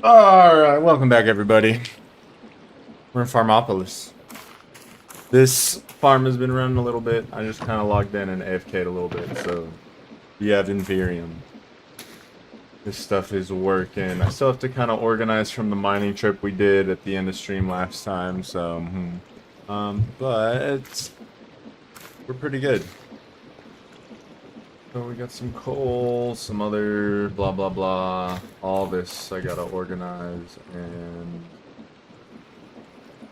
Alright, welcome back everybody. We're in Farmopolis. This farm has been running a little bit. I just kind of logged in and AFK'd a little bit, so you have Inferium. This stuff is working. I still have to kind of organize from the mining trip we did at the end of stream last time, so but we're pretty good. So we got some coal, some other blah blah blah. All this I gotta organize, and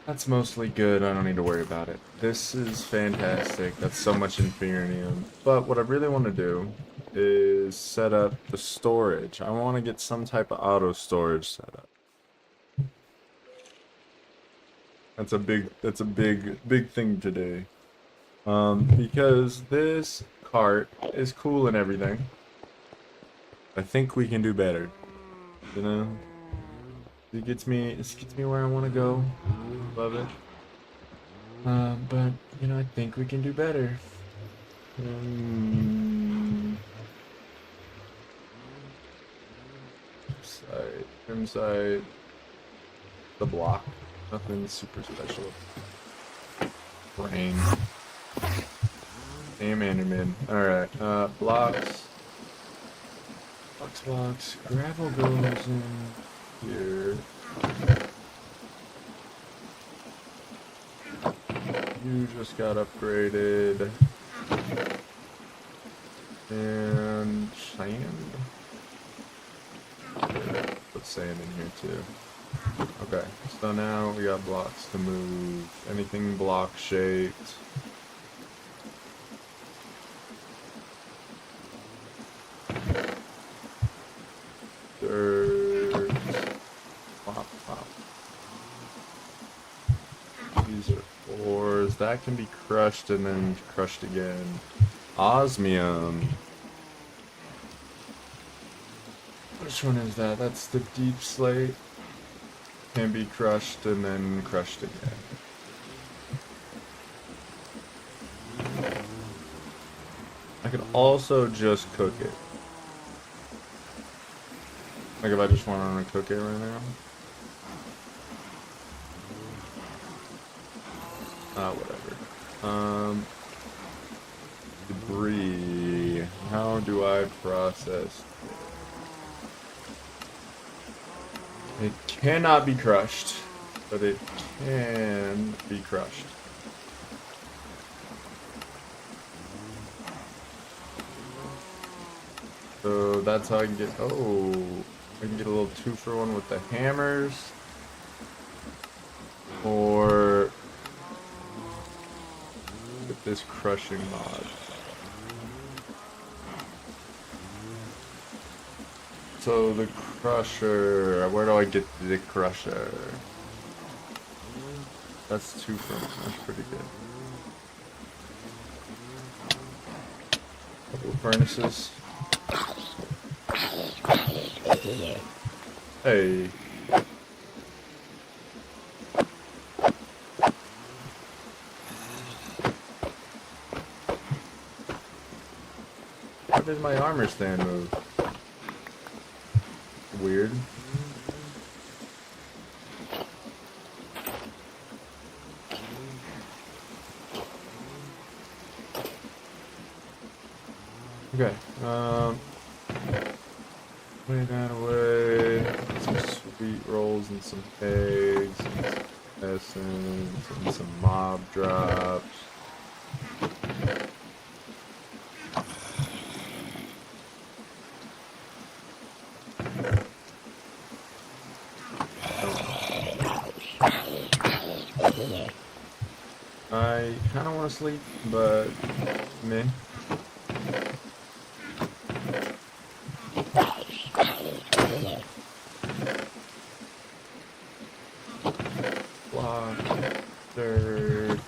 that's mostly good. I don't need to worry about it. This is fantastic. That's so much Inferium. But what I really want to do is set up the storage. I want to get some type of auto storage set up. That's a big thing today. Because this cart is cool and everything. I think we can do better. You know? It gets me where I want to go. Love it. But you know, I think we can do better. Inside the block. Nothing super special. Rain. Damn Enderman. Alright, blocks. Blocks. Gravel goes in here. You just got upgraded. And sand. Put sand in here too. Okay, so now we got blocks to move. Anything block shaped. Dirt. Pop. These are ores. That can be crushed and then crushed again. Osmium. Which one is that? That's the deep slate. Can be crushed and then crushed again. I could also just cook it. Like if I just wanted to cook it right now. Whatever. Debris. How do I process? It cannot be crushed, but it can be crushed. So that's how I can get, I can get a little 2-for-1 with the hammers. Or with this crushing mod. So the crusher, where do I get the crusher? That's 2-for-1, that's pretty good. Couple of furnaces. Hey. Why does my armor stand move? Weird. Okay, way that away. Some sweet rolls and some eggs, and some essence, and some mob drops. I kind of want to sleep, but meh. Block, dirt,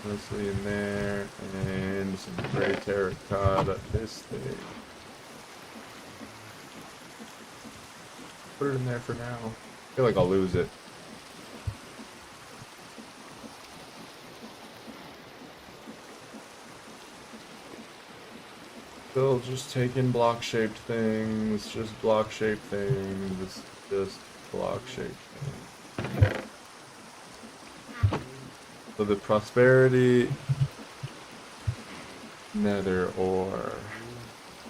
mostly in there, and some gray terracotta. This thing. Put it in there for now. I feel like I'll lose it. Still just taking block-shaped things, just block-shaped things, just block-shaped things. So the prosperity nether ore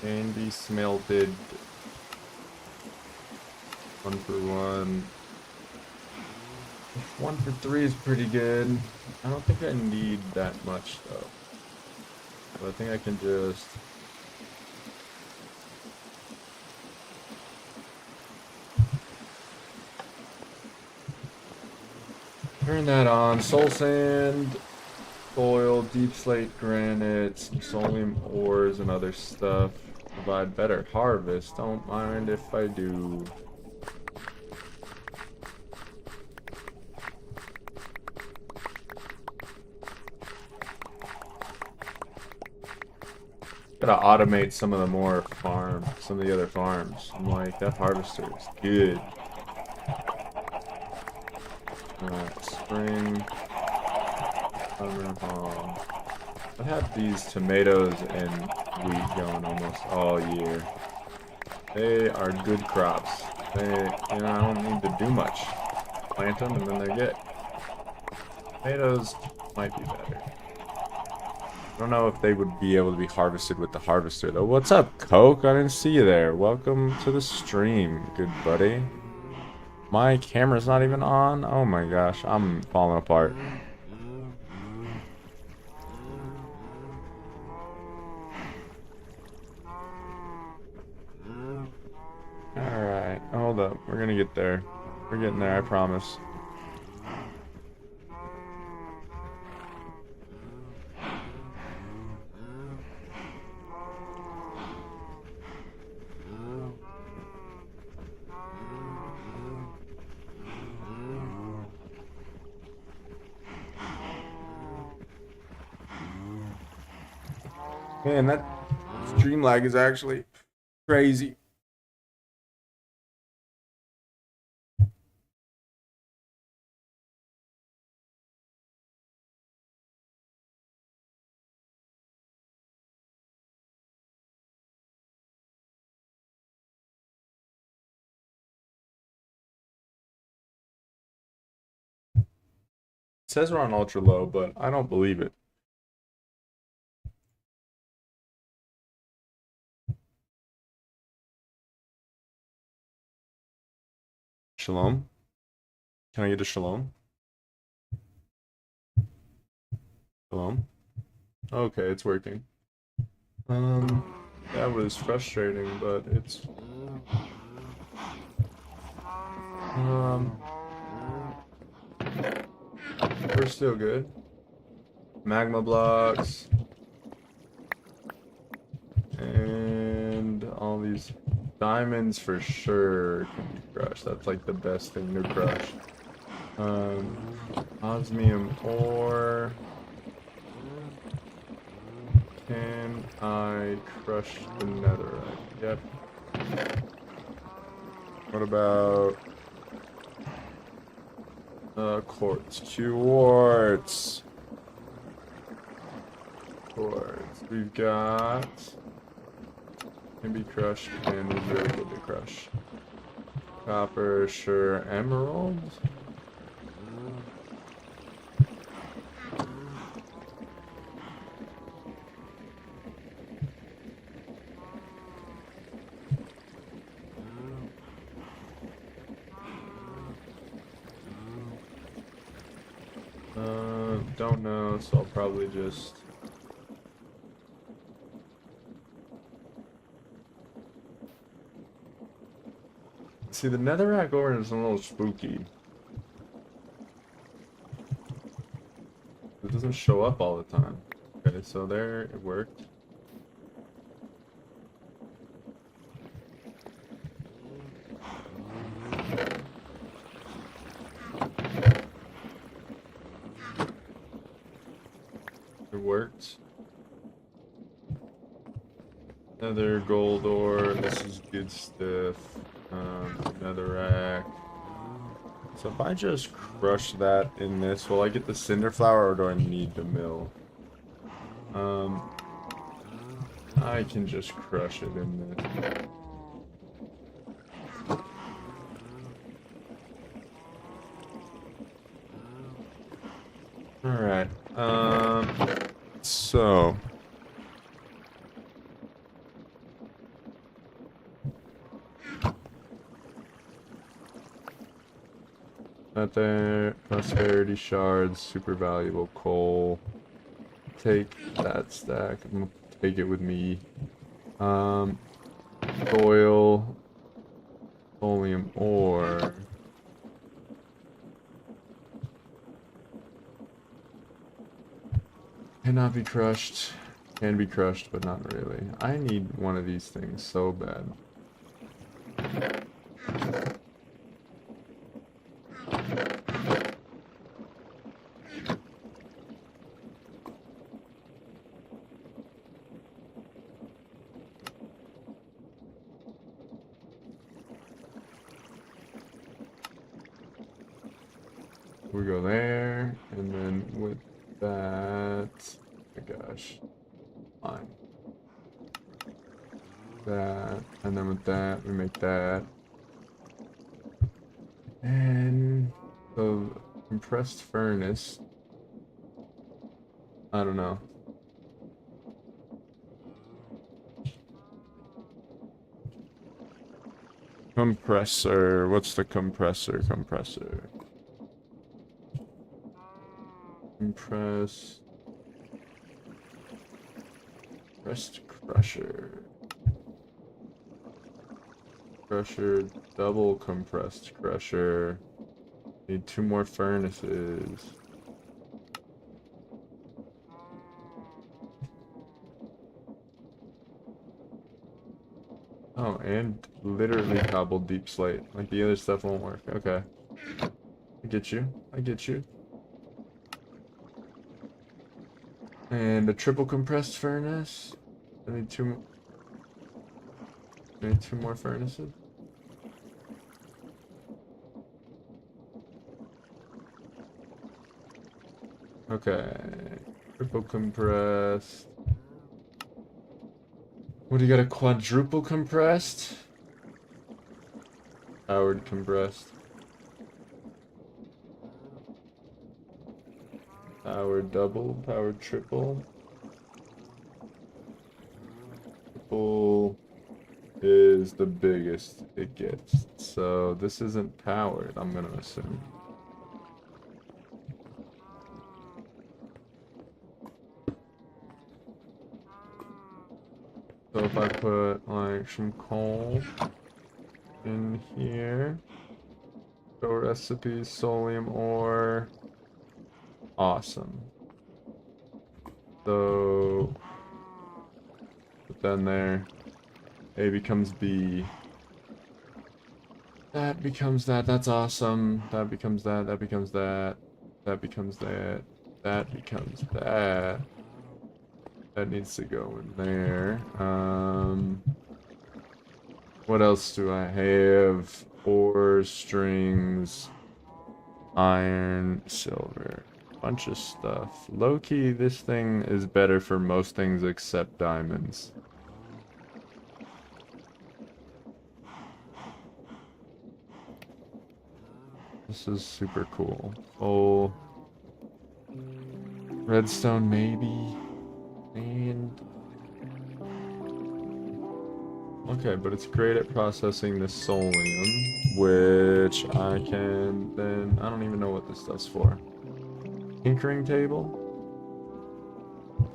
can be smelted 1 for 1. 1 for 3 is pretty good. I don't think I need that much though. So I think I can just turn that on. Soul sand, soil, deep slate granite, some solium ores and other stuff. Provide better harvest. Don't mind if I do. Gotta automate some of the more farms, some of the other farms. I'm like, that harvester is good. Alright, spring. I've had these tomatoes and wheat going almost all year. They are good crops. I don't need to do much. Plant them and then they're good. Tomatoes might be better. I don't know if they would be able to be harvested with the harvester though. What's up, Coke? I didn't see you there. Welcome to the stream, good buddy. My camera's not even on? Oh my gosh, I'm falling apart. Alright, hold up. We're gonna get there. We're getting there, I promise. Man, that stream lag is actually crazy. It says we're on ultra low, but I don't believe it. Shalom? Can I get a shalom? Shalom? Okay, it's working. That was frustrating, but it's we're still good. Magma blocks and all these diamonds for sure can be crushed. That's like the best thing to crush. Osmium ore. Can I crush the netherite? Yep. What about quartz? Quartz. Quartz. We've got can be crushed and is really good to crush. Copper, sure. Emerald. Don't know, so I'll probably just see the netherrack ore is a little spooky. It doesn't show up all the time. Okay, so there it worked. It worked. Another gold ore. This is good stuff. Netherrack. So if I just crush that in this, will I get the cinder flower or do I need the mill? I can just crush it in this. Alright, so... That there, prosperity shards, super valuable coal. Take that stack, I'm gonna take it with me. Oil, oleum ore. Cannot be crushed. Can be crushed, but not really. I need one of these things so bad. We go there, and then with that, oh my gosh, fine. That, and then with that, we make that. And the compressed furnace, I don't know. Compressor, what's the compressor? Compressor. Compressed crusher. Crusher, double compressed crusher. Need 2 more furnaces. Oh, and literally cobbled deep slate. Like the other stuff won't work. Okay. I get you. I get you. And a triple compressed furnace. I need 2 more furnaces. Okay. Triple compressed. What do you got? A quadruple compressed? Powered compressed. Powered double, powered triple. Triple is the biggest it gets. So this isn't powered, I'm gonna assume. So if I put like some coal in here, go recipes, solium ore, awesome. So put that in there. A becomes B. That becomes that. That's awesome. That becomes that. That becomes that. That becomes that. That becomes that. That needs to go in there. What else do I have? Ore, strings, iron, silver. Bunch of stuff. Low-key, this thing is better for most things except diamonds. This is super cool. Oh, redstone maybe, and okay, but it's great at processing the solium, which I can then, I don't even know what this stuff's for. Tinkering table?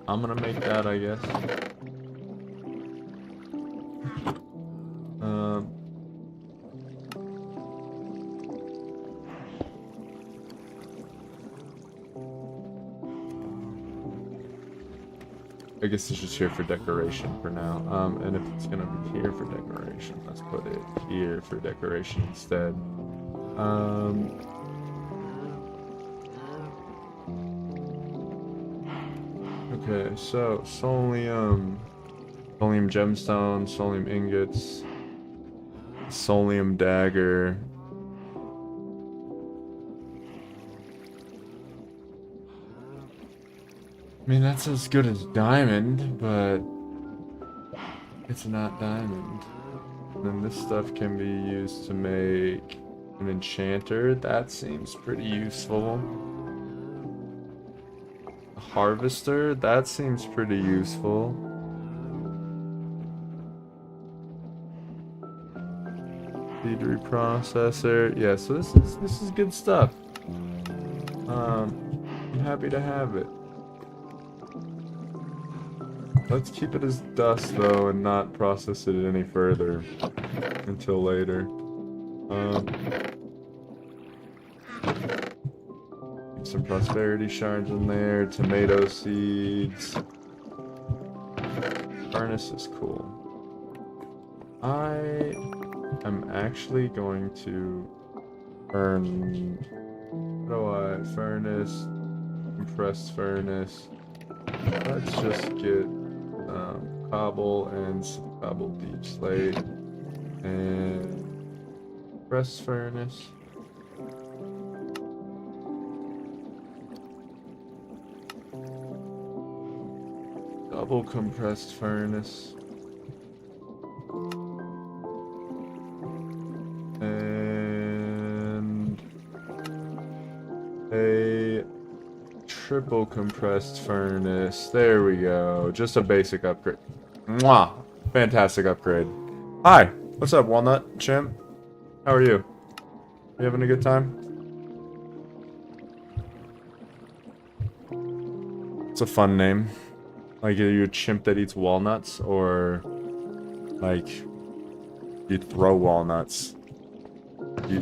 I'm gonna make that, I guess. I guess it's just here for decoration for now. And if it's gonna be here for decoration, let's put it here for decoration instead. Okay, so solium gemstone, solium ingots, solium dagger. I mean, that's as good as diamond, but It's not diamond. And then this stuff can be used to make an enchanter. That seems pretty useful. A harvester. That seems pretty useful. Seed reprocessor. Yeah, so this is good stuff. I'm happy to have it. Let's keep it as dust though and not process it any further until later. Keep some prosperity shards in there, tomato seeds. Furnace is cool. I am actually going to earn. What do I? Furnace, compressed furnace. Let's just get cobble and some cobble deep slate and compressed furnace. Double compressed furnace. And a triple compressed furnace. There we go. Just a basic upgrade. Mwah! Fantastic upgrade. Hi! What's up, Walnut Chimp? How are you? You having a good time? It's a fun name. Like, are you a chimp that eats walnuts? Or, like, you throw walnuts? You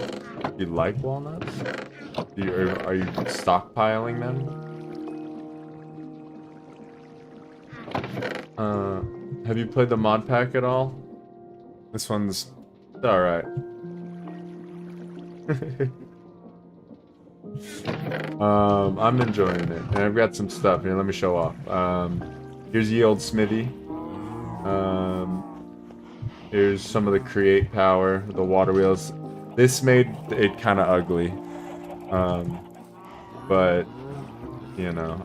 like walnuts? Are you stockpiling them? Have you played the mod pack at all? This one's alright. I'm enjoying it. And I've got some stuff here, let me show off. Here's the old smithy. Here's some of the create power, the water wheels. This made it kind of ugly. But, you know.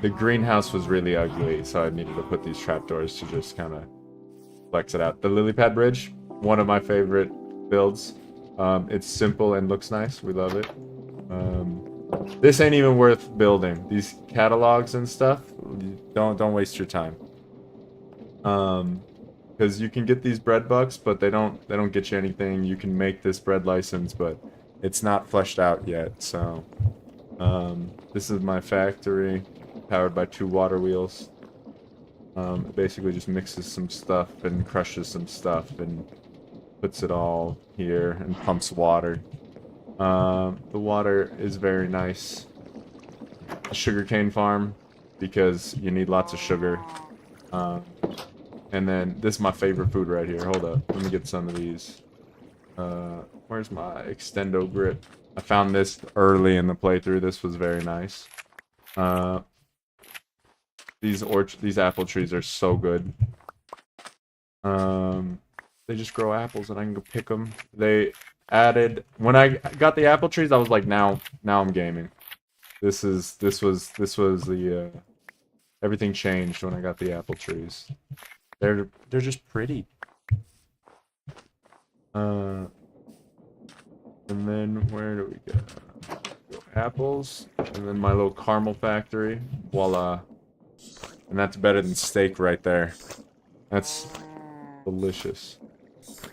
The greenhouse was really ugly, so I needed to put these trapdoors to just kind of flex it out. The lily pad bridge, one of my favorite builds. It's simple and looks nice. We love it. This ain't even worth building. These catalogs and stuff, don't waste your time. Because you can get these bread bucks, but they don't get you anything. You can make this bread license, but it's not fleshed out yet. So this is my factory, powered by 2 water wheels. It basically just mixes some stuff and crushes some stuff and puts it all here and pumps water. The water is very nice. A sugarcane farm, because you need lots of sugar. And then this is my favorite food right here. Hold up, let me get some of these. Where's my extendo grip? I found this early in the playthrough. This was very nice. These apple trees are so good. They just grow apples and I can go pick them. They added, when I got the apple trees, I was like, now I'm gaming. This was the everything changed when I got the apple trees. They're just pretty. And then where do we go? Apples, and then my little caramel factory. Voila. And that's better than steak right there. That's delicious.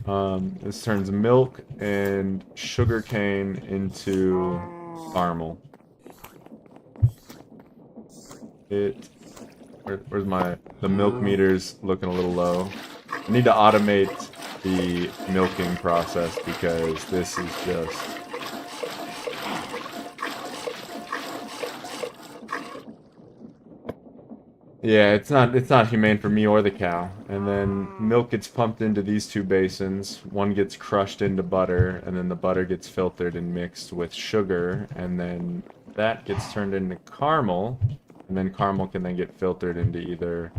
This turns milk and sugar cane into caramel. Where's the milk meter's looking a little low. I need to automate the milking process because this is just... Yeah, it's not humane for me or the cow. And then milk gets pumped into these 2 basins. One gets crushed into butter, and then the butter gets filtered and mixed with sugar, and then that gets turned into caramel, and then caramel can then get filtered into either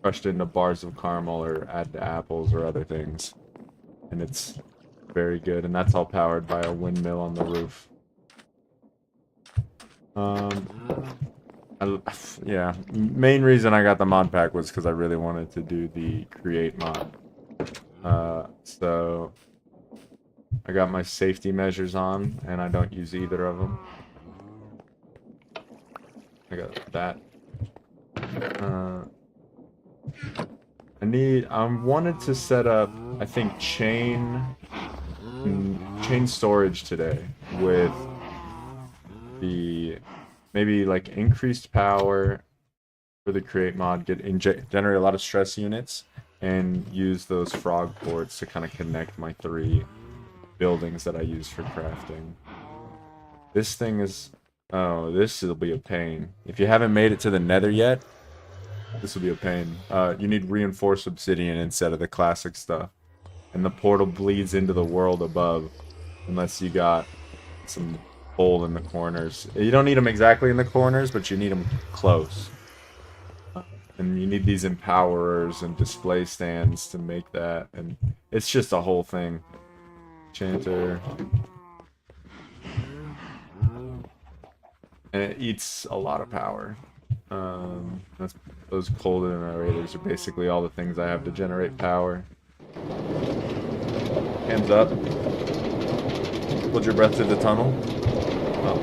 crushed into bars of caramel or add to apples or other things. And it's very good, and that's all powered by a windmill on the roof. Yeah, main reason I got the mod pack was because I really wanted to do the create mod. So I got my safety measures on, and I don't use either of them. I got that. I wanted to set up, I think, chain storage today with the maybe like increased power for the create mod, generate a lot of stress units, and use those frog ports to kind of connect my 3 buildings that I use for crafting. This thing is, oh, this will be a pain. If you haven't made it to the nether yet, this will be a pain. You need reinforced obsidian instead of the classic stuff. And the portal bleeds into the world above, unless you got some hole in the corners. You don't need them exactly in the corners, but you need them close. And you need these empowerers and display stands to make that, and it's just a whole thing. Enchanter. And it eats a lot of power. Those cold generators are basically all the things I have to generate power. Hands up. Hold your breath through the tunnel. Oh.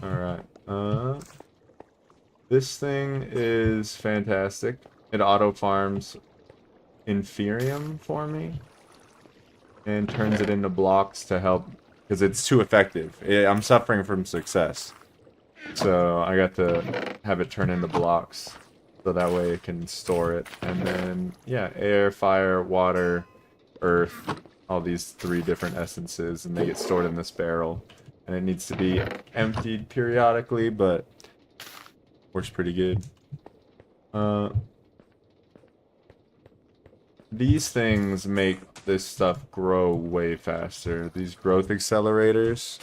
Alright. This thing is fantastic. It auto farms Inferium for me. And turns it into blocks to help, because it's too effective. I'm suffering from success. So I got to have it turn into blocks. So that way it can store it. And then, yeah, air, fire, water, earth, all these 3 different essences, and they get stored in this barrel. And it needs to be emptied periodically, but works pretty good. These things make this stuff grow way faster. These growth accelerators,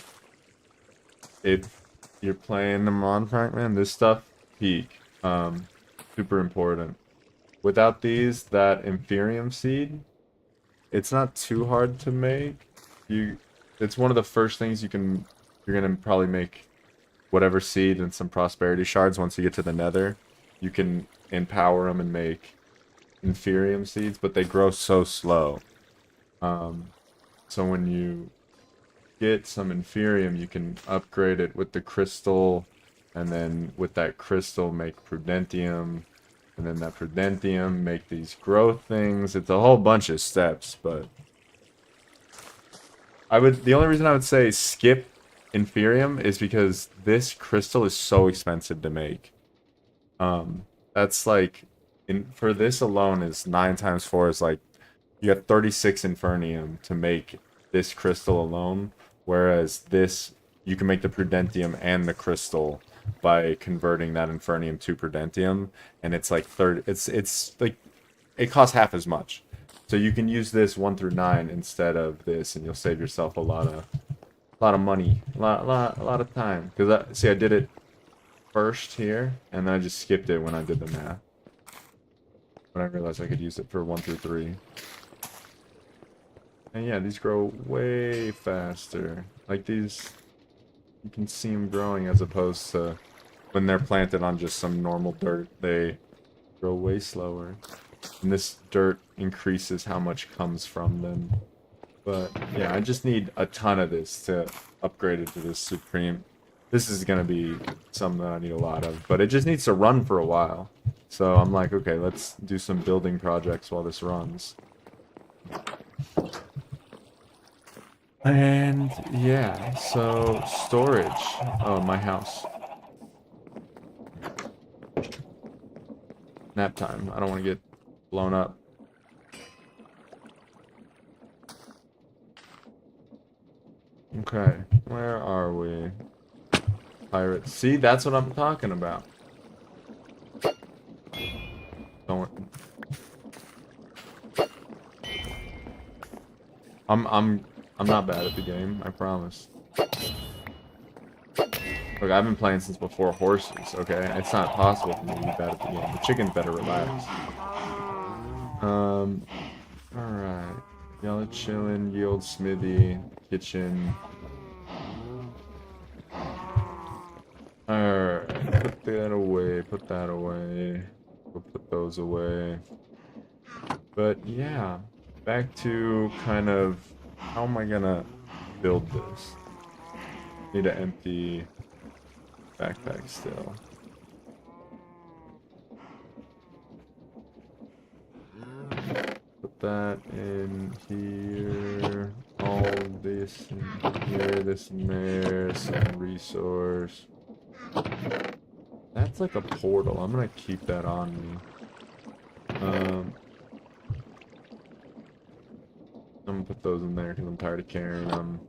if you're playing the mod pack, man, this stuff peak. Super important. Without these, that Inferium seed, it's not too hard to make. It's one of the first things you're gonna probably make whatever seed and some prosperity shards once you get to the nether. You can empower them and make Inferium seeds, but they grow so slow. So when you get some Inferium, you can upgrade it with the crystal, and then with that crystal make Prudentium, and then that Prudentium make these growth things. It's a whole bunch of steps, but the only reason I would say skip Inferium is because this crystal is so expensive to make. That's like, for this alone is 9 times 4 is like, you have 36 Infernium to make this crystal alone, whereas this, you can make the Prudentium and the crystal by converting that Infernium to Prudentium, and it's like it's like, it costs half as much. So you can use this 1 through 9 instead of this, and you'll save yourself a lot of money, a lot of time. Because I did it first here, and then I just skipped it when I did the math. But I realized I could use it for 1 through 3. And yeah, these grow way faster. Like these, you can see them growing, as opposed to when they're planted on just some normal dirt, they grow way slower. And this dirt increases how much comes from them. But yeah, I just need a ton of this to upgrade it to this Supreme. This is going to be something that I need a lot of, but it just needs to run for a while. So I'm like, okay, let's do some building projects while this runs. And yeah, so storage. Oh, my house. Nap time. I don't want to get blown up. Okay, where are we? Pirates. See, that's what I'm talking about. Don't. I'm not bad at the game, I promise. Look, I've been playing since before horses, okay? It's not possible for me to be bad at the game. The chicken better relax. Alright. Yellow chillin', yield smithy, kitchen. Alright, put that away, put that away. We'll put those away. But yeah, back to kind of how am I gonna build this? Need an empty backpack still. Put that in here. All this in here, this in there, some resource. That's like a portal. I'm gonna keep that on me. I'm gonna put those in there because I'm tired of carrying them.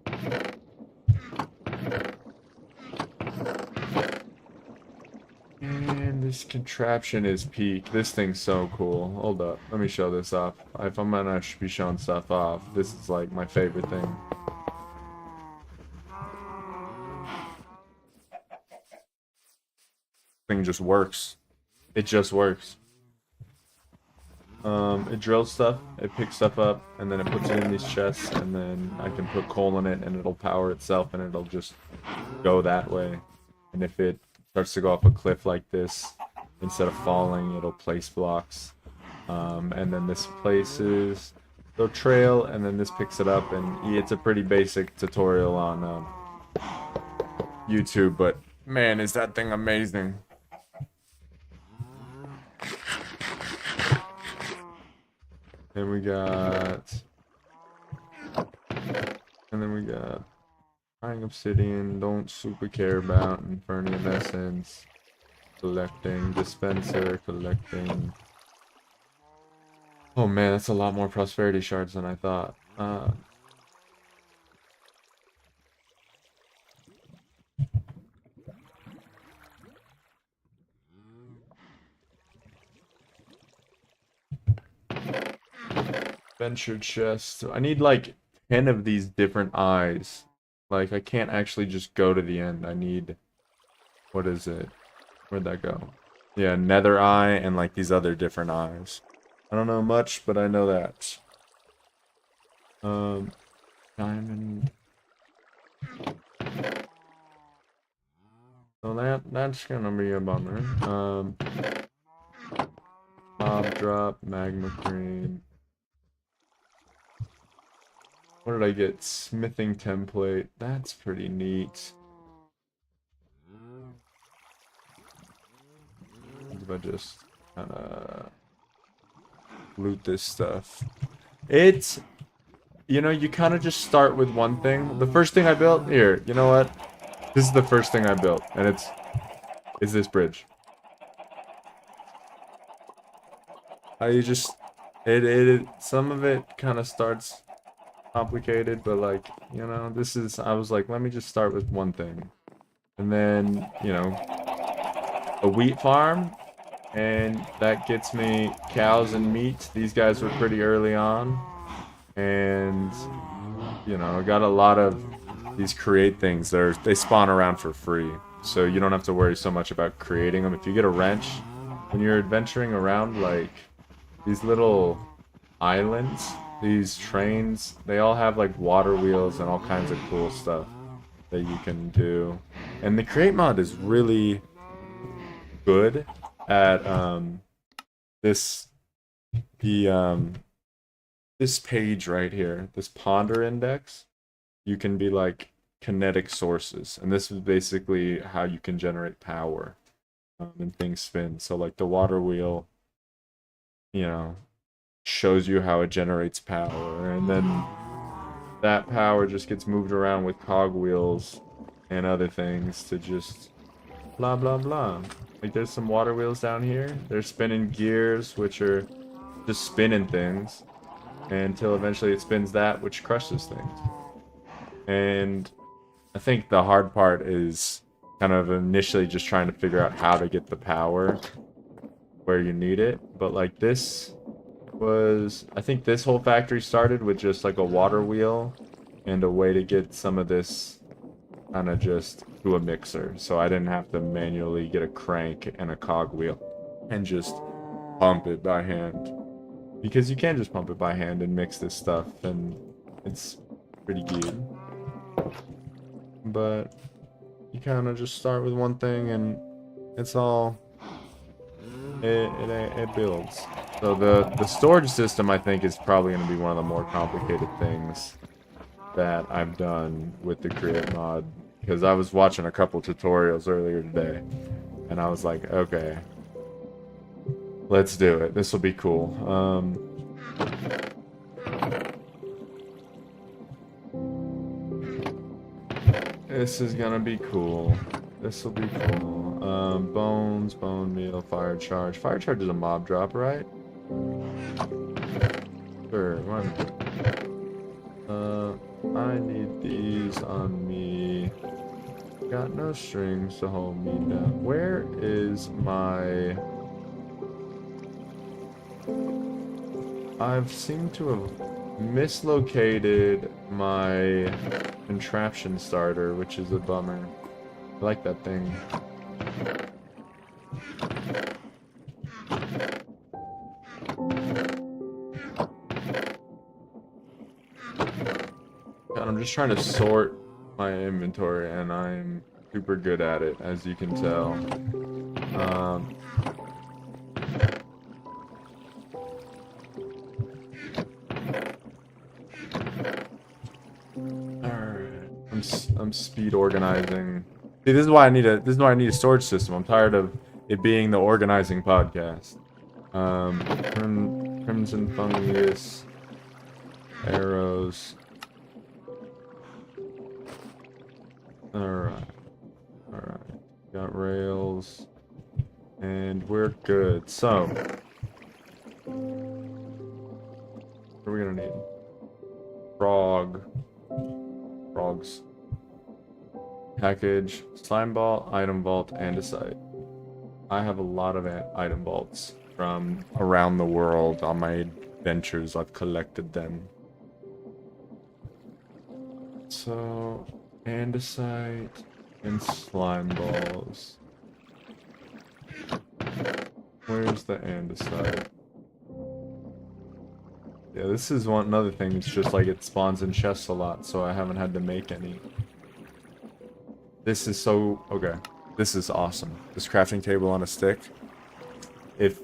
And this contraption is peak. This thing's so cool. Hold up. Let me show this off. If I'm gonna be showing stuff off, this is like my favorite thing. Thing just works. It just works. It drills stuff, it picks stuff up, and then it puts it in these chests, and then I can put coal in it, and it'll power itself, and it'll just go that way. And if it starts to go off a cliff like this, instead of falling, it'll place blocks. And then this places the trail, and then this picks it up, and it's a pretty basic tutorial on YouTube, but man, is that thing amazing. And we got... And then we got... Frying obsidian, don't super care about. Infernium essence. Collecting. Dispenser, collecting. Oh man, that's a lot more prosperity shards than I thought. Venture chest. I need like 10 of these different eyes. Like, I can't actually just go to the end. I need... What is it? Where'd that go? Yeah, nether eye and like these other different eyes. I don't know much, but I know that. Diamond. So that's gonna be a bummer. Mob drop, magma cream. What did I get? Smithing template. That's pretty neat. If I just kind of loot this stuff. It's, you know, you kind of just start with one thing. The first thing I built, here, you know what? This is the first thing I built, and it's this bridge. You just, some of it kind of starts complicated, but like, you know, I was like, let me just start with one thing. And then, you know, a wheat farm, and that gets me cows and meat. These guys were pretty early on, and, you know, I got a lot of these create things. They spawn around for free, so you don't have to worry so much about creating them. If you get a wrench, when you're adventuring around, like, these little islands, these trains, they all have like water wheels and all kinds of cool stuff that you can do. And the create mod is really good at this page right here, this ponder index. You can be like kinetic sources, and this is basically how you can generate power and things spin. So like the water wheel, you know, shows you how it generates power, and then that power just gets moved around with cogwheels and other things to just blah blah blah. Like there's some water wheels down here. They're spinning gears, which are just spinning things until eventually it spins that, which crushes things. And I think the hard part is kind of initially just trying to figure out how to get the power where you need it. But like this was, I think this whole factory started with just like a water wheel and a way to get some of this kind of just to a mixer, so I didn't have to manually get a crank and a cogwheel and just pump it by hand, because you can just pump it by hand and mix this stuff, and it's pretty good. But You kind of just start with one thing and it's all it builds. So the storage system I think is probably going to be one of the more complicated things that I've done with the create mod, because I was watching a couple tutorials earlier today and I was like, okay, let's do it. This will be cool. This is gonna be cool. This will be cool. Bones, bone meal, fire charge. Fire charge is a mob drop, right? Sure, one. I need these on me. Got no strings to hold me down. Where is my... I've seemed to have mislocated my contraption starter, which is a bummer. I like that thing. God, I'm just trying to sort my inventory, and I'm super good at it, as you can tell. I'm speed organizing. See, this is why I need a storage system. I'm tired of it being the organizing podcast. Crimson fungus, arrows. Alright. Got rails. And we're good. So, what are we gonna need? Frogs. Package, slime ball, item vault, andesite. I have a lot of item vaults from around the world. On my adventures, I've collected them. So, andesite and slime balls. Where's the andesite? Yeah, this is another thing. It's just like it spawns in chests a lot, so I haven't had to make any. This is so... okay. This is awesome. This crafting table on a stick. If...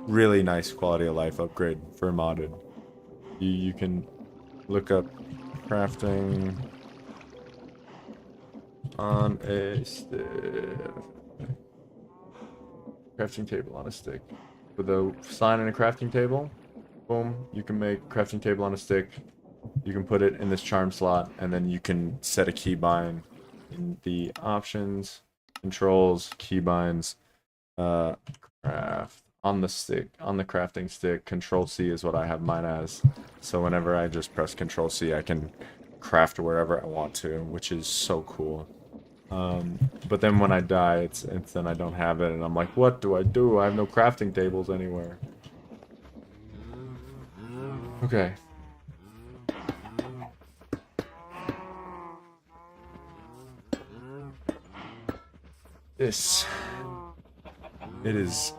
really nice quality of life upgrade for modded. You can look up crafting on a stick. Crafting table on a stick. With a sign and a crafting table, boom, you can make crafting table on a stick. You can put it in this charm slot, and then you can set a keybind in the options, controls, keybinds, craft on the stick, on the crafting stick. Control C is what I have mine as. So whenever I just press Control C, I can craft wherever I want to, which is so cool. But then when I die, it's then I don't have it, and I'm like, what do? I have no crafting tables anywhere. Okay. This. It is.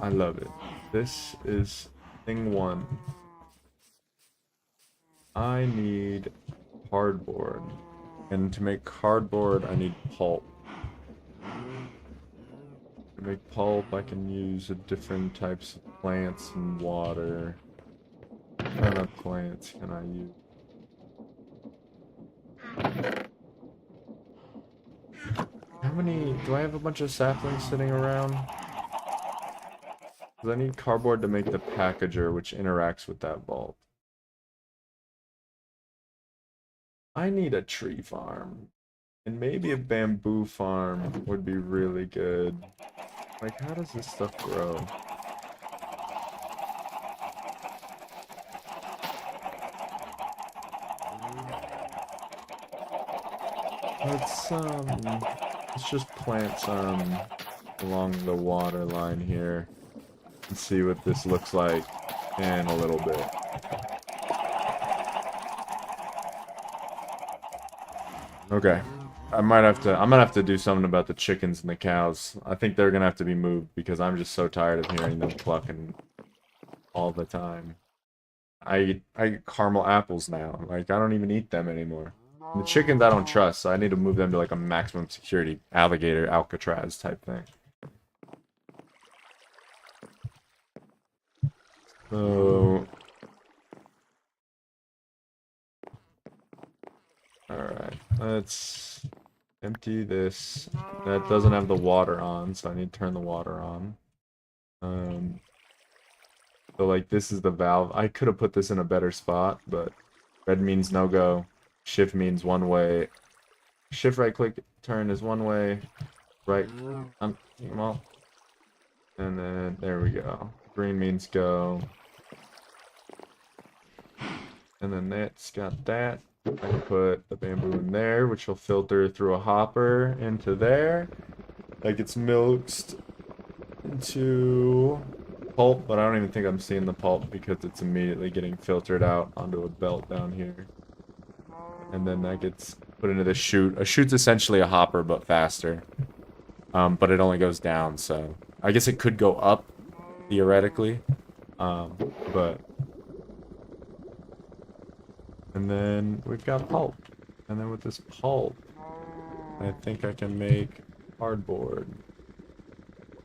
I love it. This is thing one. I need cardboard. And to make cardboard, I need pulp. To make pulp, I can use different types of plants and water. What kind of plants can I use? How many... do I have a bunch of saplings sitting around? Because I need cardboard to make the packager, which interacts with that vault. I need a tree farm. And maybe a bamboo farm would be really good. Like, how does this stuff grow? Let's just plant some along the water line here and see what this looks like in a little bit. Okay. I'm gonna have to do something about the chickens and the cows. I think they're gonna have to be moved because I'm just so tired of hearing them clucking all the time. I eat caramel apples now. Like, I don't even eat them anymore. The chickens I don't trust, so I need to move them to like a maximum security alligator Alcatraz type thing. So, alright, let's empty this. That doesn't have the water on, so I need to turn the water on. So like this is the valve. I could have put this in a better spot, but red means no go. Shift means one way. Shift right click turn is one way. Right, well, and then there we go. Green means go. And then that's got that. I can put the bamboo in there, which will filter through a hopper into there. That gets mixed into pulp, but I don't even think I'm seeing the pulp because it's immediately getting filtered out onto a belt down here. And then that gets put into the chute. A chute's essentially a hopper, but faster. But it only goes down, so I guess it could go up, theoretically. But... And then we've got pulp. And then with this pulp, I think I can make cardboard.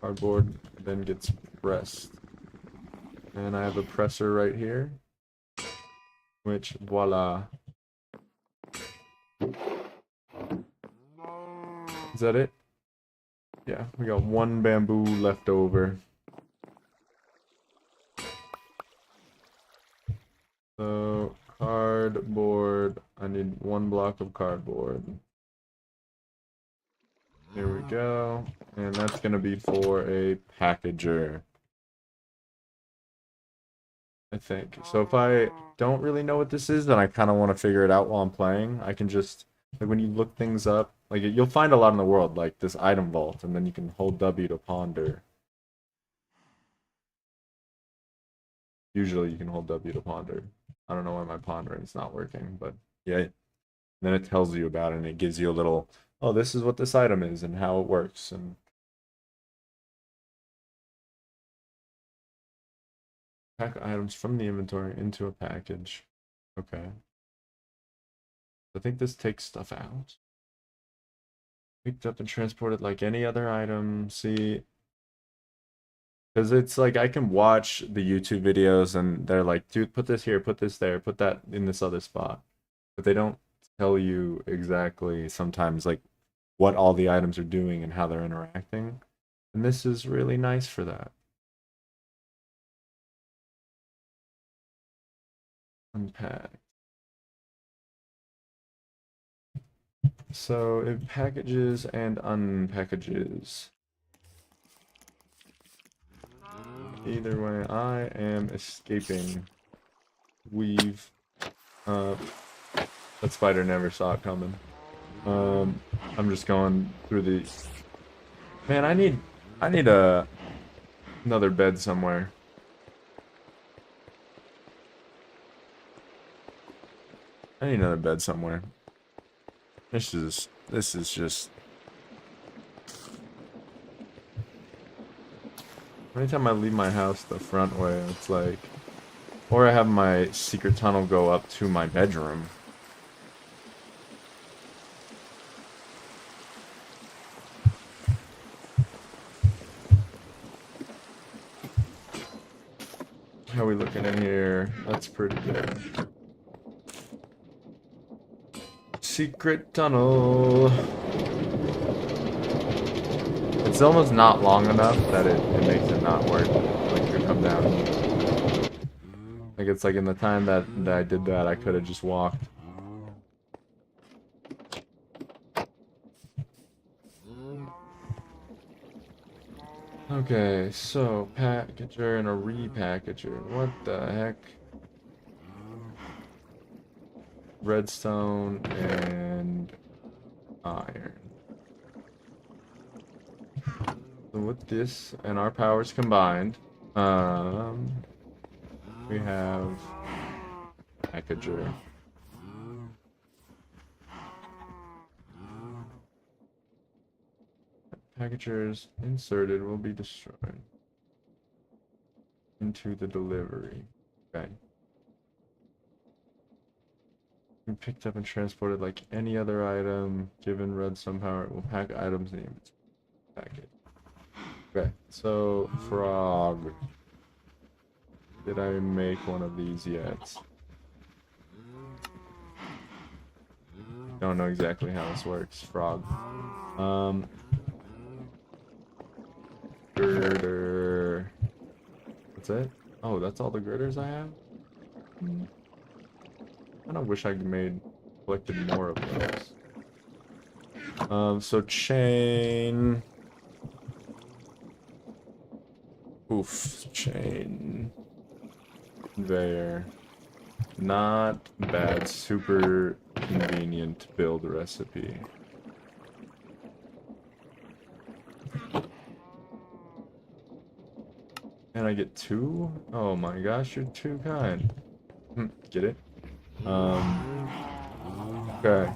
Cardboard then gets pressed. And I have a presser right here. Which, voila. Is that it? Yeah, we got one bamboo left over. So, cardboard. I need one block of cardboard. Here we go. And that's going to be for a packager, I think. So if I don't really know what this is, then I kind of want to figure it out while I'm playing. I can just, like when you look things up, like you'll find a lot in the world, like this item vault, and then you can hold W to ponder. Usually you can hold W to ponder. I don't know why my pondering's not working, but yeah. Then it tells you about it, and it gives you a little, oh, this is what this item is and how it works. And pack items from the inventory into a package. Okay. I think this takes stuff out. Picked up and transported like any other item. See, because it's like I can watch the YouTube videos and they're like, dude, put this here, put this there, put that in this other spot. But they don't tell you exactly sometimes like what all the items are doing and how they're interacting. And this is really nice for that. Unpack. So it packages and unpackages. Either way, I am escaping. Weave. That spider never saw it coming. I'm just going through the... Man, I need another bed somewhere. I need another bed somewhere. This is just... Anytime I leave my house the front way, it's like... Or I have my secret tunnel go up to my bedroom. How are we looking in here? That's pretty good. Secret tunnel. It's almost not long enough that it makes it not work. Like to come down. Like it's like in the time that I did that, I could have just walked. Okay, so packager and a repackager. What the heck? Redstone and iron. So with this and our powers combined, we have packager. Packagers inserted will be destroyed into the delivery. Okay. Be picked up and transported like any other item. Given redstone power, it will pack items in its packet. Okay, so frog. Did I make one of these yet? Don't know exactly how this works. Frog. Girder. That's it? Oh, that's all the girders I have? I don't wish I collected more of those. So chain. Oof, chain. Conveyor. Not bad. Super convenient build recipe. And I get 2? Oh my gosh, you're too kind. Get it? Okay.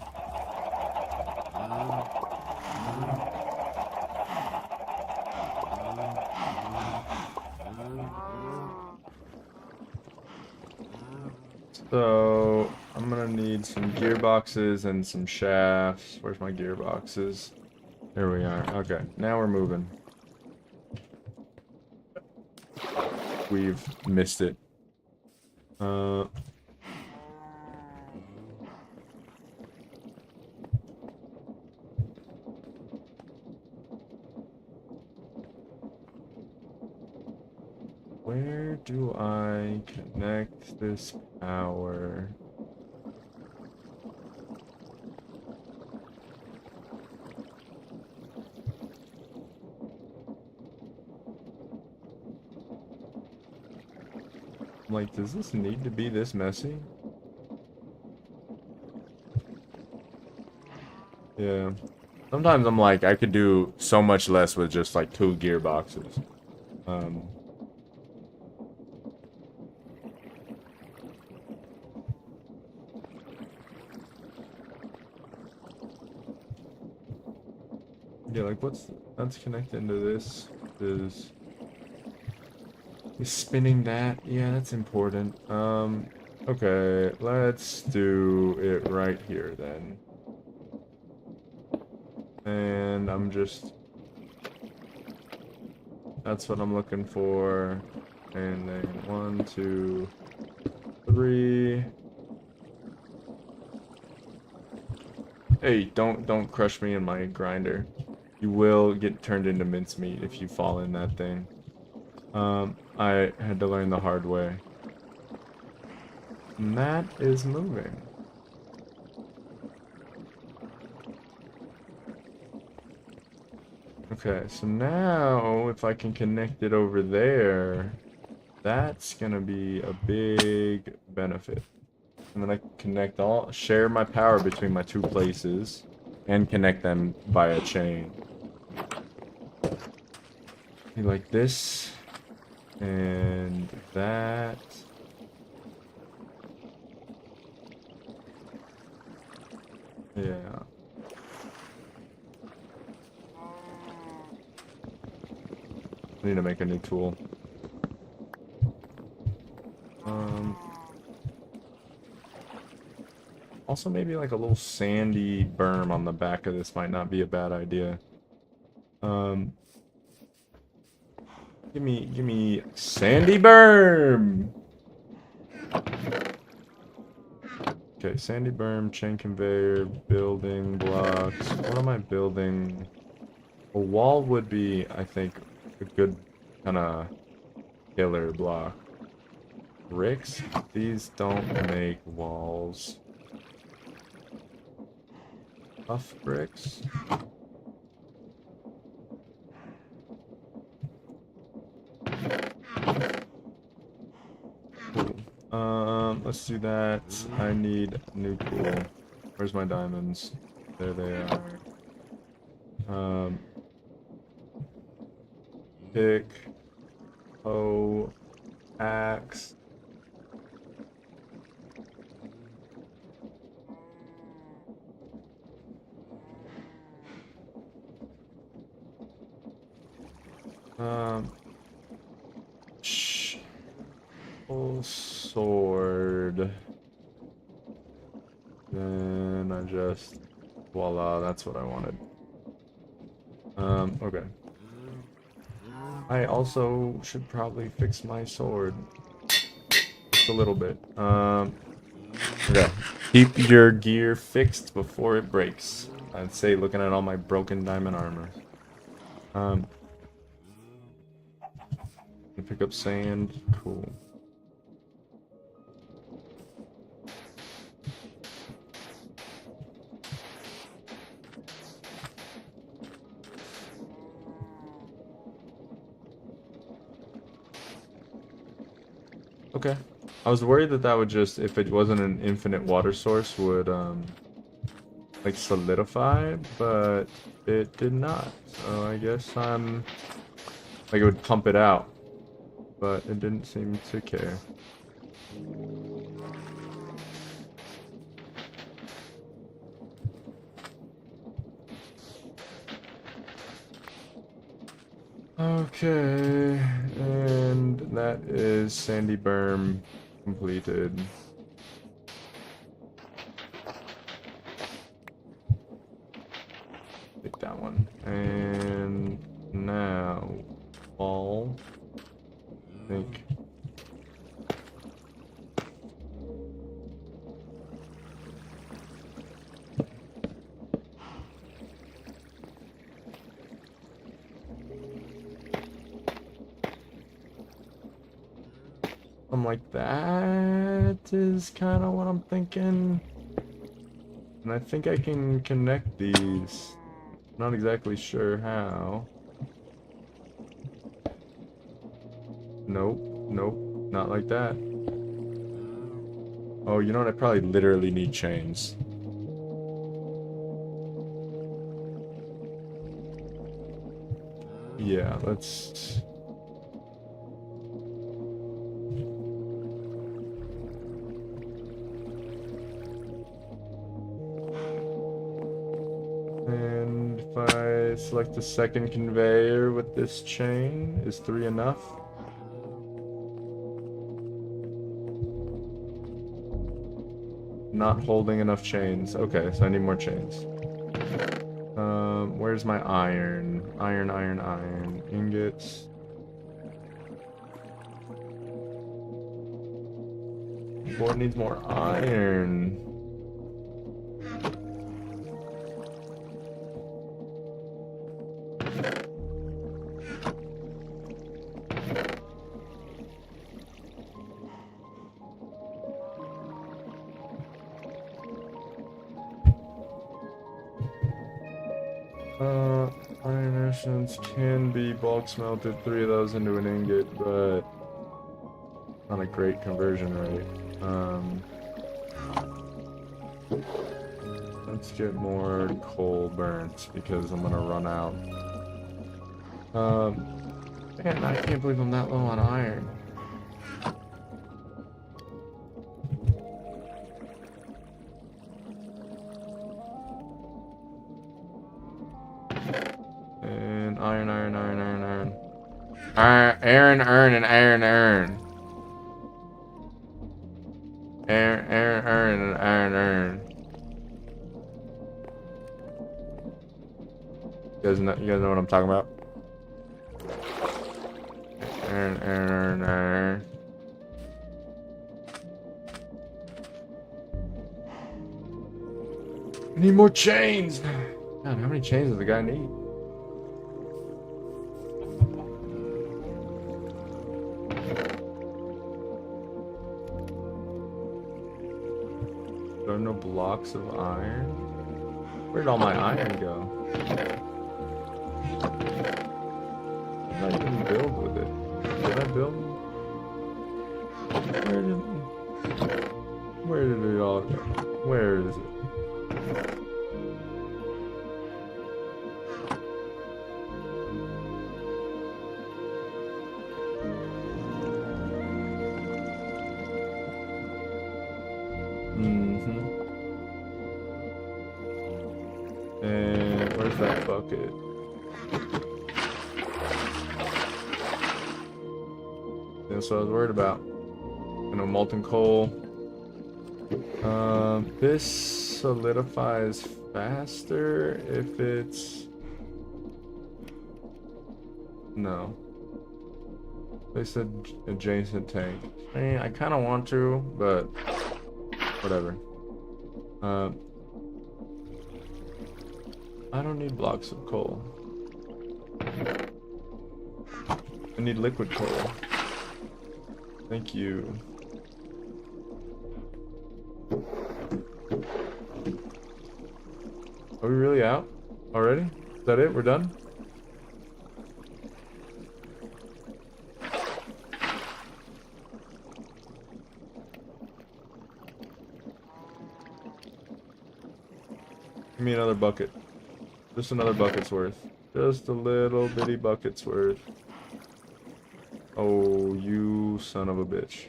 So, I'm gonna need some gearboxes and some shafts. Where's my gearboxes? There we are. Okay, now we're moving. We've missed it. Where do I connect this power? Like, does this need to be this messy? Yeah. Sometimes I'm like, I could do so much less with just like 2 gearboxes. Yeah, like that's connected into this is spinning that. Yeah, that's important. Okay, let's do it right here then. And that's what I'm looking for. And then 1, 2, 3. Hey, don't crush me in my grinder. You will get turned into mincemeat if you fall in that thing. I had to learn the hard way. And that is moving. Okay, so now if I can connect it over there, that's gonna be a big benefit. And then I can share my power between my 2 places and connect them by a chain. Be like this and that. Yeah. I need to make a new tool. Also maybe like a little sandy berm on the back of this might not be a bad idea. Give me sandy berm. Okay, sandy berm, chain conveyor, building blocks. What am I building? A wall would be, I think, a good kind of killer block. Bricks? These don't make walls. Tough bricks? Let's do that. I need a new tool. Where's my diamonds? There they are. Pick. Hoe. Axe. Sword. Then I just... Voila, that's what I wanted. Okay. I also should probably fix my sword. Just a little bit. Okay. Keep your gear fixed before it breaks. I'd say looking at all my broken diamond armor. Pick up sand. Cool. Okay. I was worried that that would just, if it wasn't an infinite water source, would, like, solidify, but it did not. So I guess I'm, like, it would pump it out, but it didn't seem to care. Okay, and that is Sandy Berm completed. Take that one. And now, wall. I think. I'm like, that is kind of what I'm thinking. And I think I can connect these. Not exactly sure how. Nope, nope, not like that. Oh, you know what? I probably literally need chains. Yeah, let's... And if I select the second conveyor with this chain, is 3 enough? Not holding enough chains. Okay, so I need more chains. Where's my iron? Iron. Ingots. Board needs more iron. Iron essence can be bulk smelted, 3 of those into an ingot, but not a great conversion rate. Let's get more coal burnt because I'm gonna run out. Man, I can't believe I'm that low on iron. And iron. Iron, and iron. Iron and iron. You guys know what I'm talking about? Iron. I need more chains! God, how many chains does the guy need? There are no blocks of iron? Where did all my iron go? I'm not even build with it. Did I build? Where did it all go? Where is it? And where's that bucket? That's what I was worried about. You know, molten coal. This solidifies faster if it's... No. They said adjacent tank. I mean, I kind of want to, but whatever. I don't need blocks of coal. I need liquid coal. Thank you. Are we really out already? Is that it? We're done? Give me another bucket. Just another bucket's worth. Just a little bitty bucket's worth. Oh, you son of a bitch.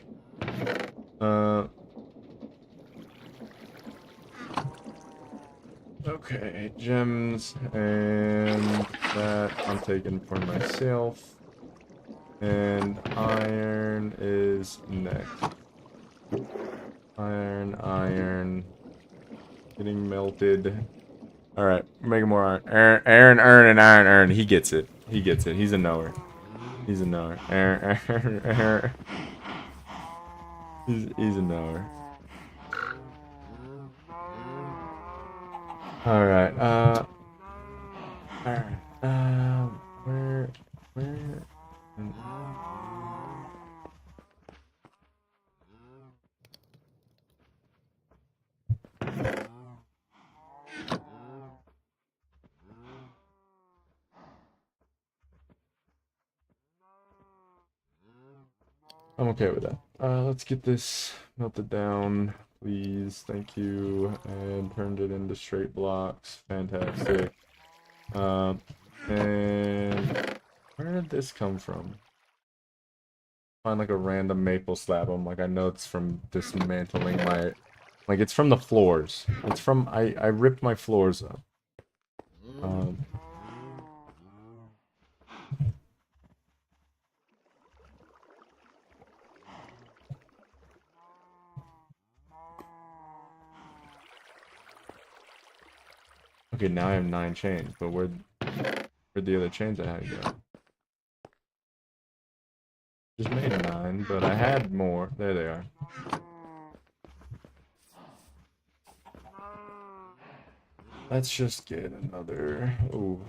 Okay, gems, and that I'm taking for myself. And iron is next. Iron. Getting melted. Alright, making more iron. Iron. He gets it. He's a knower. He's a knower. He's a knower. Alright, where? I'm okay with that. Let's get this melted down, please. Thank you. And turned it into straight blocks. Fantastic. And where did this come from? Find like a random maple slab. I'm like, I know it's from dismantling my... Like, it's from the floors. It's from... I ripped my floors up. Okay, now I have 9 chains, but where'd the other chains I had go? Just made 9, but I had more. There they are. Let's just get another... Ooh.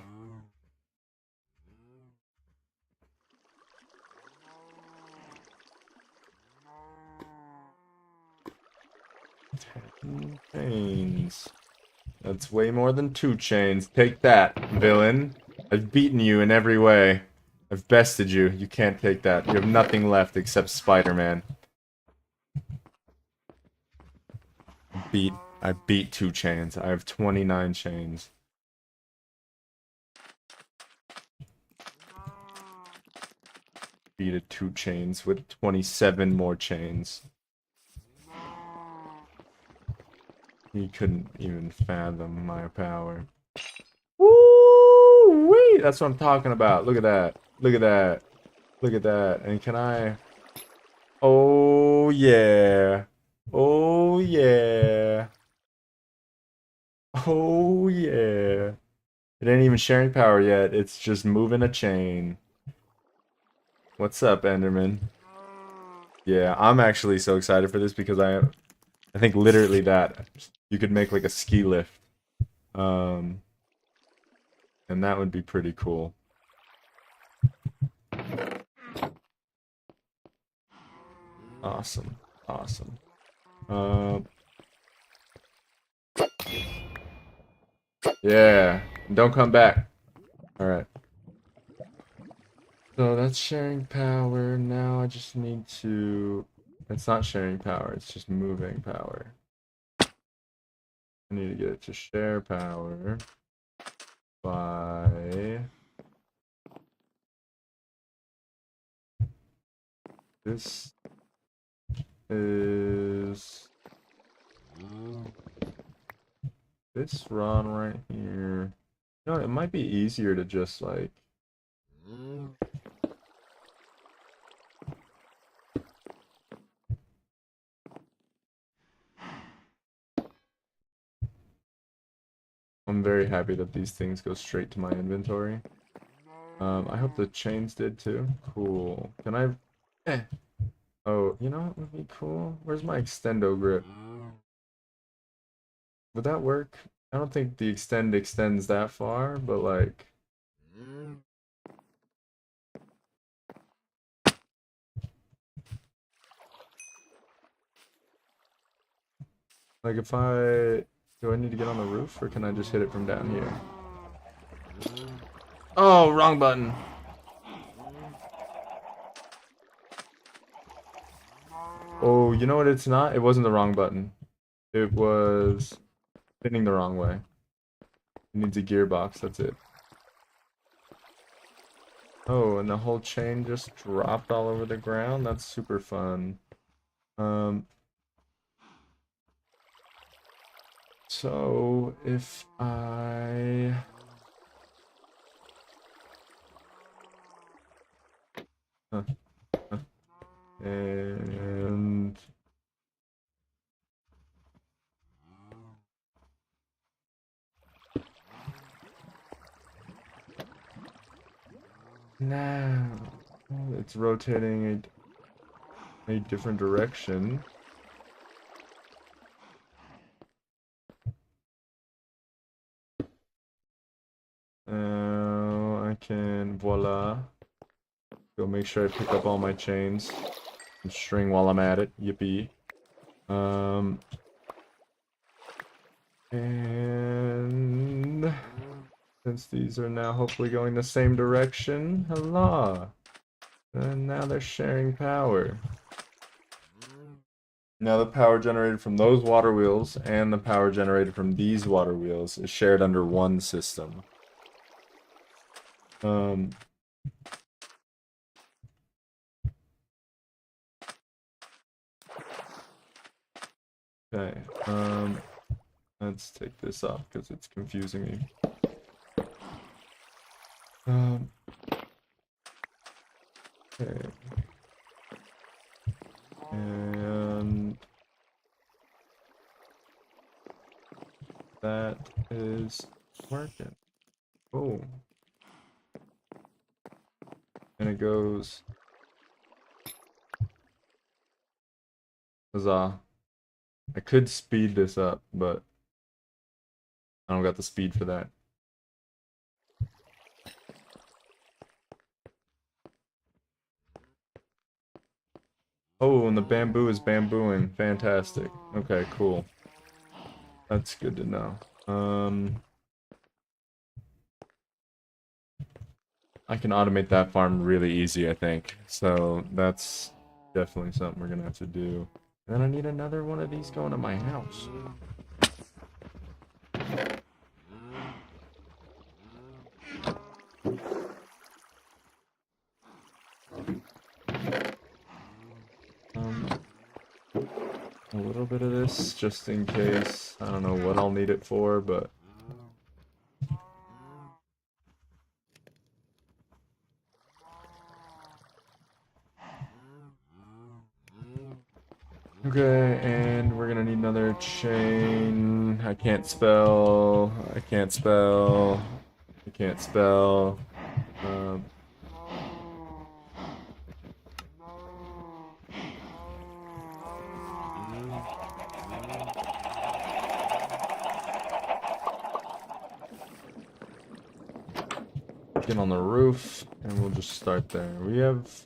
Chains. That's way more than 2 chains. Take that, villain. I've beaten you in every way. I've bested you. You can't take that. You have nothing left except Spider-Man. I beat 2 chains. I have 29 chains. Beat 2 chains with 27 more chains. You couldn't even fathom my power. Woo! Wee! That's what I'm talking about. Look at that. Look at that. Look at that. And can I... Oh, yeah. Oh, yeah. Oh, yeah. It ain't even sharing power yet. It's just moving a chain. What's up, Enderman? Yeah, I'm actually so excited for this because I think literally that. You could make like a ski lift. And that would be pretty cool. Awesome. Awesome. Yeah. Don't come back. Alright. So that's sharing power. Now I just need to... It's not sharing power. It's just moving power. I need to get it to share power by... This is... This run right here. You know, it might be easier to just like... I'm very happy that these things go straight to my inventory. I hope the chains did too. Cool. Can I... Oh, you know what would be cool? Where's my extendo grip? Would that work? I don't think the extend extends that far, but like... Like if I... Do I need to get on the roof, or can I just hit it from down here? Oh, wrong button. Oh, you know what it's not? It wasn't the wrong button. It was spinning the wrong way. It needs a gearbox, that's it. Oh, and the whole chain just dropped all over the ground? That's super fun. So if I... And... Now it's rotating a different direction. I can, voila. Go make sure I pick up all my chains and string while I'm at it. Yippee. And since these are now hopefully going the same direction, hello. And now they're sharing power. Now the power generated from those water wheels and the power generated from these water wheels is shared under one system. Okay, let's take this off because it's confusing me. Okay. And that is working. Oh. And it goes. Huzzah. I could speed this up, but I don't got the speed for that. Oh, and the bamboo is bambooing. Fantastic. Okay, cool. That's good to know. I can automate that farm really easy, I think. So that's definitely something we're gonna have to do. And then I need another one of these going to my house. A little bit of this, just in case. I don't know what I'll need it for, but... Okay, and we're gonna need another chain. I can't spell. I can't spell. I can't spell. Get on the roof, and we'll just start there. We have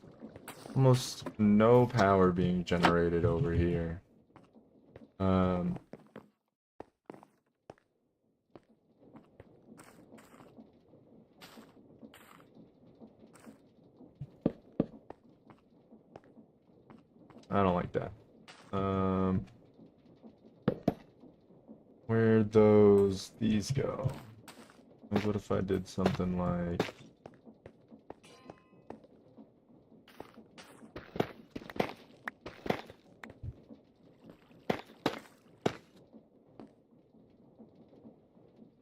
almost no power being generated over here. I don't like that. Where'd these go? Like, what if I did something like...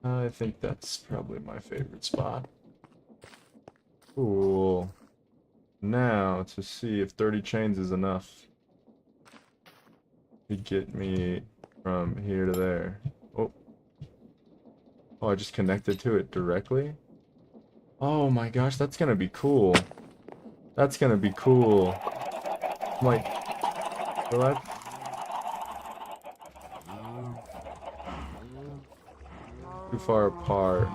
I think that's probably my favorite spot. Cool. Now, to see if 30 chains is enough to get me from here to there. Oh. Oh, I just connected to it directly? Oh my gosh, that's gonna be cool. That's gonna be cool. I'm like, well, that's too far apart.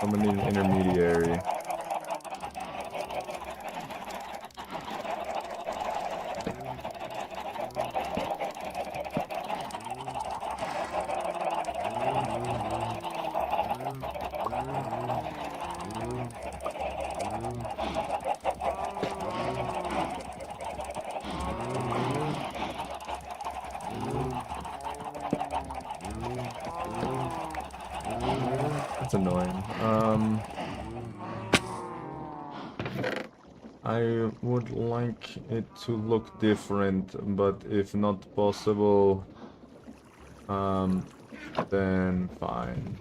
I'm gonna need an intermediary. That's annoying. I would like it to look different, but if not possible, then fine.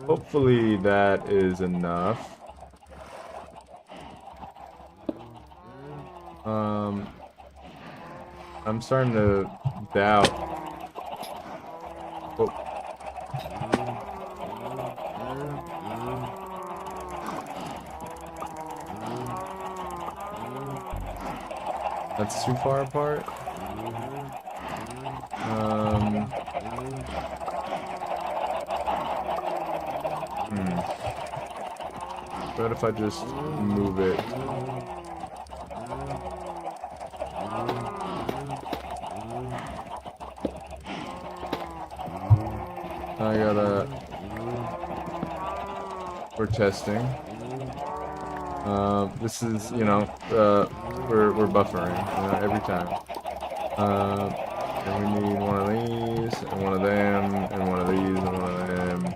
Hopefully that is enough. I'm starting to doubt. Oh. That's too far apart. What if I just move it? I gotta... We're testing. This is, you know, we're buffering every time. And we need one of these, and one of them, and one of these, and one of them.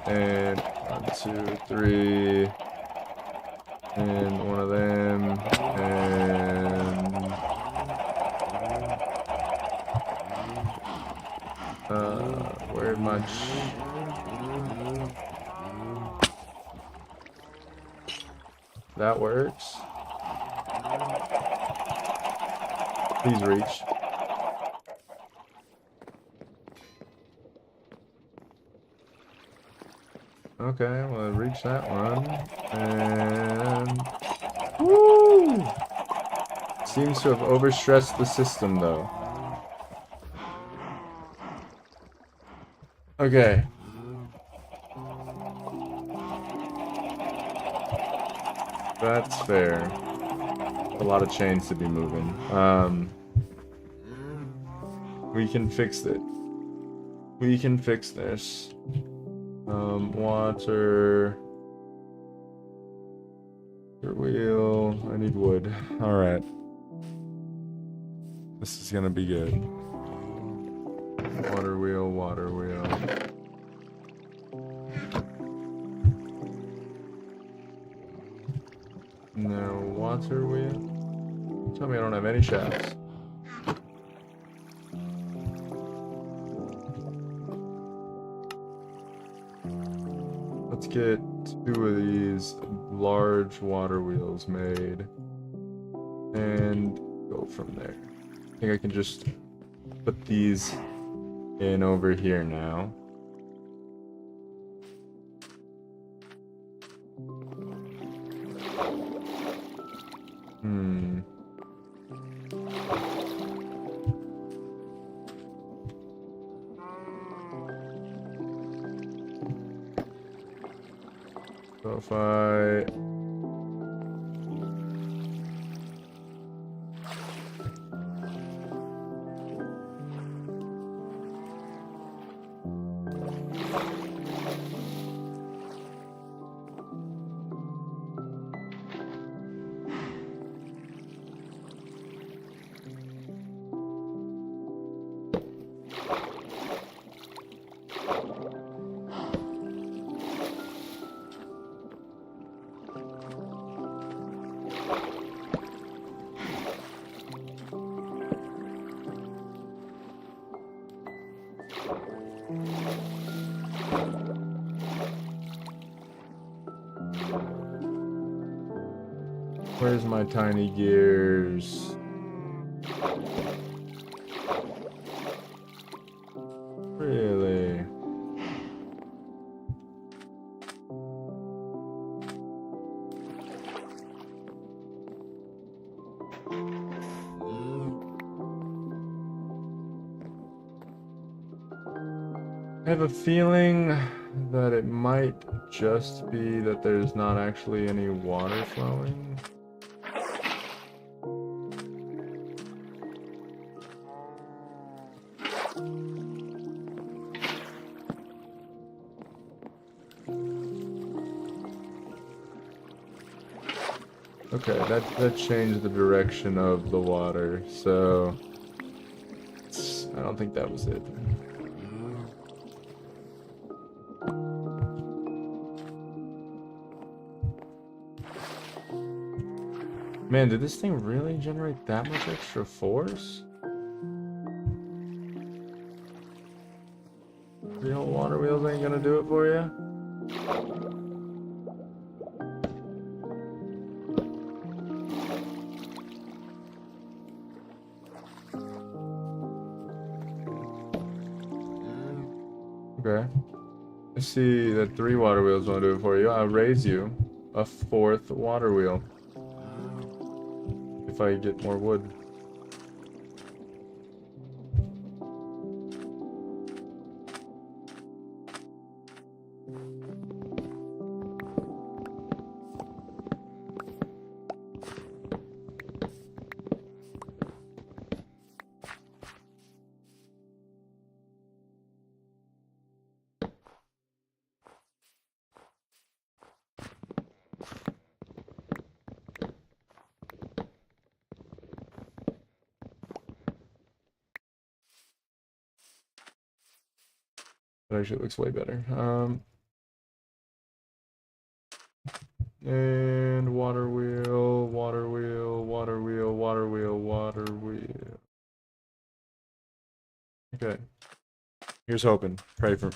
And 1, 2, 3. And one of them, and... where much? That works. Please reach. Okay, well, I reached that one. And... Woo! Seems to have overstressed the system, though. Okay. That's fair. A lot of chains to be moving. We can fix it. We can fix this. Water wheel. I need wood. Alright. This is gonna be good. Water wheel, water wheel. No water wheel. Tell me I don't have any shafts. Let's get 2 of these large water wheels made and go from there. I think I can just put these in over here now. So if I... Where's my tiny gears? Really? I have a feeling that it might just be that there's not actually any water flowing. Okay, that changed the direction of the water, so I don't think that was it. Man, did this thing really generate that much extra force? Real water wheels ain't gonna do it for you? Okay. I see that 3 water wheels won't do it for you. I'll raise you a 4th water wheel. If I get more wood. That actually looks way better. And water wheel, water wheel, water wheel, water wheel, water wheel. Okay. Here's hoping. Pray for.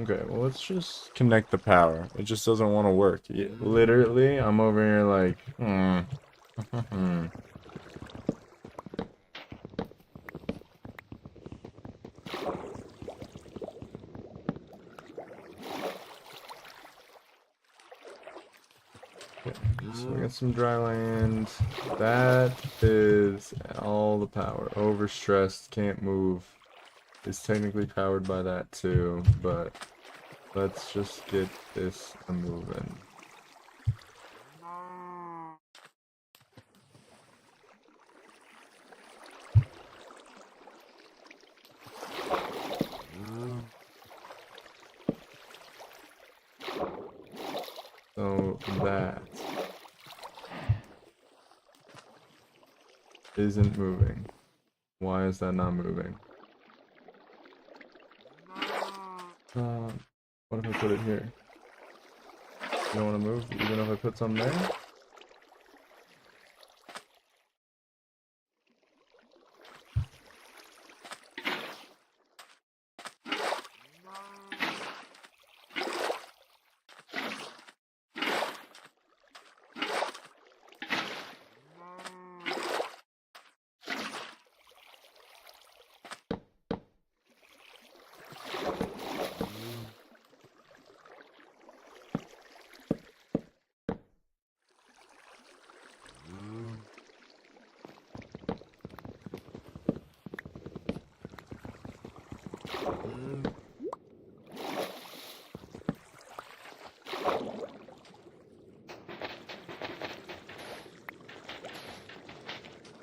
Okay, well, let's just connect the power. It just doesn't want to work. Literally, I'm over here like, Okay, so we got some dry land. That is all the power. Overstressed, can't move. It's technically powered by that too, but let's just get this moving. So that isn't moving. Why is that not moving? What if I put it here? You don't want to move even if I put some there?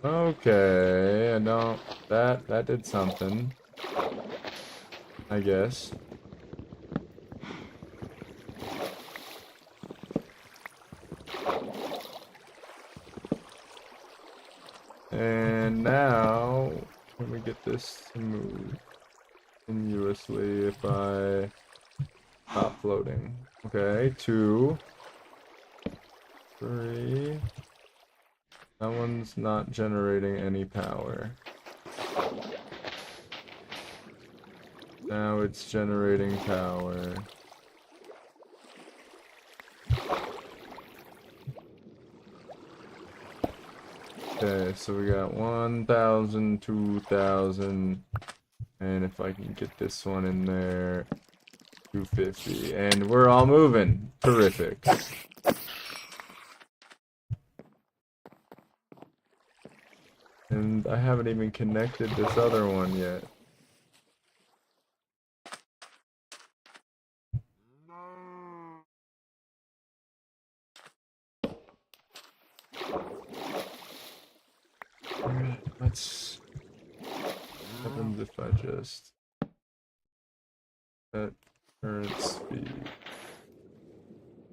Okay, I don't. That did something, I guess. And now, can we get this to move continuously if I stop floating? Okay, 2, 3. That one's not generating any power. Now it's generating power. Okay, so we got 1,000, 2,000, and if I can get this one in there, 250, and we're all moving. Terrific. And I haven't even connected this other one yet. Alright, let's... What happens if I just... Set current speed.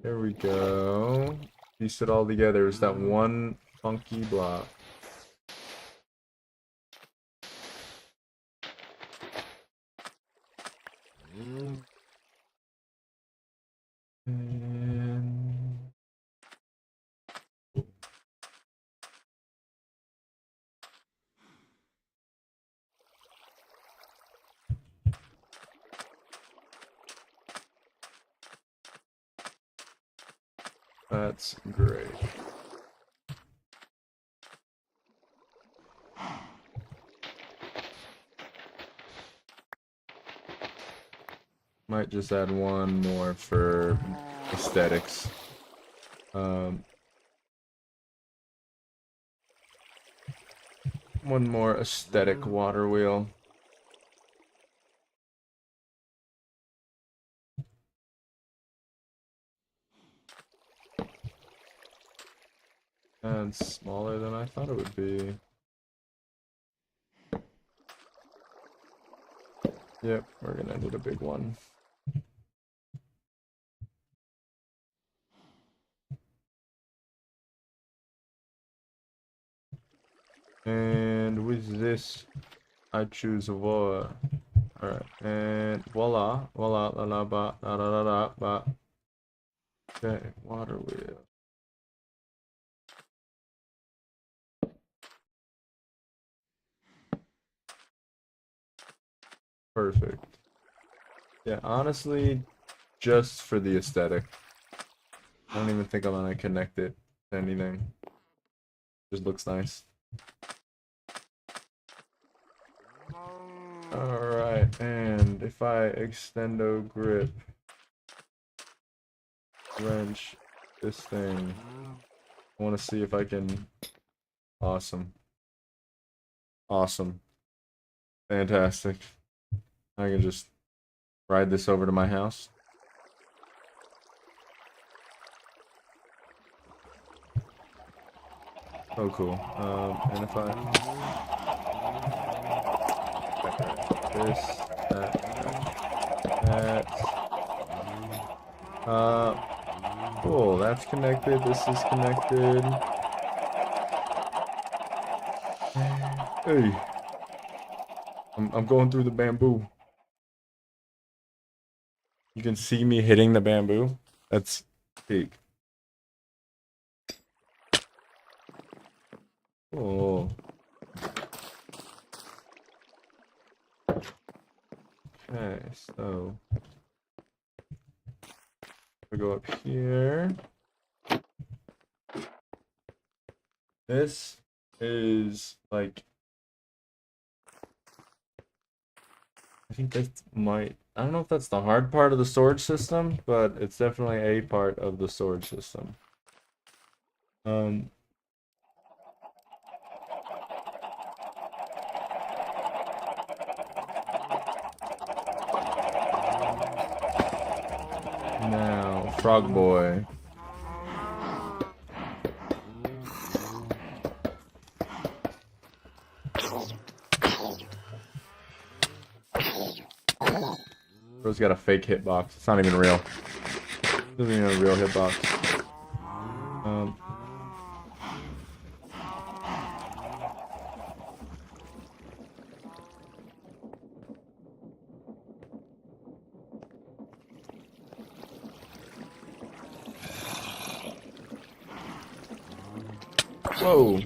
There we go. Piece it all together. It's that one funky block. And... That's great. Might just add one more for aesthetics. One more aesthetic water wheel. And smaller than I thought it would be. Yep, we're gonna need a big one. And with this, I choose water. Alright, and voila, voila, la la ba, la la la la ba. Okay, water wheel. Perfect. Yeah, honestly, just for the aesthetic. I don't even think I'm gonna connect it to anything. Just looks nice. Alright, and if I extendo grip, wrench this thing, I want to see if I can. Awesome. Awesome. Fantastic. I can just ride this over to my house. Oh, cool. And if I... This, that... Cool, that's connected, this is connected. Hey! I'm going through the bamboo. You can see me hitting the bamboo. That's big. Oh. Okay, so we go up here. This is like, I think that might, I don't know if that's the hard part of the storage system, but it's definitely a part of the storage system. Now, Frog Boy. Bro's got a fake hitbox. It's not even real. It isn't even a real hitbox. Whoa.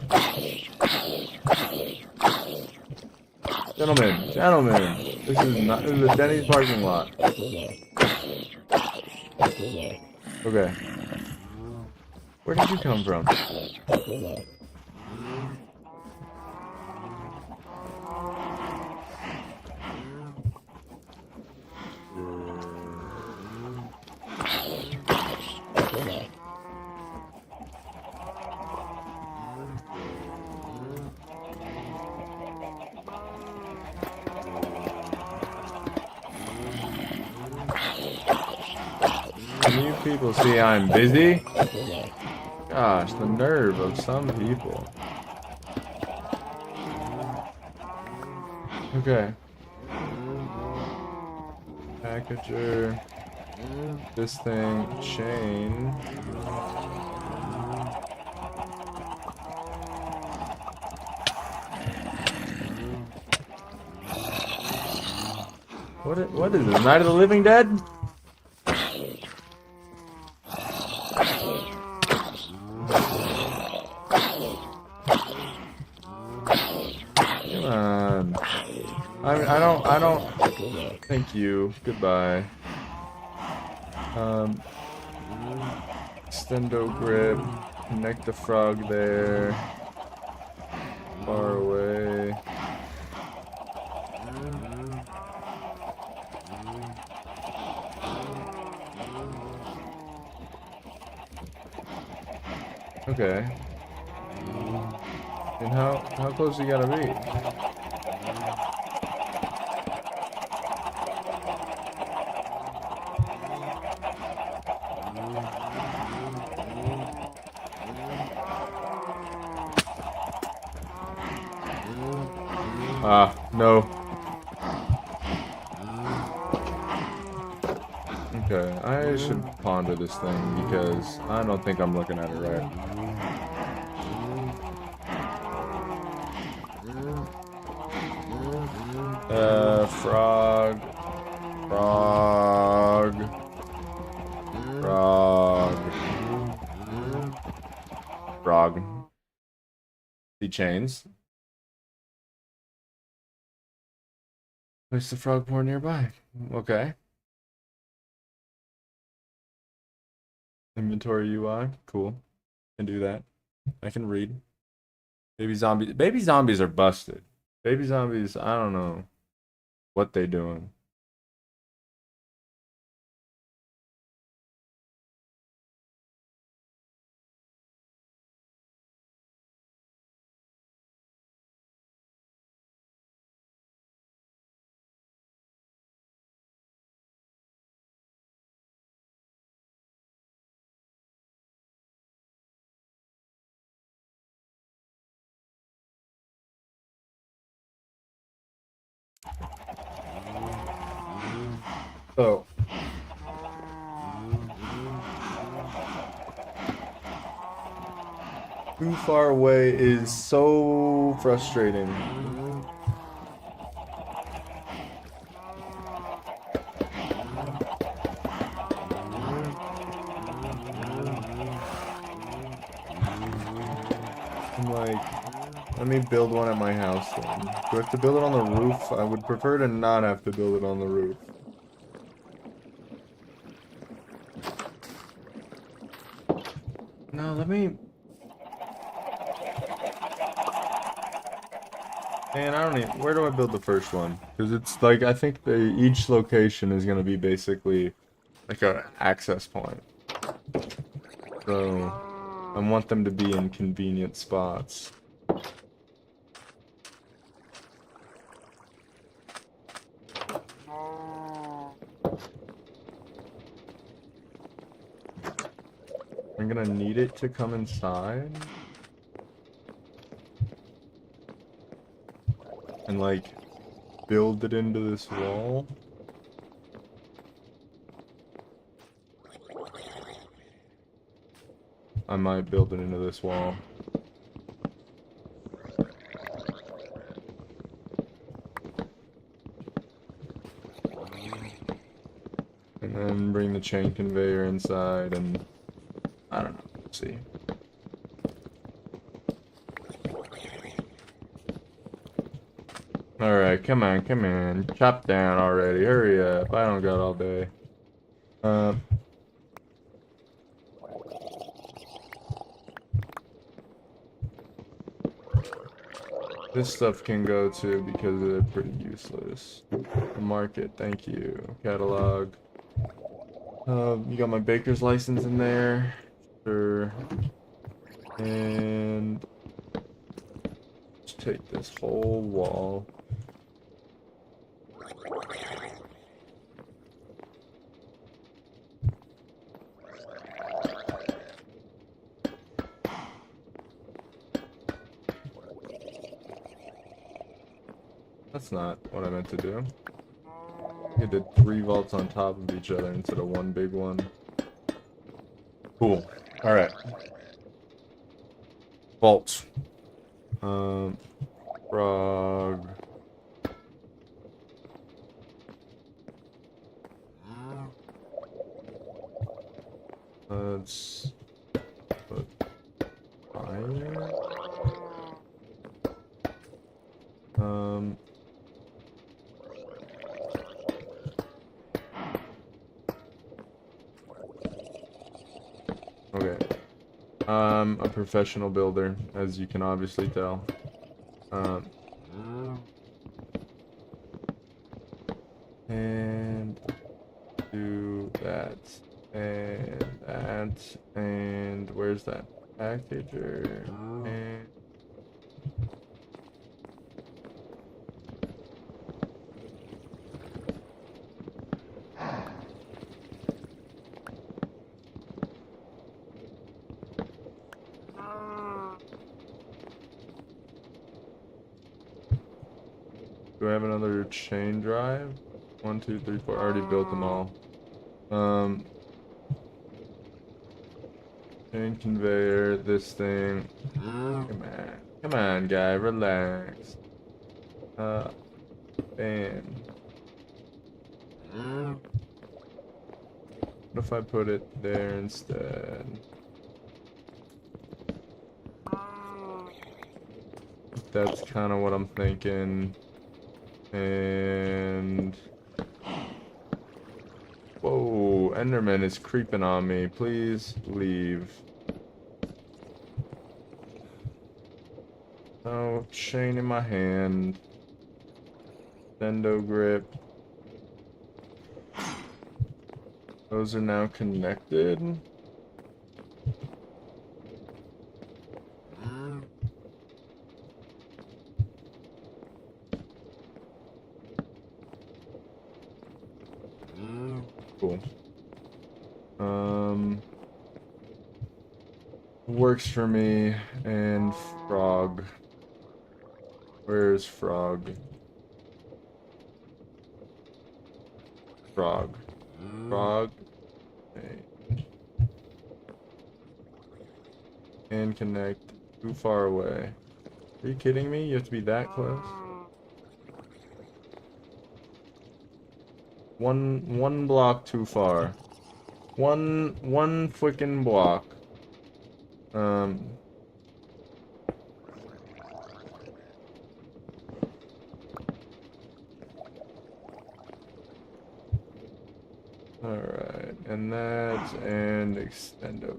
Gentlemen, this is a Denny's parking lot. Okay. Where did you come from? Can you people see I'm busy? Gosh, the nerve of some people. Okay. Packager. This thing. Chain. What is this? Night of the Living Dead? Come on. I don't. Thank you. Goodbye. Extendo grip. Connect the frog there. Far away. Okay. And how close you gotta be? Ah, no. Okay, I should ponder this thing because I don't think I'm looking at it right. Frog. The chains. Place the frog porn nearby. Okay. Inventory UI. Cool. Can do that. I can read. Baby zombies are busted. Baby zombies, I don't know what they doing. So too far away is so frustrating. I'm like, let me build one at my house then. Do I have to build it on the roof? I would prefer to not have to build it on the roof. No, let me... Man, I don't even... Where do I build the first one? Because it's like, I think each location is going to be basically like an access point. So, I want them to be in convenient spots. I'm gonna need it to come inside. And like build it into this wall. I might build it into this wall. And then bring the chain conveyor inside and I don't know. Let's see. Alright, come on, come on. Chop down already. Hurry up. I don't got all day. This stuff can go too because they're pretty useless. The market, thank you. Catalog. You got my baker's license in there. Sure. And let's take this whole wall. That's not what I meant to do. I did 3 vaults on top of each other instead of one big one. Cool. Alright. Vaults. Frog. Let's put fire. Okay. I'm a professional builder, as you can obviously tell. And do that, and that, and where's that packager? And do I have another chain drive? 1, 2, 3, 4. I already built them all. Chain conveyor, this thing. Come on. Come on, guy, relax. Bam. What if I put it there instead? That's kind of what I'm thinking. And whoa, Enderman is creeping on me. Please leave. Oh, chain in my hand. Stendo grip. Those are now connected. Cool. Works for me. And frog. Where's frog? Frog. Frog. Okay. And connect. Too far away. Are you kidding me? You have to be that close? One block too far. One freaking block. Alright, and that, and extendo.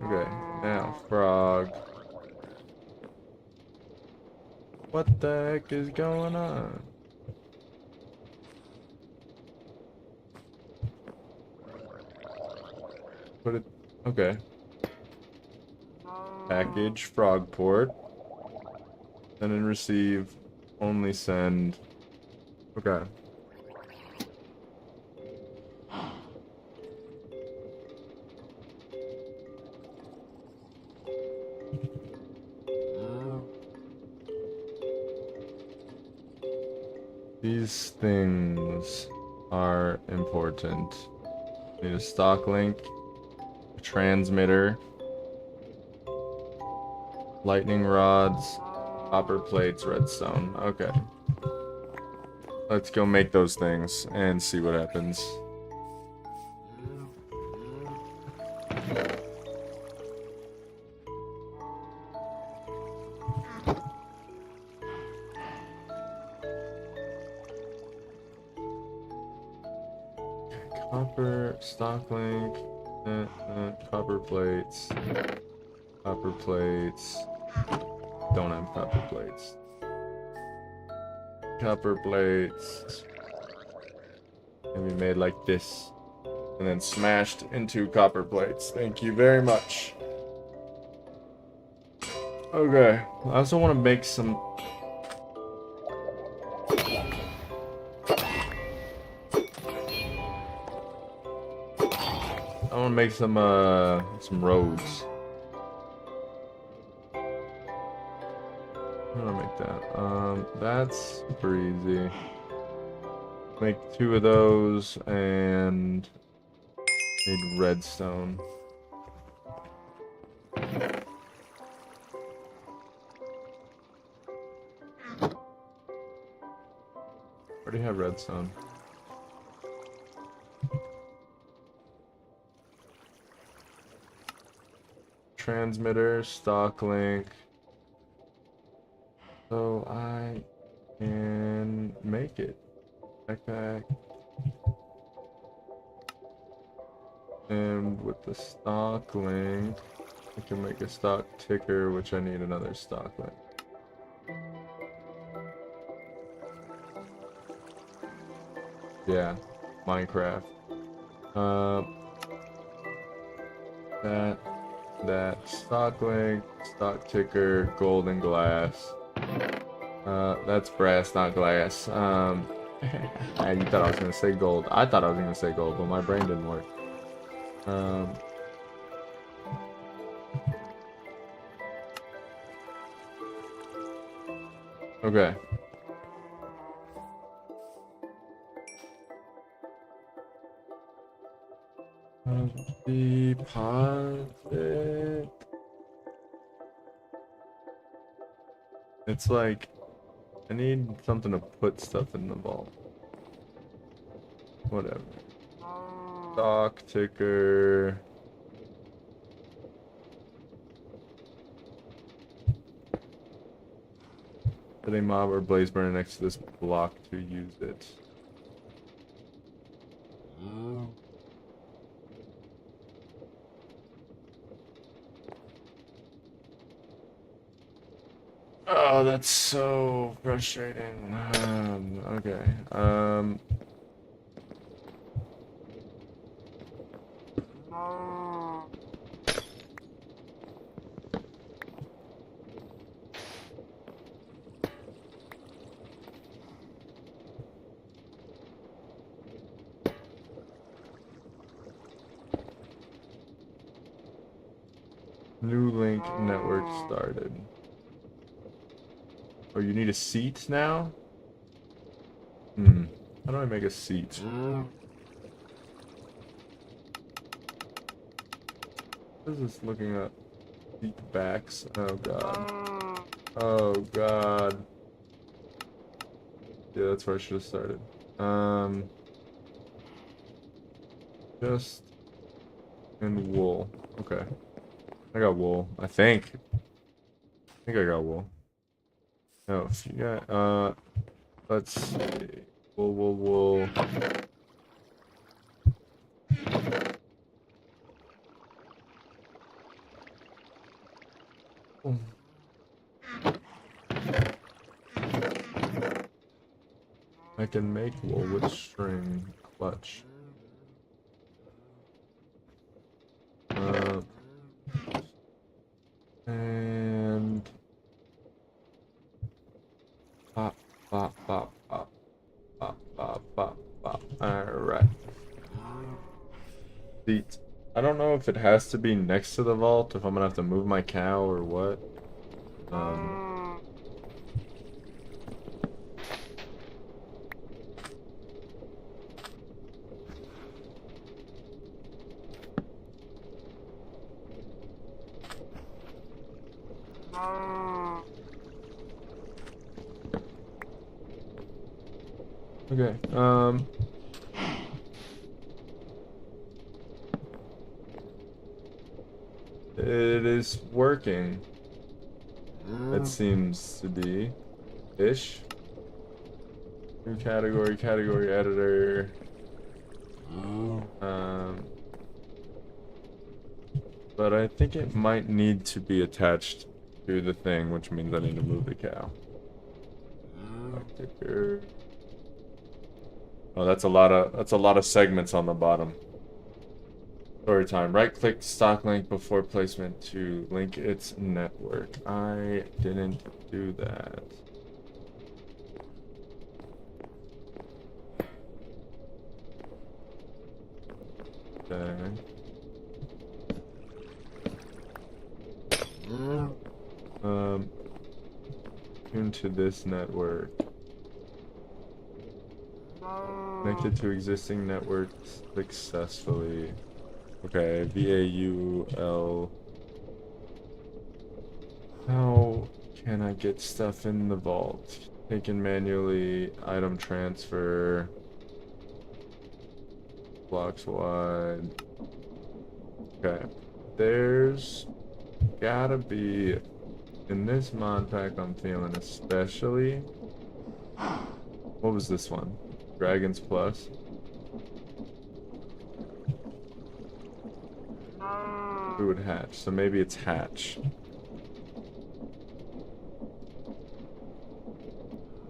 Okay, now frog. What the heck is going on? Put it, okay. Package, frog port. Send and receive, only send. Okay. These things are important. Need a stock link, a transmitter, lightning rods, copper plates, redstone. Okay. Let's go make those things and see what happens. Copper, stock link, copper plates, copper plates. Don't have copper plates. Copper plates can be made like this and then smashed into copper plates. Thank you very much. Okay, I also want to make some. I want to make some roads. How do I make that? That's super easy. Make 2 of those and need redstone. Already have redstone. Transmitter, stock link. So I can make it. Backpack. And with the stock link, I can make a stock ticker, which I need another stock link. Yeah, Minecraft. That stock link, stock ticker, golden glass. That's brass, not glass. You thought I was gonna say gold. I thought I was gonna say gold, but my brain didn't work. Okay. Deposit. It's like I need something to put stuff in the vault. Whatever. Stock ticker. Put a mob or blaze burner next to this block to use it. Oh, that's so frustrating. Okay. New link network started. Oh, you need a seat now? How do I make a seat? What is this looking at? Seat backs. Oh god. Oh god. Yeah, that's where I should have started. Just and wool. Okay. I got wool. I think I got wool. No, if you got let's see. Wool. I can make wool with string clutch. And pop. Alright. Seat. I don't know if it has to be next to the vault, if I'm gonna have to move my cow or what. Okay, it is working. It seems to be. Ish. New category, category editor. But I think it might need to be attached to the thing, which means I need to move the cow. Oh, that's a lot of segments on the bottom. Story time. Right-click stock link before placement to link its network. I didn't do that. Okay. Tune to this network. Connected to existing networks successfully. Okay, VAUL. How can I get stuff in the vault? Taken manually, item transfer. Blocks wide. Okay. There's gotta be, in this mod pack I'm feeling especially. What was this one? Dragons Plus. Who would hatch? So maybe it's hatch.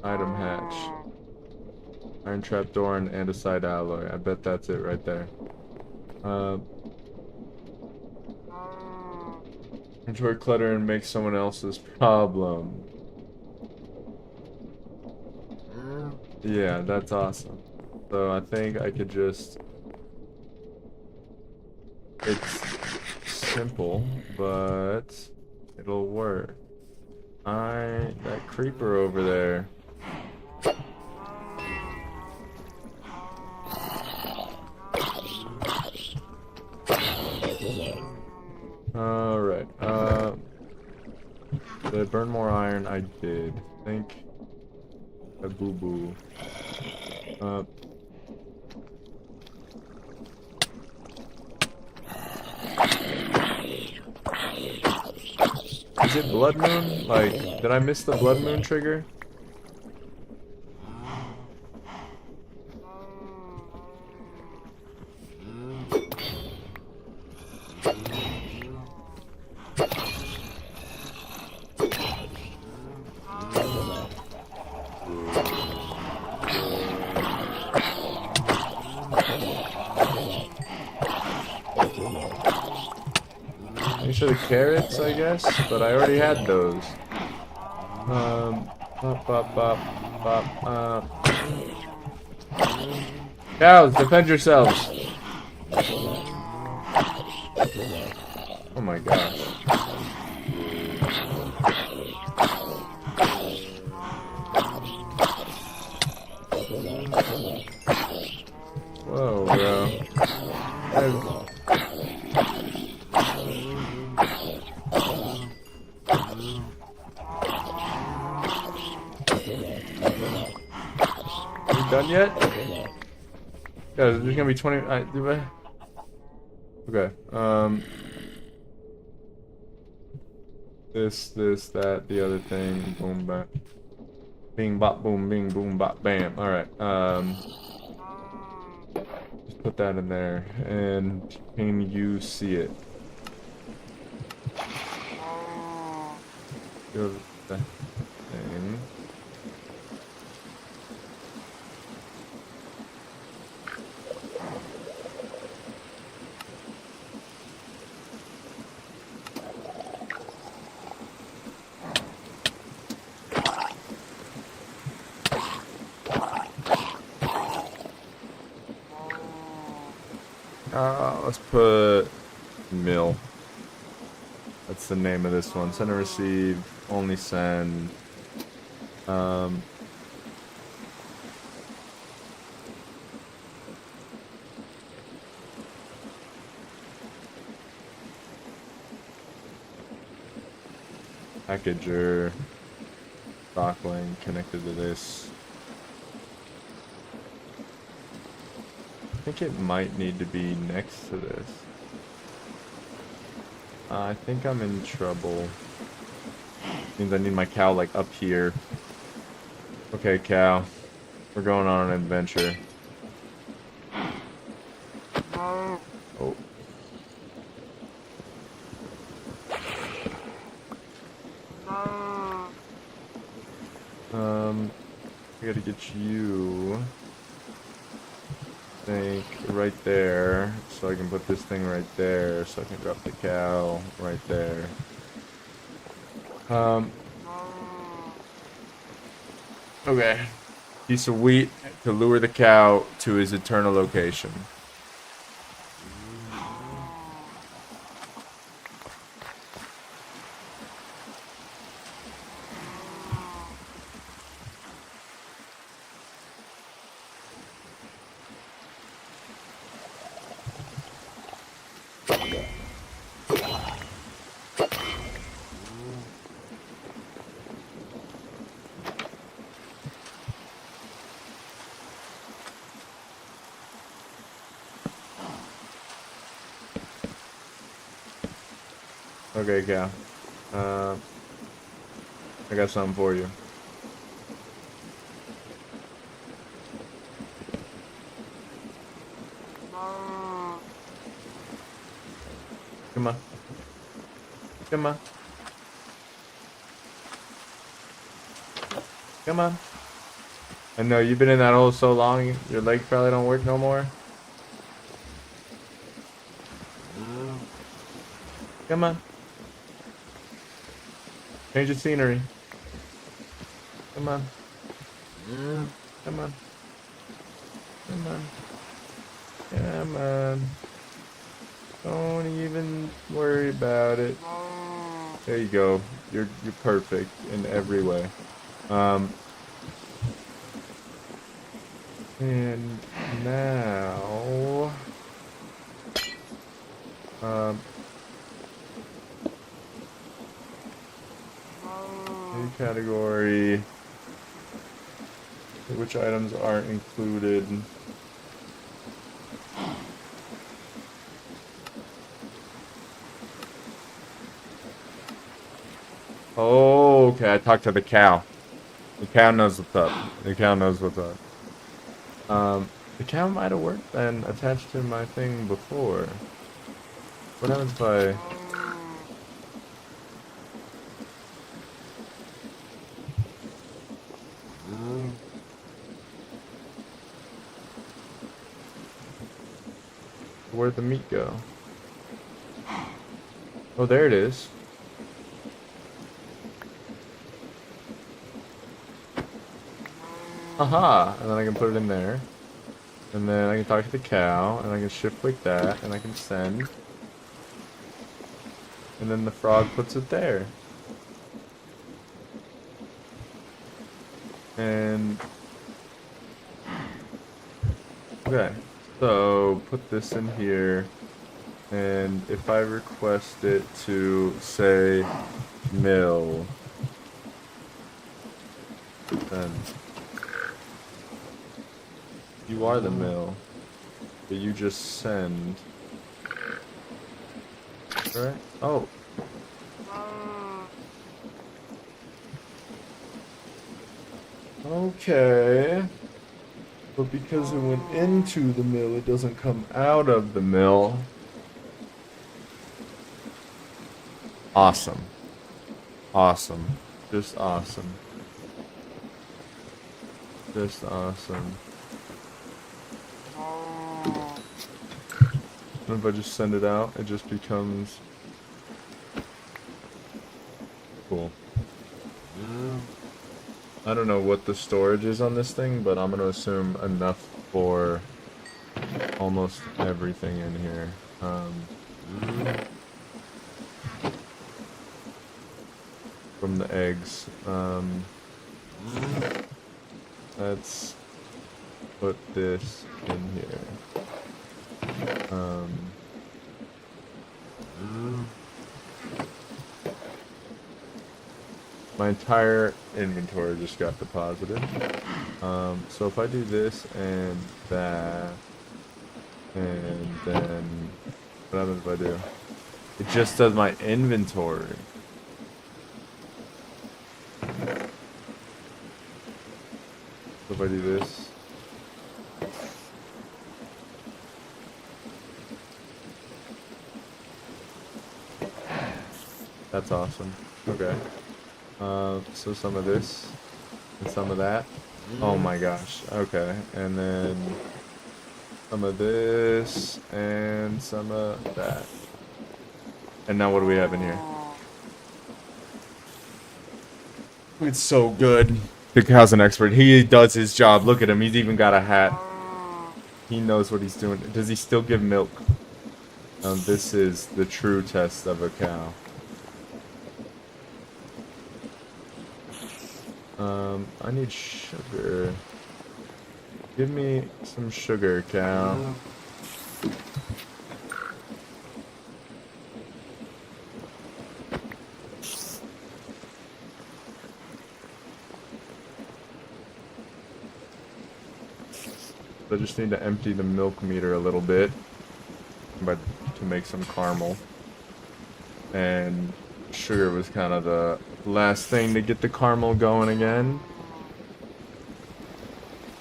Item hatch. Iron trapdoor and andesite alloy. I bet that's it right there. Inventory clutter and make someone else's problem. Yeah, that's awesome. So I think I could just... It's simple, but it'll work. That creeper over there. Alright, did I burn more iron? I did. I think a boo-boo. Is it Blood Moon? Like, did I miss the Blood Moon trigger? These are the carrots, I guess, but I already had those. Bop, bop, bop, bop, Cows, defend yourselves! Oh my gosh. Whoa, bro. Done yet? Yeah, there's gonna be 20. Okay. This, that, the other thing. Boom, bap. Bing, bop, boom, bing, boom, bop, bam. Alright. Just put that in there. And can you see it? Go to that thing. Let's put mill. That's the name of this one. Send and receive, only send. Packager. Stockling connected to this. I think it might need to be next to this. I think I'm in trouble. Means I need my cow like up here. Okay, cow. We're going on an adventure. Oh. I gotta get you. I think right there, so I can put this thing right there, so I can drop the cow right there. Okay. Piece of wheat to lure the cow to his eternal location. Okay, cow. I got something for you. Come on. Come on. Come on. I know, you've been in that hole so long, your legs probably don't work no more. Come on. Change the scenery. Come on. Come on. Come on. Come on. Don't even worry about it. There you go. You're perfect in every way. And now new category, which items aren't included. Oh, okay, I talked to the cow. The cow knows what's up. The cow knows what's up. The cow might have worked and attached to my thing before. What happens if I... Where'd the meat go? Oh, there it is. Aha! And then I can put it in there. And then I can talk to the cow, and I can shift like that, and I can send. And then the frog puts it there. And... okay. So, put this in here. And if I request it to, say, mill, then... you are the mill, but you just send. Right? Oh. Okay. But because it went into the mill, it doesn't come out of the mill. Awesome. Awesome. Just awesome. Just awesome. And if I just send it out, it just becomes cool. I don't know what the storage is on this thing, but I'm gonna assume enough for almost everything in here. From the eggs. Let's put this in here. My entire inventory just got deposited. So if I do this and that, and then what happens if I do? It just does my inventory. So if I do this, that's awesome. Okay. So some of this and some of that. Oh my gosh. Okay. And then some of this and some of that. And now what do we have in here? It's so good. The cow's an expert. He does his job. Look at him. He's even got a hat. He knows what he's doing. Does he still give milk? This is the true test of a cow. I need sugar. Give me some sugar, cow. I just need to empty the milk meter a little bit, but to make some caramel. And sugar was kind of the last thing to get the caramel going again.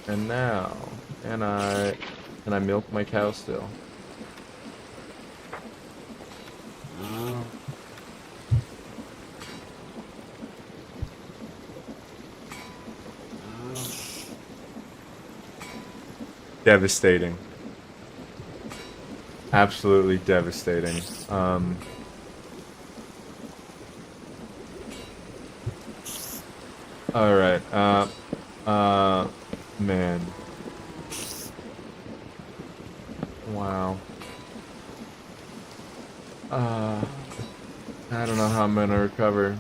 And now, can I milk my cow still? Devastating. Absolutely devastating. Alright, man. Wow. I don't know how I'm gonna recover.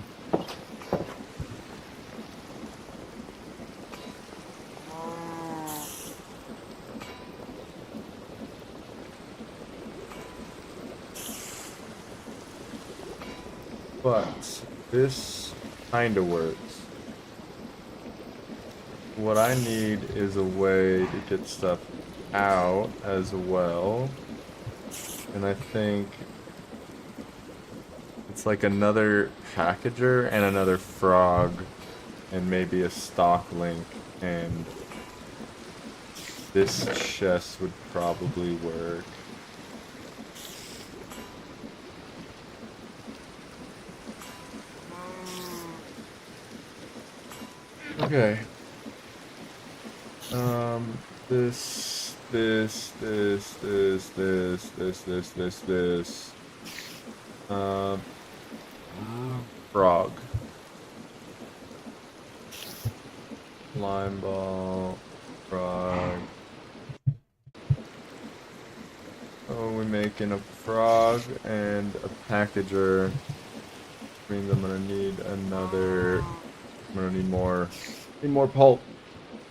But this kinda works. What I need is a way to get stuff out as well. And I think it's like another packager and another frog and maybe a stock link, and this chest would probably work. Okay. This. Frog. Lime ball. Frog. Oh, we're making a frog and a packager. Which means I'm gonna need another. I'm gonna need more. Need more pulp.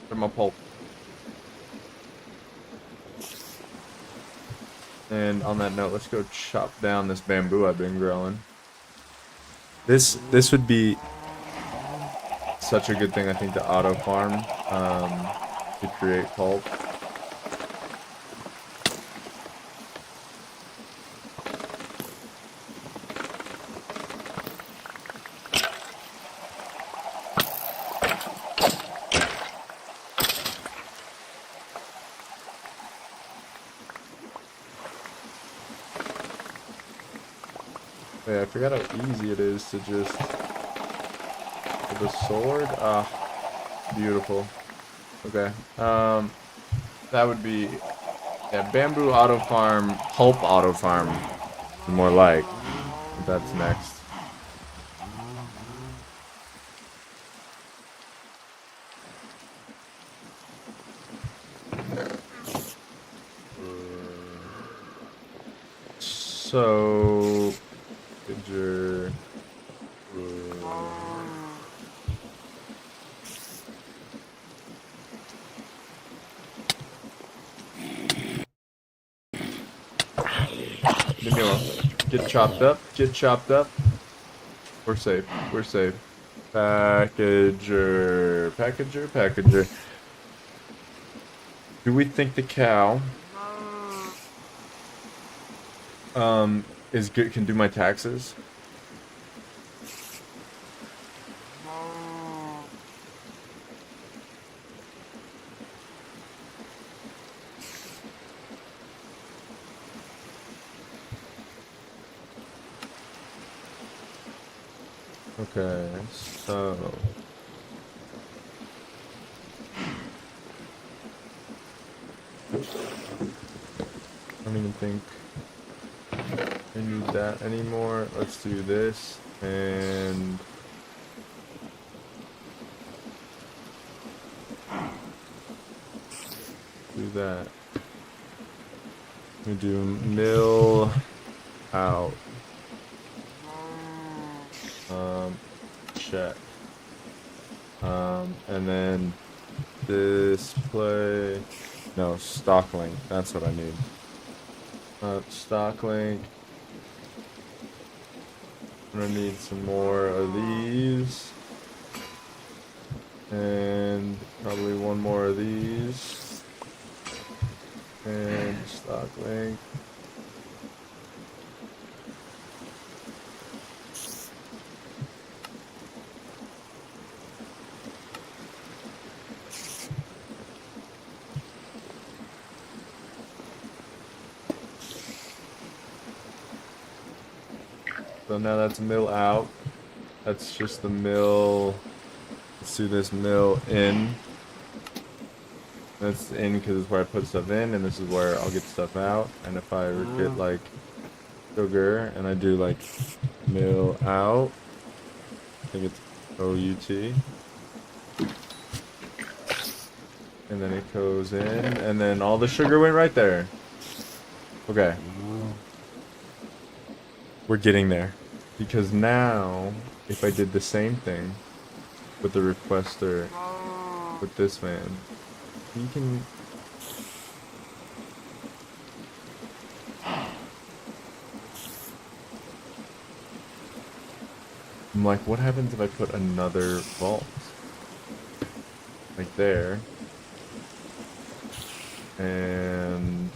For my pulp. And on that note, let's go chop down this bamboo I've been growing. This would be such a good thing, I think, to auto farm to create pulp. Yeah, I forgot how easy it is to just... With a sword? Ah, beautiful. Okay, that would be... Yeah, bamboo auto farm, pulp auto farm, more like. That's next. So... Picture... Get chopped up, get chopped up. We're safe, we're safe. Packager. Do we think the cow is good, can do my taxes? Okay, so I don't even think I need that anymore. Let's do this and do that. We do mill out. Check. And then display. No, stock link. That's what I need. Stock link. I'm gonna need some more of these. And probably one more of these. And stock link. So now that's mill out. That's just the mill. Let's do this mill in. That's in because it's where I put stuff in, and this is where I'll get stuff out. And if I get like sugar and I do like mill out, I think it's OUT. And then it goes in, and then all the sugar went right there. Okay. We're getting there. Because now, if I did the same thing with the requester, with this man, he can... I'm like, what happens if I put another vault? Like there. And...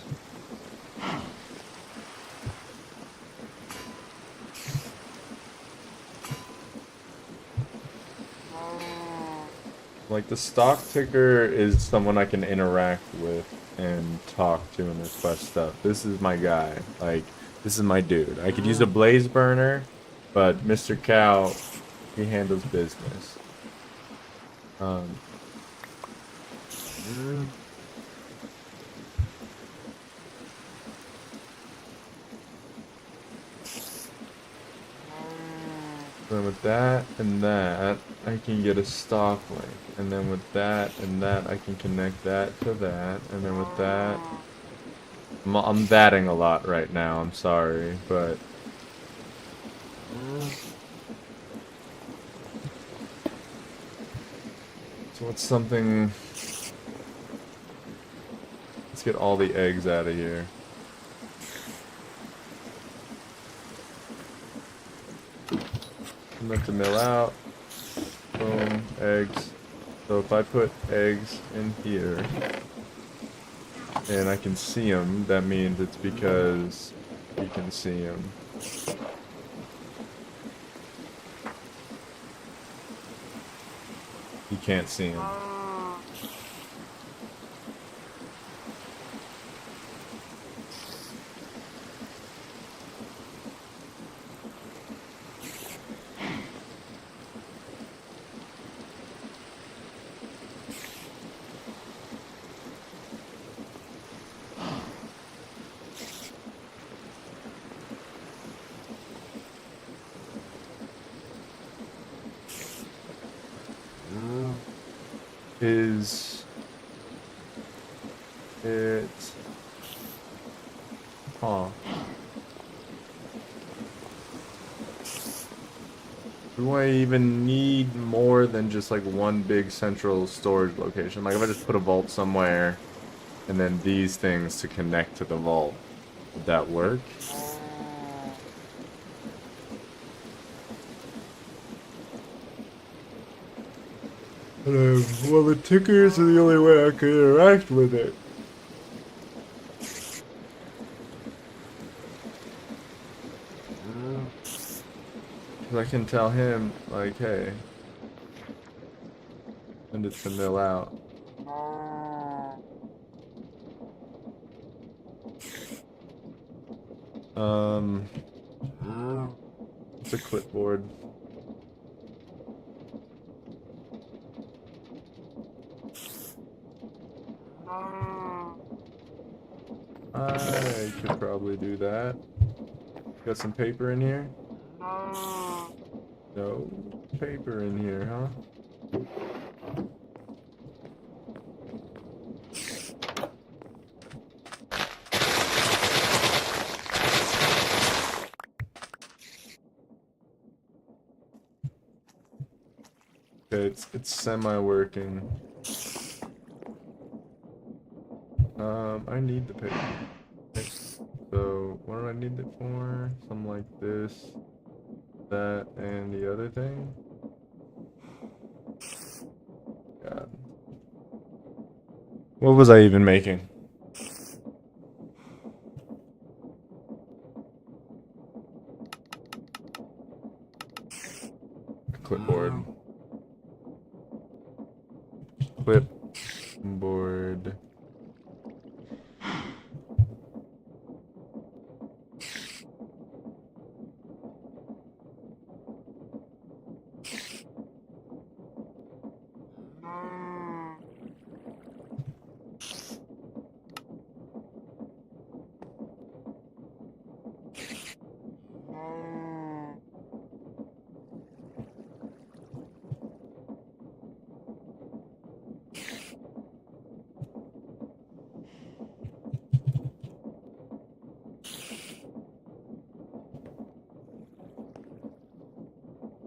like, the stock ticker is someone I can interact with and talk to and request stuff. This is my guy. Like, this is my dude. I could use a blaze burner, but Mr. Cow, he handles business. Then with that and that, I can get a stock link. And then with that and that, I can connect that to that. And then with that... I'm thatting a lot right now, I'm sorry, but... So what's something... Let's get all the eggs out of here. Let the mill out. Boom. Eggs. So if I put eggs in here and I can see them, that means it's because you can see them. You can't see them. Is it... Huh. Do I even need more than just like one big central storage location? Like if I just put a vault somewhere and then these things to connect to the vault, would that work? Well, the tickers are the only way I can interact with it. I can tell him, like, hey, send it to mill out. It's a clipboard. I could probably do that. Got some paper in here? No paper in here, huh? Okay, it's semi-working. I need the paper. Okay. So, what do I need it for? Something like this, that, and the other thing? God. What was I even making? A clipboard. Clipboard.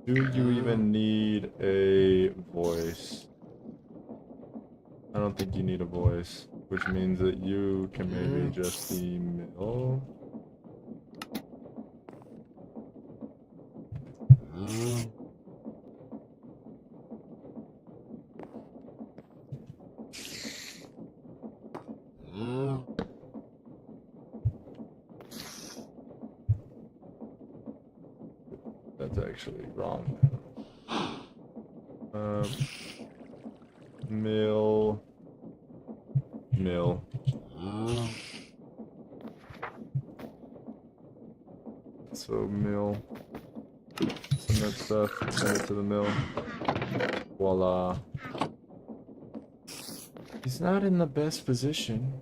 Do you even need a voice? I don't think you need a voice, which means that you can maybe just be mill. That's actually wrong. Mill. So mill. Send that stuff, send it to the mill. Voila. He's not in the best position.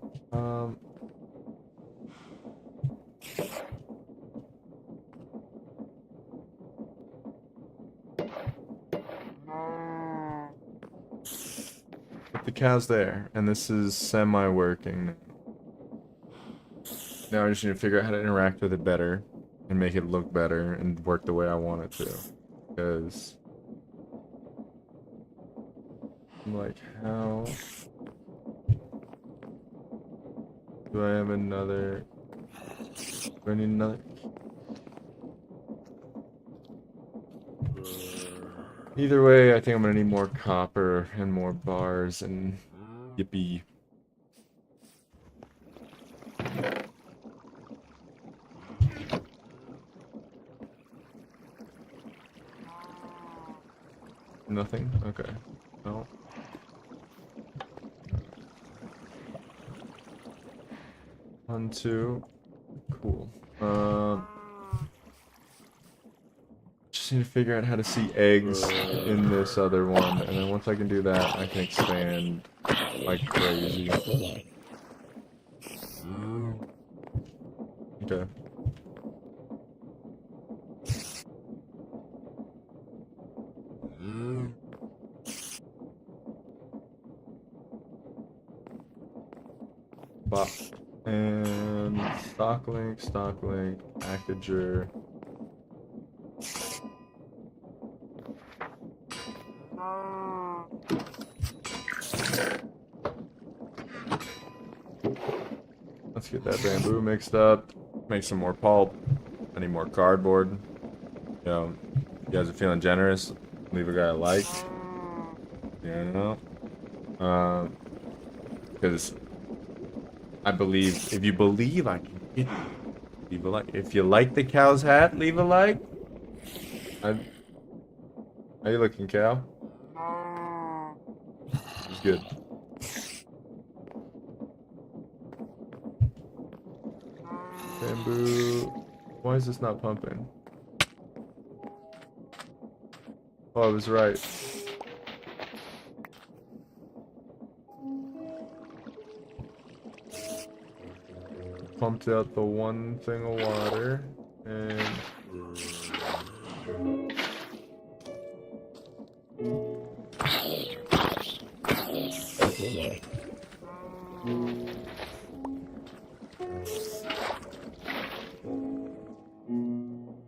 But the cow's there, and this is semi-working. Now I just need to figure out how to interact with it better, and make it look better, and work the way I want it to. Because I'm like, how do I have another? Do I need another? Either way, I think I'm gonna need more copper and more bars and yippee. Nothing? Okay. No. One, two. Cool. Just need to figure out how to see eggs in this other one, and then once I can do that, I can expand like crazy. Okay. Bop. And stock link, packager. Let's get that bamboo mixed up. Make some more pulp. I need more cardboard. You know, you guys are feeling generous. Leave a guy a like. Yeah. Because I believe, if you believe, I can get you. Leave a like. If you like the cow's hat, leave a like. How you looking, cow? It's good. Bamboo. Why is this not pumping? Oh, I was right. Pumped out the one thing of water, and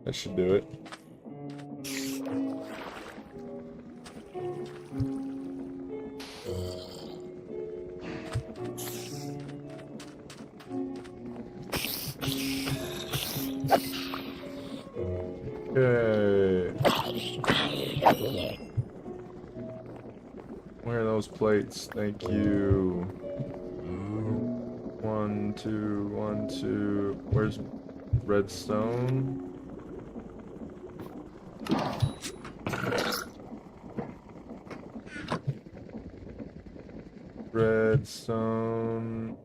that should do it. Okay. Where are those plates? Thank you. 1, 2, 1, 2. Where's redstone? Redstone.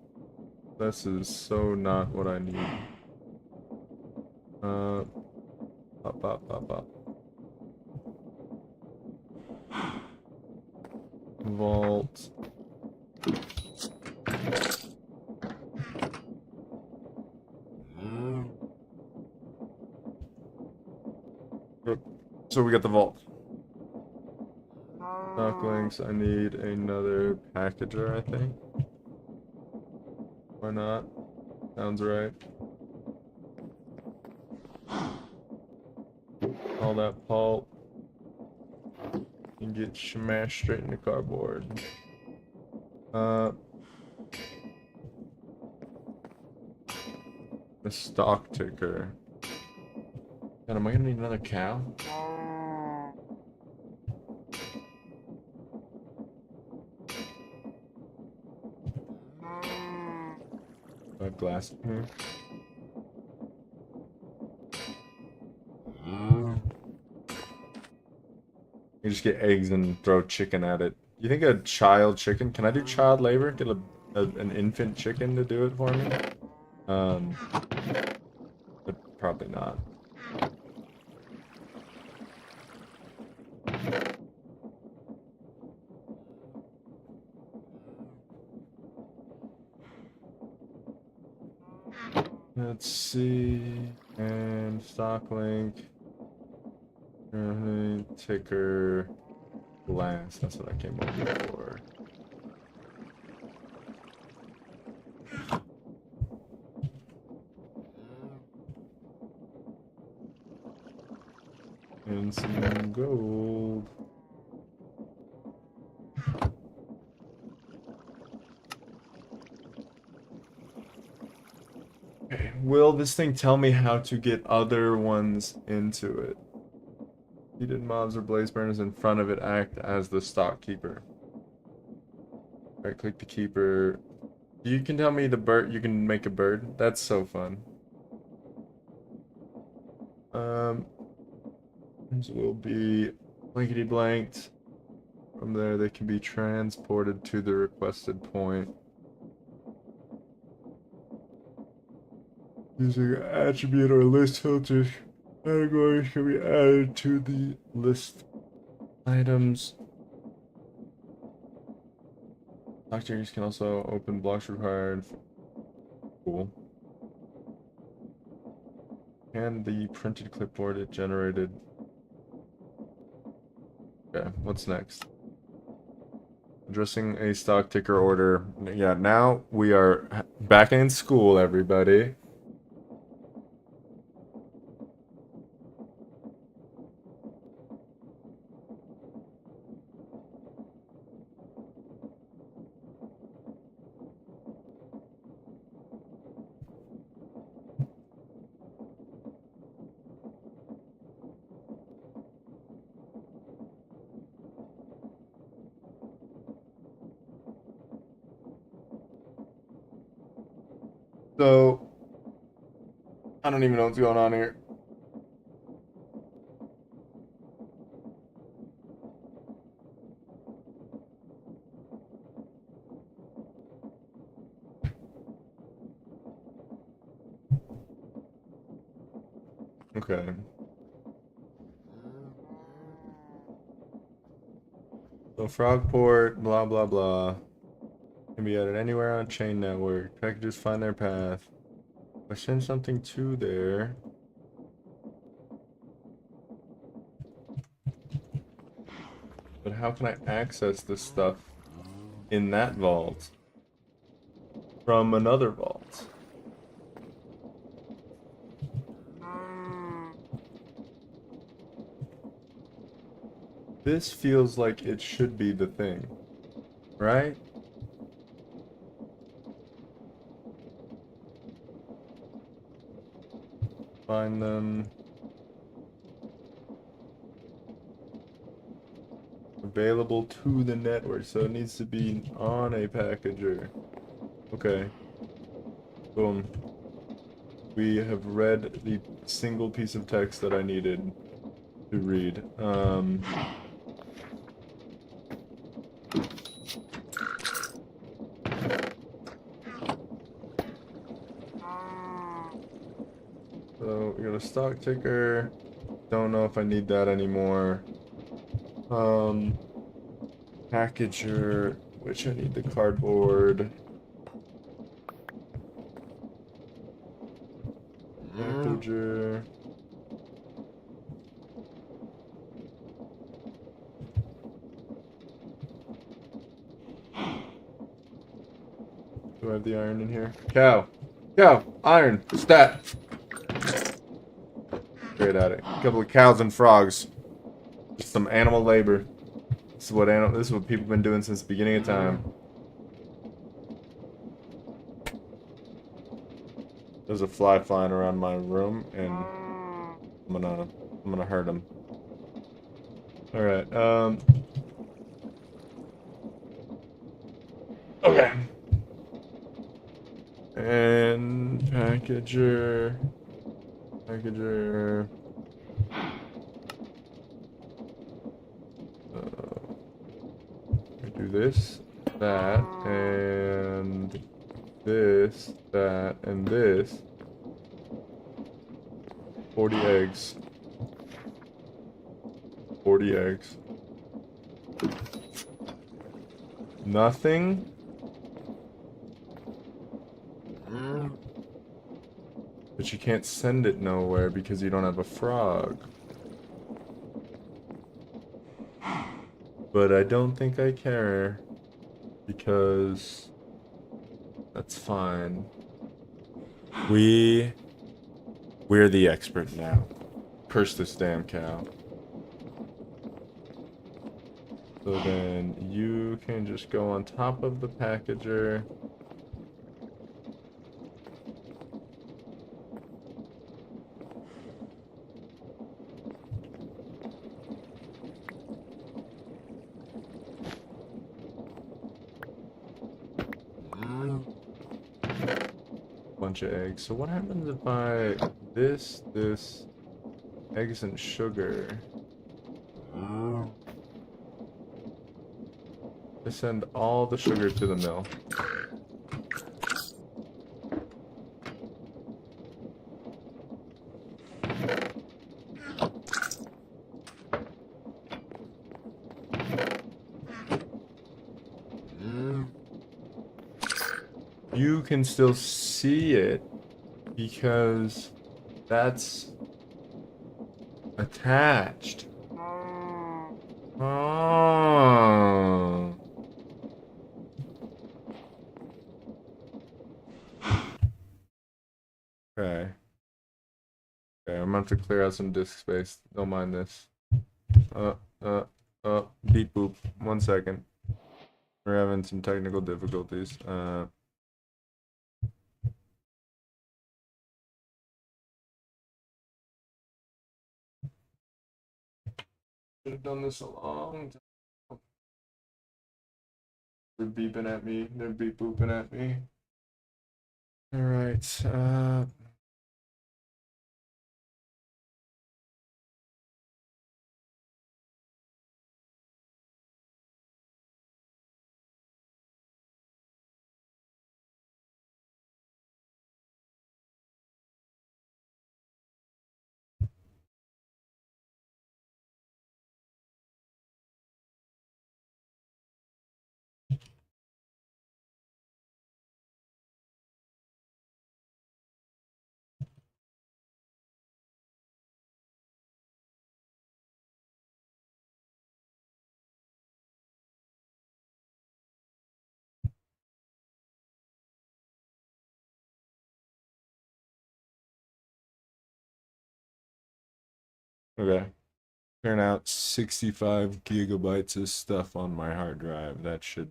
This is so not what I need. Pop, pop, pop, pop. Vault. So we got the vault. Stock links. I need another packager, I think. Why not? Sounds right. All that pulp can get smashed straight into cardboard. The stock ticker. God, am I gonna need another cow? I have glass in here. You just get eggs and throw chicken at it. You think a child chicken? Can I do child labor? Get an infant chicken to do it for me? But probably not. Let's see. And stock link. Ticker. Glass. That's what I came up for. And some gold. Okay. Will this thing tell me how to get other ones into it? Heated mobs or blaze burners in front of it act as the stock keeper. Right click the keeper. You can tell me the bird. You can make a bird. That's so fun. These will be blankety blanked. From there, they can be transported to the requested point. Using an attribute or list filters, categories can be added to the list items. Doctors can also open blocks required. Cool. And the printed clipboard it generated. Okay, what's next? Addressing a stock ticker order. Yeah, now we are back in school, everybody. So, I don't even know what's going on here. Okay. So Frogport, blah blah blah, can be added anywhere on chain network. Packages find their path. If I send something to there, but how can I access this stuff in that vault from another vault? This feels like it should be the thing, right? Find them. Available to the network, so it needs to be on a packager. Okay. Boom. We have read the single piece of text that I needed to read. So we got a stock ticker. Don't know if I need that anymore. Packager, which I need the cardboard. Packager. Do I have the iron in here? Cow! Cow! Iron! Stat! Great at it. A couple of cows and frogs. Just some animal labor. This is what people have been doing since the beginning of time. There's a fly flying around my room, and I'm gonna hurt him. All right. Okay. And packager. I do this, that, and this, that, and this. 40 eggs. 40 eggs. Nothing? But you can't send it nowhere because you don't have a frog. But I don't think I care, because that's fine. We're the expert now. Curse this damn cow. So then you can just go on top of the packager. Bunch of eggs. So what happens if I this eggs and sugar? I send all the sugar to the mill. You can still see it because that's attached. Oh. Okay. Okay, I'm gonna have to clear out some disk space. Don't mind this. Uh, beep boop. 1 second. We're having some technical difficulties. Should have done this a long time. They're beeping at me. They're beep booping at me. All right. Okay. Turn out 65 gigabytes of stuff on my hard drive. That should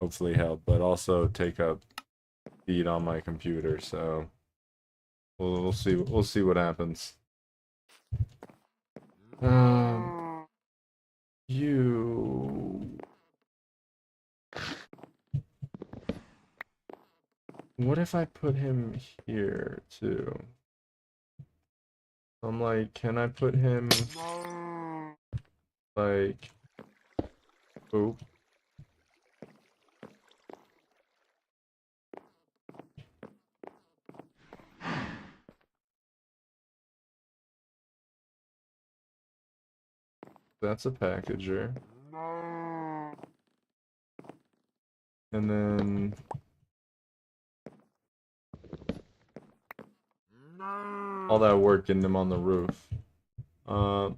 hopefully help, but also take up speed on my computer. So we'll see. We'll see what happens. You. What if I put him here too? I'm like, can I put him like? Oh, that's a packager. And then all that work getting him on the roof. Uh,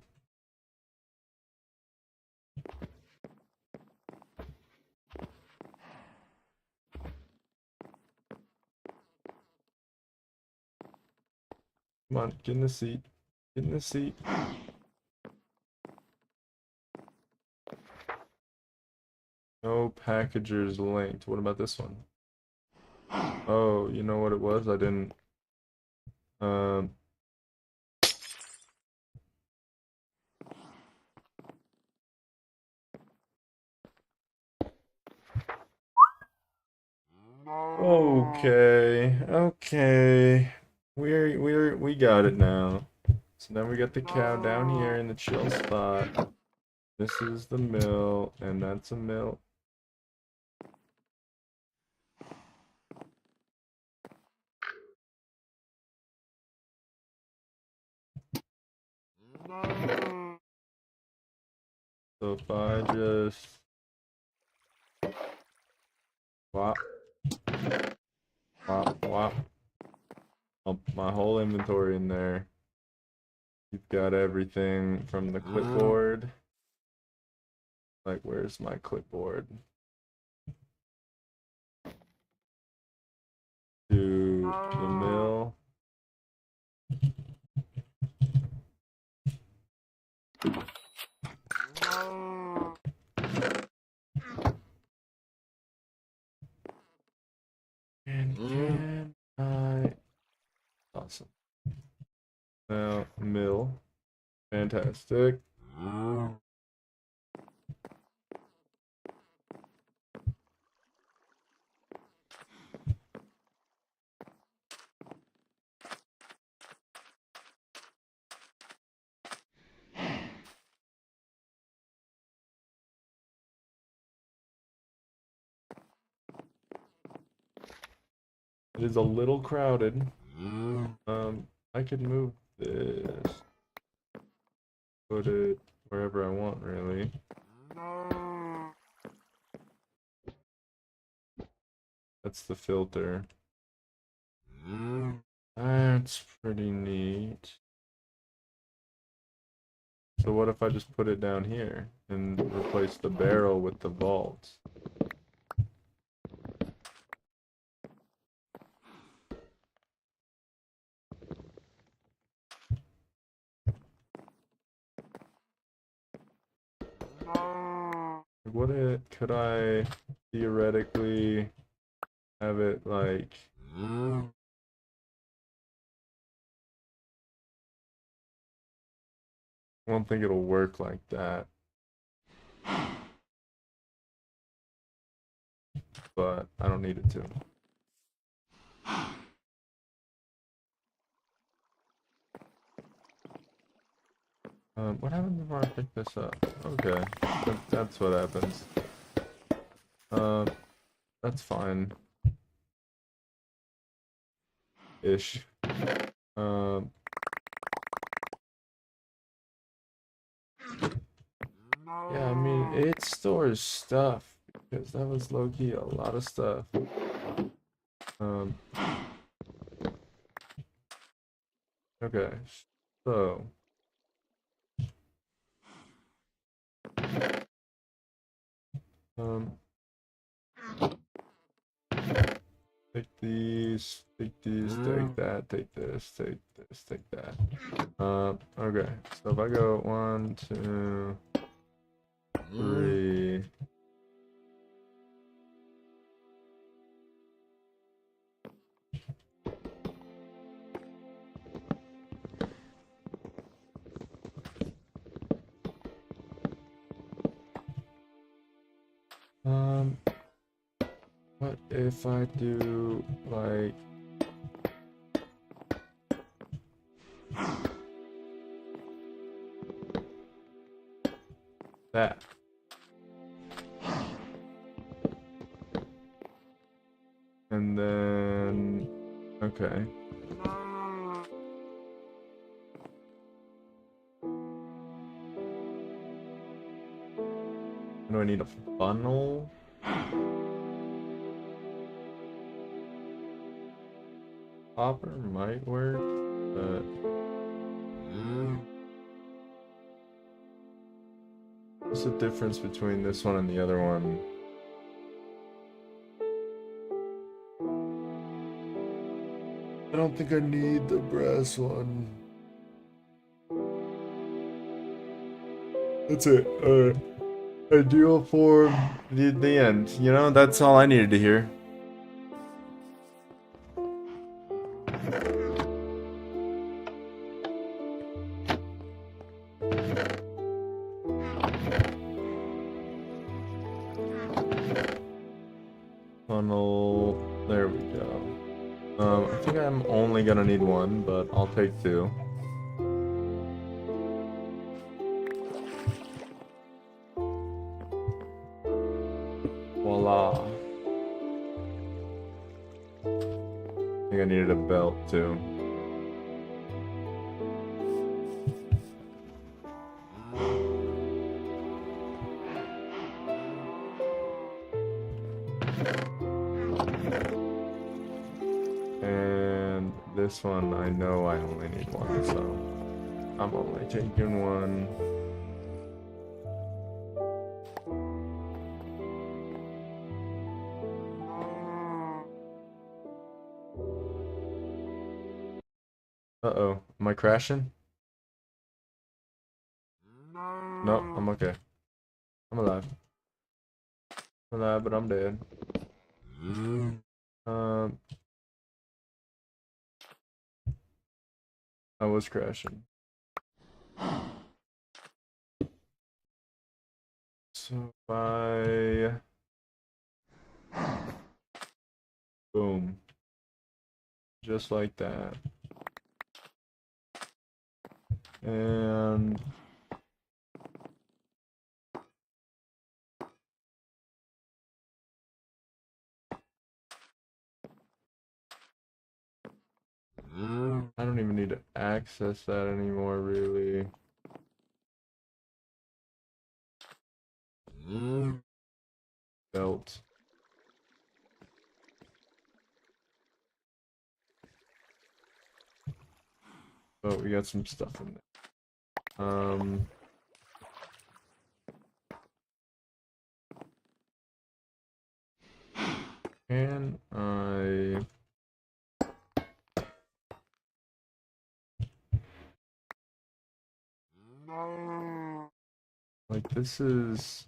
Come on, get in the seat. Get in the seat. No packagers linked. What about this one? Oh, you know what it was? I didn't. Um. Okay. Okay. We got it now. So now we got the cow down here in the chill spot. This is the mill, and that's a mill. So if I just whop, whop, whop, dump my whole inventory in there. You've got everything from the clipboard. Like, where's my clipboard? To the mill. And can I... Awesome. Now, mill. Fantastic. It is a little crowded. I could move this. Put it wherever I want, really. That's the filter. That's pretty neat. So what if I just put it down here and replace the barrel with the vault? Could I theoretically have it like I don't think it'll work like that. But I don't need it to. What happens if I pick this up? Okay, that's what happens. Uh, that's fine. Ish. Um, yeah, I mean, it stores stuff because that was low-key a lot of stuff. Um, okay, so um, take these, take that, take this, take this, take that. Okay, so if I go 1, 2, 3. What if I do like that? And then, okay. Do I need a funnel? Hopper might work, but what's the difference between this one and the other one? I don't think I need the brass one. That's it. A deal for the end. You know, that's all I needed to hear. Funnel. There we go. I think I'm only gonna need one, but I'll take 2. Voila. I think I needed a belt too. And this one, I know I only need one, so I'm only taking one. Uh-oh, am I crashing? No, I'm okay. I'm alive. I'm alive, but I'm dead. Um, I was crashing. So I boom. Just like that. And I don't even need to access that anymore, really. Belt. Oh, we got some stuff in there. Can I... Like, this is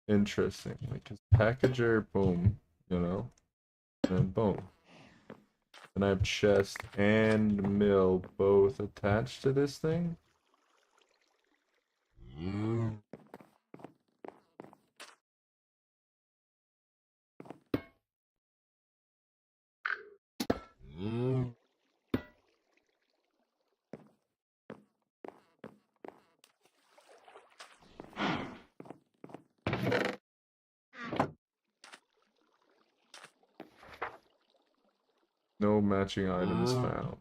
interesting. Like, his packager, boom, you know? And boom. And I have chest and mill both attached to this thing. No matching items found.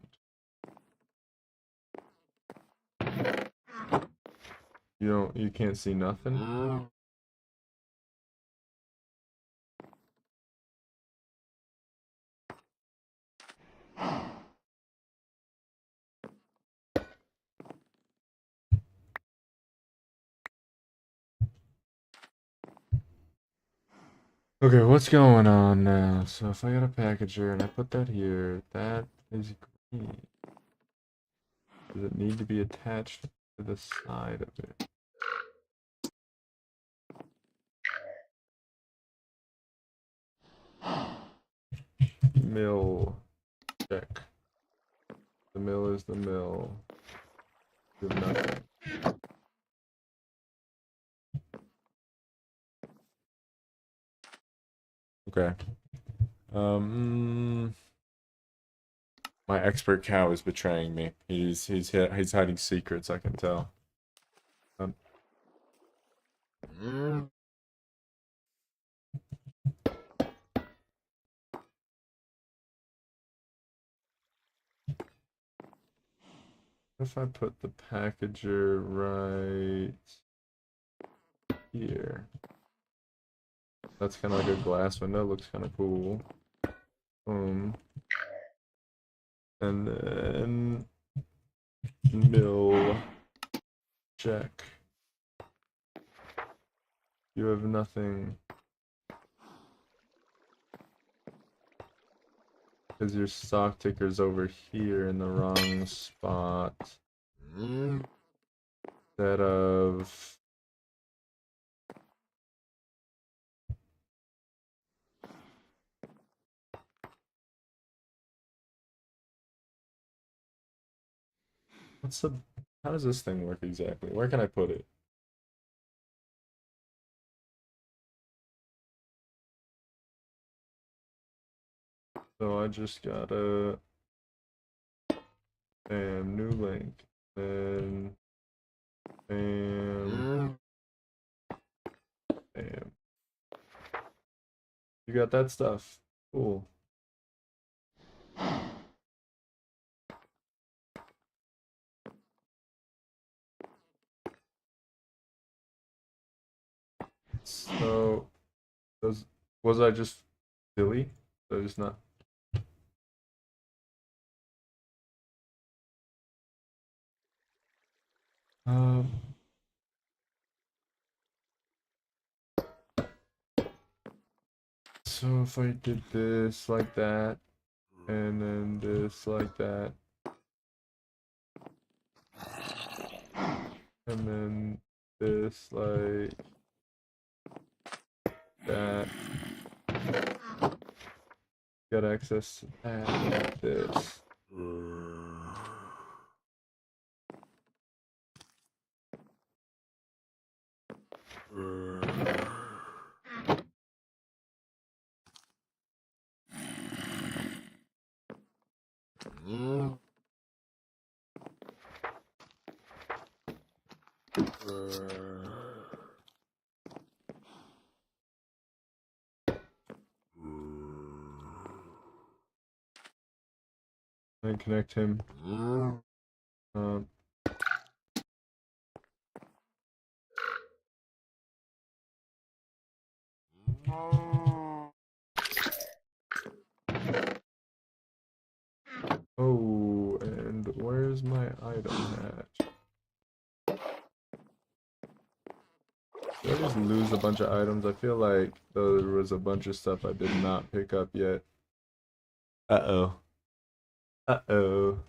You can't see nothing? Okay, what's going on now? So if I got a packager and I put that here, that is green. Does it need to be attached to the side of it? Mill. Check. The mill is the mill. Do nothing. Okay. My expert cow is betraying me. He's hiding secrets, I can tell. If I put the packager right here. That's kind of like a glass window, looks kind of cool. And then mill check. You have nothing. Because your stock ticker's over here in the wrong spot. Instead of... What's the... How does this thing work exactly? Where can I put it? So I just gotta... Bam, new link. Then... Bam... Bam. You got that stuff. Cool. So... Was I just silly? So I just not... So if I did this like that, and then this like that, and then this like that, got access to that like this. And connect him. Oh, and where's my item hatch? Did I just lose a bunch of items? I feel like there was a bunch of stuff I did not pick up yet. Uh-oh. Uh-oh.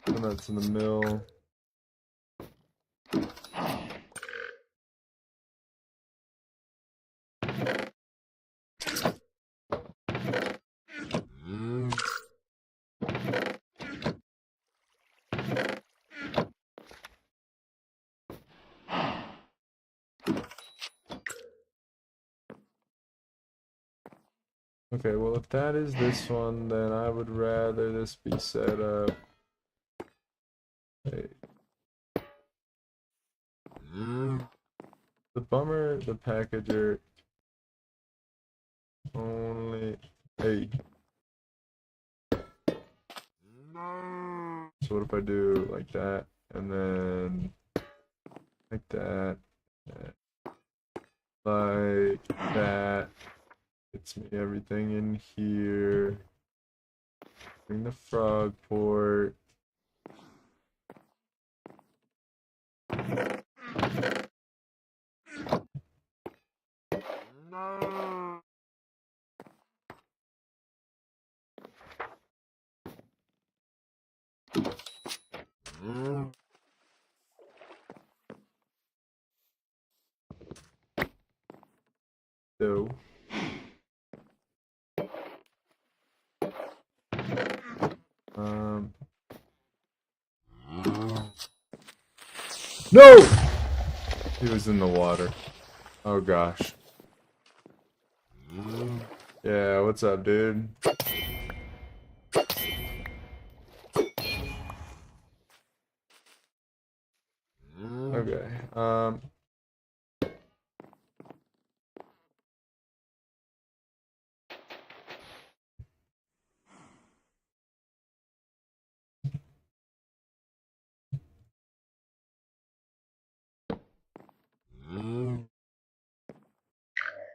Donuts in the mill. Okay, well if that is this one, then I would rather this be set up. Hey. The bummer, the packager only. Hey. So what if I do like that, and then like that, like that? It's me everything in here. Bring the frog port. So. No! He was in the water. Oh gosh. Yeah, what's up, dude? Okay.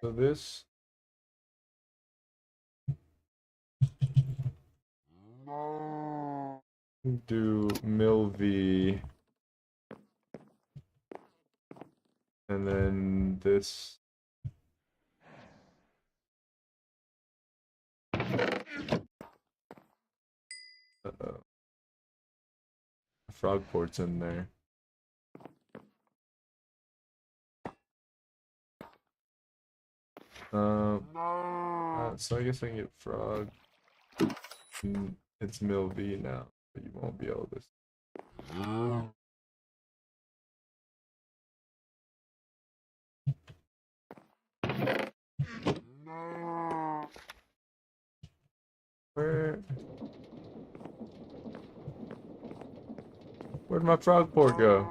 So this do mill V, and then this. Uh-oh. Frog port's in there. So I guess I can get frog. It's mill V now, but you won't be able to. Where'd my frog port go?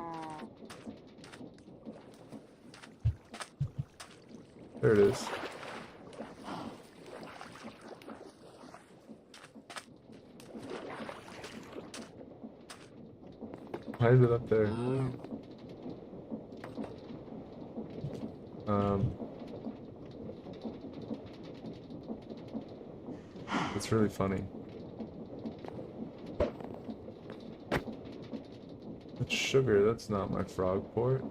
There it is. Why is it up there? It's really funny. That's sugar, that's not my frog port.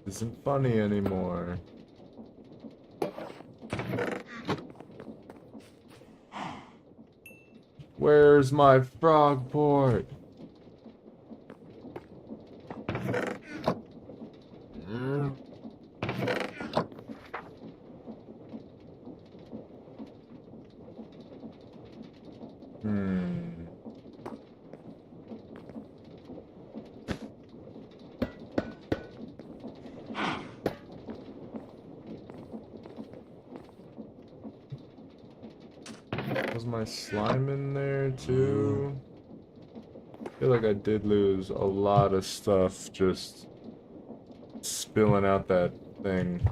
Isn't funny anymore. Where's my frog port? Was my slime in there too? I feel like I did lose a lot of stuff just spilling out that thing.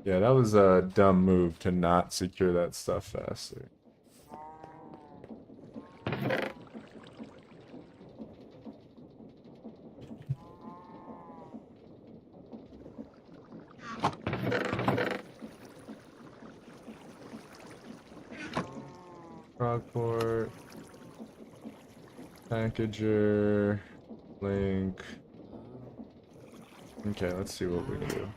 Yeah, that was a dumb move to not secure that stuff faster. Frogport, packager, link. Okay, let's see what we can do.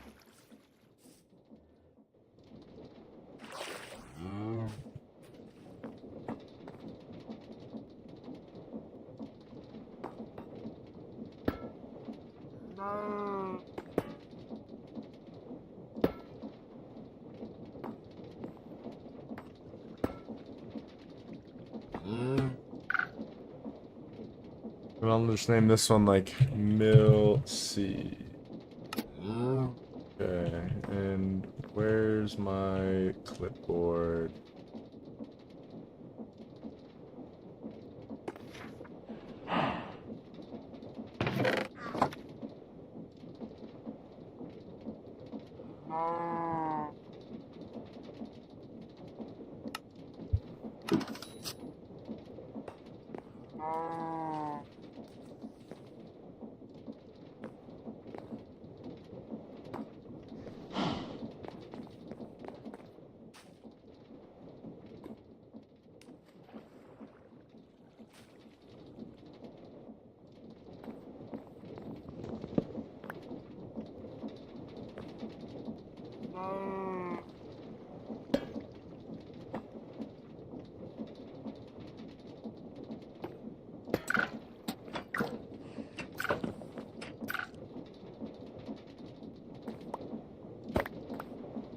And I'll just name this one like Mill C. Okay, and where's my clipboard?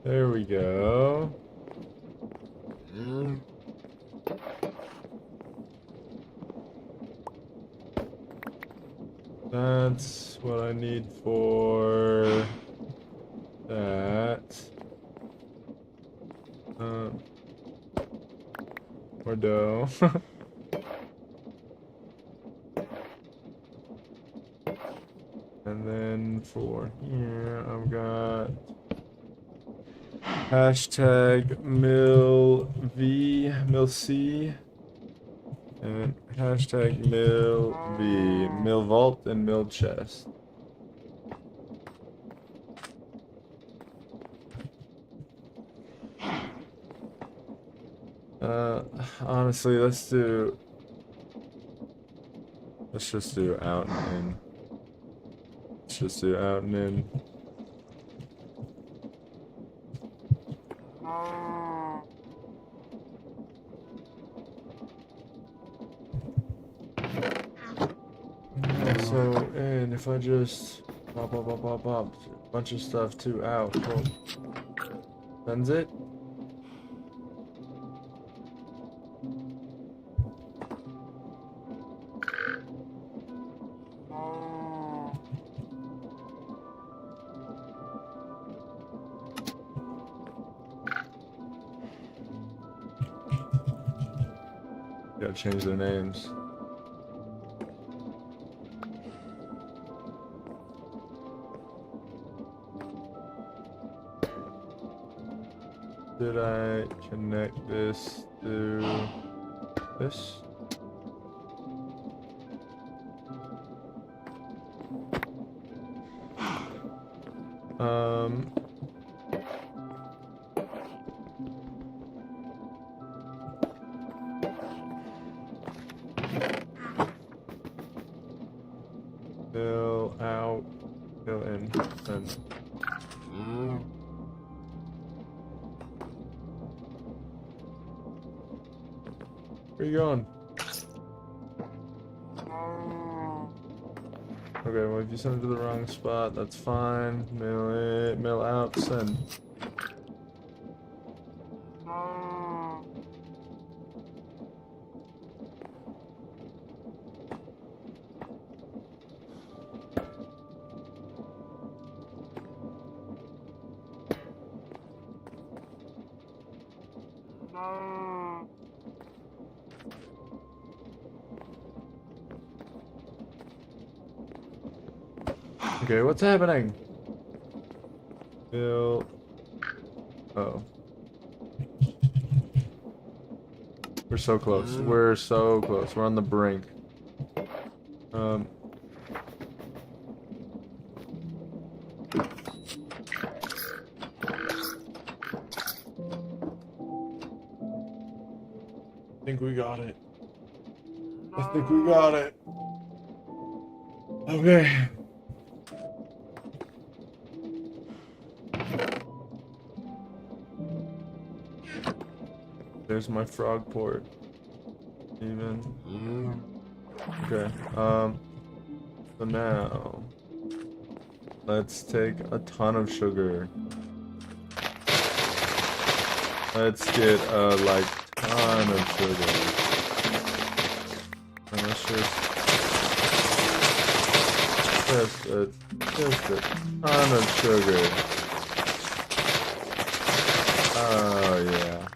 There we go. That's what I need for that. More dough. And then for here, I've got hashtag mill C, and hashtag mill V, mill vault and mill chest. Honestly, let's just do out and in. Let's just do out and in. So, and if I just pop, a bunch of stuff to out, well, sends it. Gotta change their names. Did I connect this to this? Fill out, fill in, send. Where you going? Okay, well if you send it to the wrong spot, that's fine. Mail it, mail out, send. Okay, what's happening? Bill. Oh. We're so close. We're so close. We're on the brink. I think we got it. I think we got it. Okay. There's my frog port. Even. Okay. So now let's take a ton of sugar. Let's get a like ton of sugar. Just a ton of sugar. Oh yeah.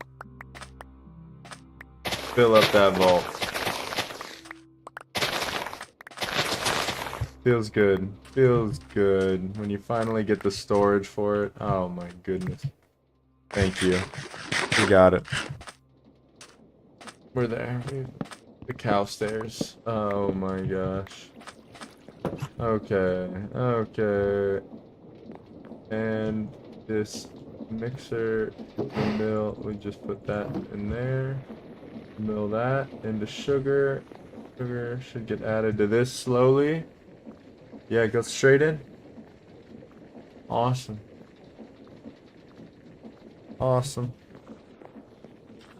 Fill up that vault. Feels good. Feels good when you finally get the storage for it. Oh my goodness. Thank you. We got it. We're there. The cow stairs. Oh my gosh. Okay. Okay. And this mixer, the mill, we just put that in there. Mill that into sugar. Sugar should get added to this slowly. Yeah, it goes straight in. Awesome. Awesome.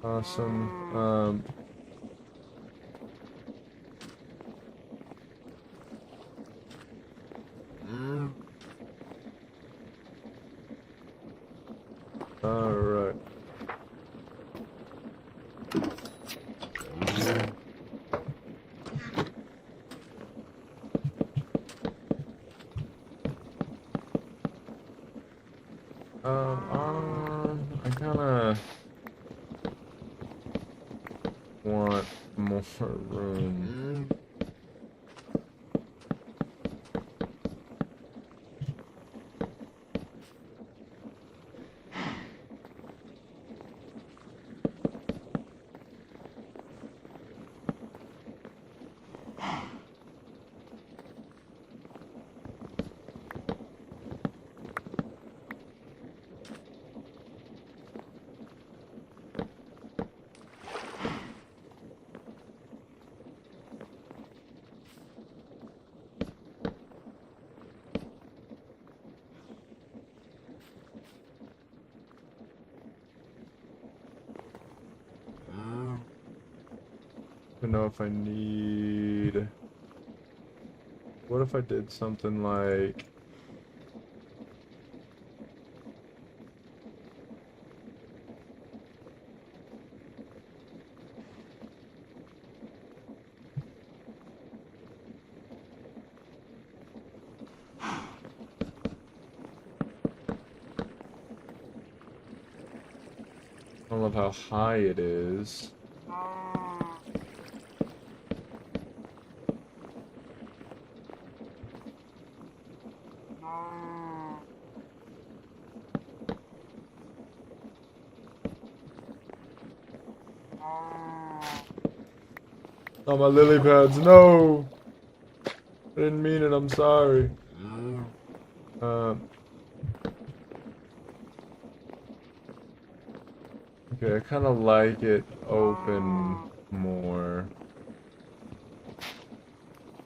Awesome. Alright. I kinda want more room. I don't know if I need... What if I did something like... I don't love how high it is. Oh, my lily pads, no! I didn't mean it, I'm sorry. Okay, I kind of like it open more.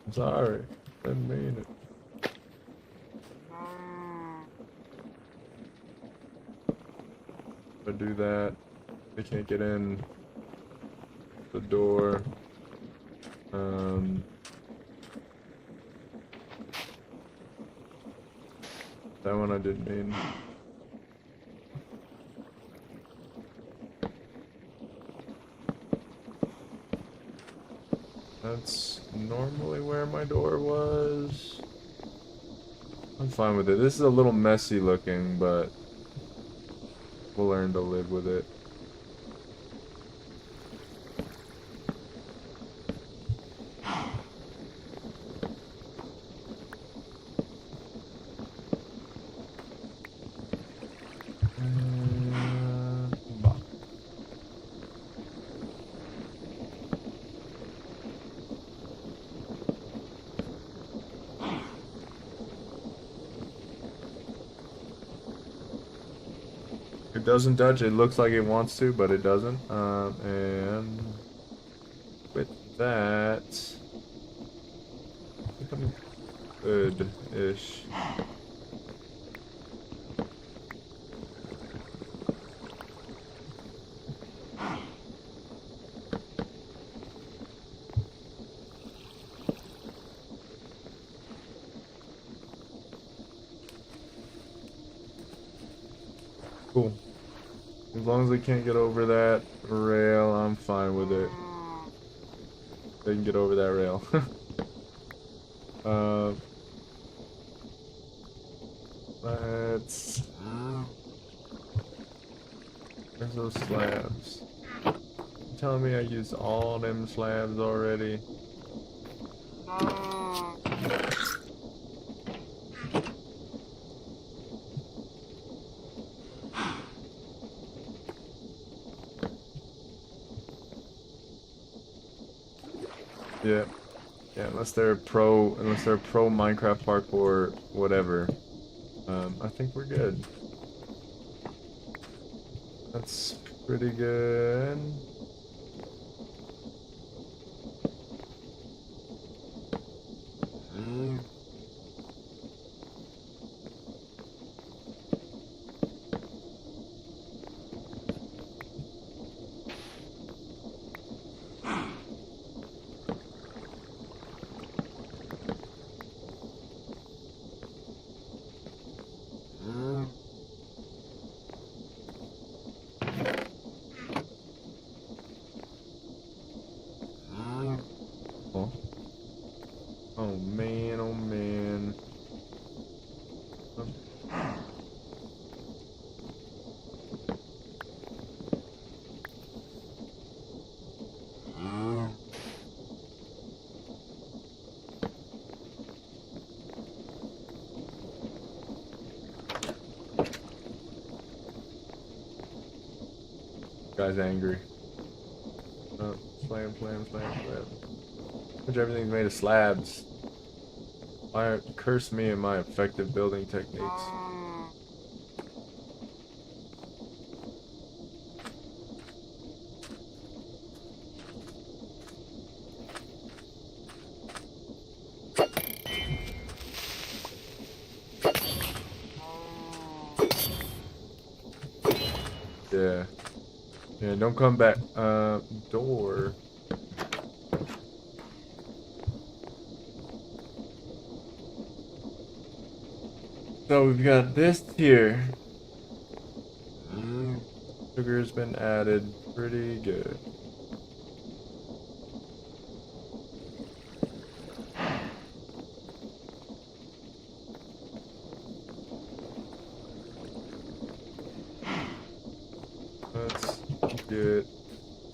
I'm sorry, didn't mean it. If I do that, they can't get in the door. That one I didn't mean. That's normally where my door was. I'm fine with it. This is a little messy looking, but we'll learn to live with it. It doesn't touch. It looks like it wants to, but it doesn't. And with that, I think I'm good-ish. Cool. As long as they can't get over that rail, I'm fine with it. They can get over that rail. uh, let's. Where's those slabs? You telling me I used all them slabs already? Yeah. Yeah, unless they're pro Minecraft parkour, whatever. I think we're good. That's pretty good. Oh. Oh man, oh man. Guy's angry. Oh, slam, slam, slam, slam. Which everything's made of slabs. Why curse me and my effective building techniques? Yeah. Yeah, don't come back. Door. So we've got this here. Sugar's been added. Pretty good.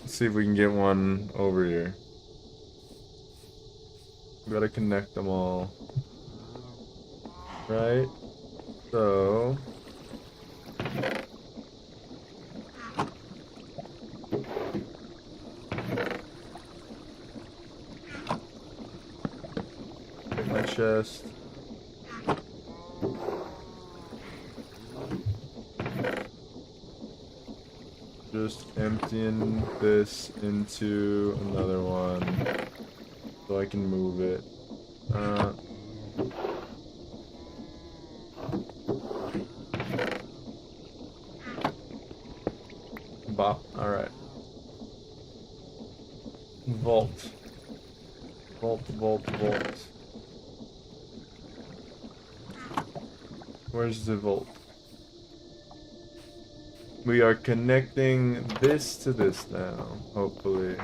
Let's see if we can get one over here. We gotta connect them all. Right? So... Take my chest. Just emptying this into another one so I can move it. Bop. Alright. Vault. Vault, vault, vault. Where's the vault? We are connecting this to this now, hopefully.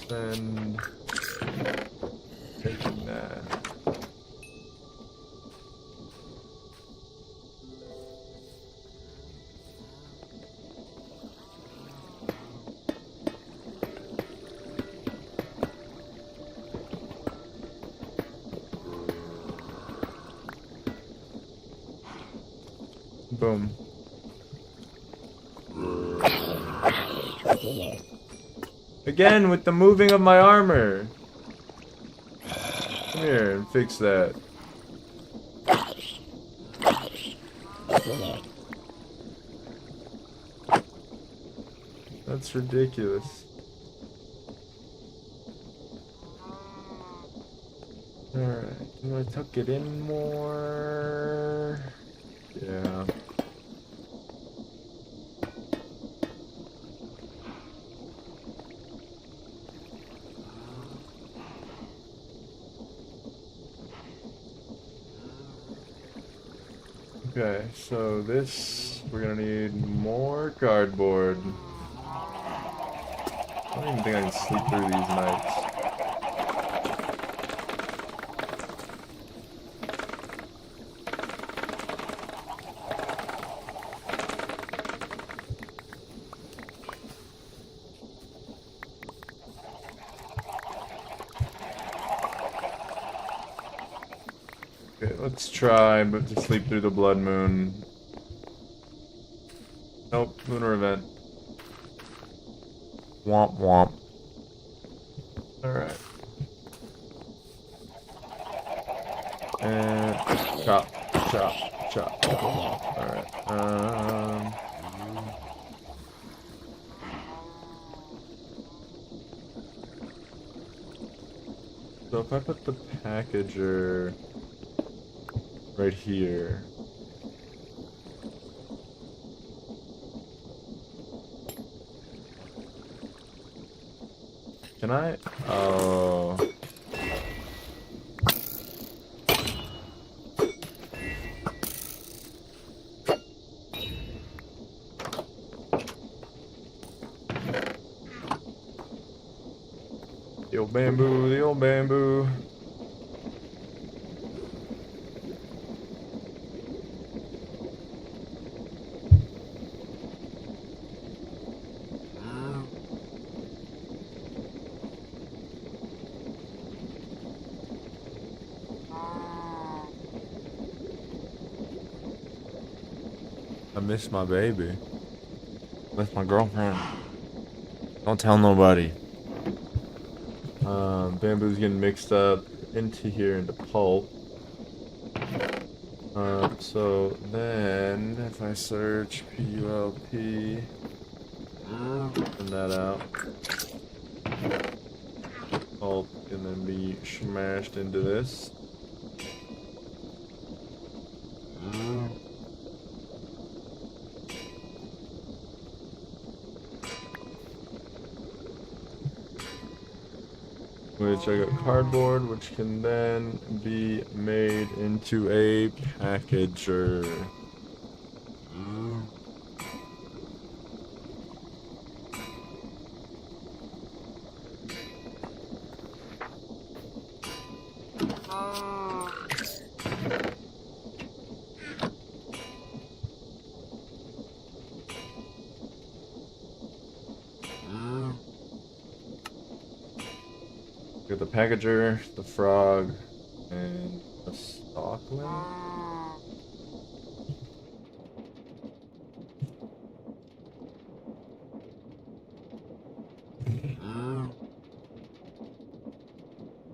Send. Taking that. Boom. Again with the moving of my armor. Come here and fix that. That's ridiculous. Alright, can I tuck it in more? Yeah. Okay, so this, we're gonna need more cardboard. don't even think I can sleep through these nights. Okay, let's try, but to sleep through the blood moon. Nope, lunar event. Womp womp. Alright. And chop, chop, chop. Alright. So if I put the packager right here. Can I? Oh. The old bamboo, the old bamboo. I miss my baby. Miss my girlfriend. Don't tell nobody. Bamboo's getting mixed up into here into pulp. So then if I search PULP, send that out. Pulp can then be smashed into this. Which I got cardboard, which can then be made into a packager. Got the packager, the frog, and the stockling.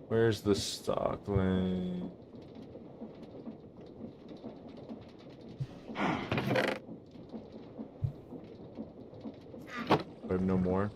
Where's the stockling? I have no more.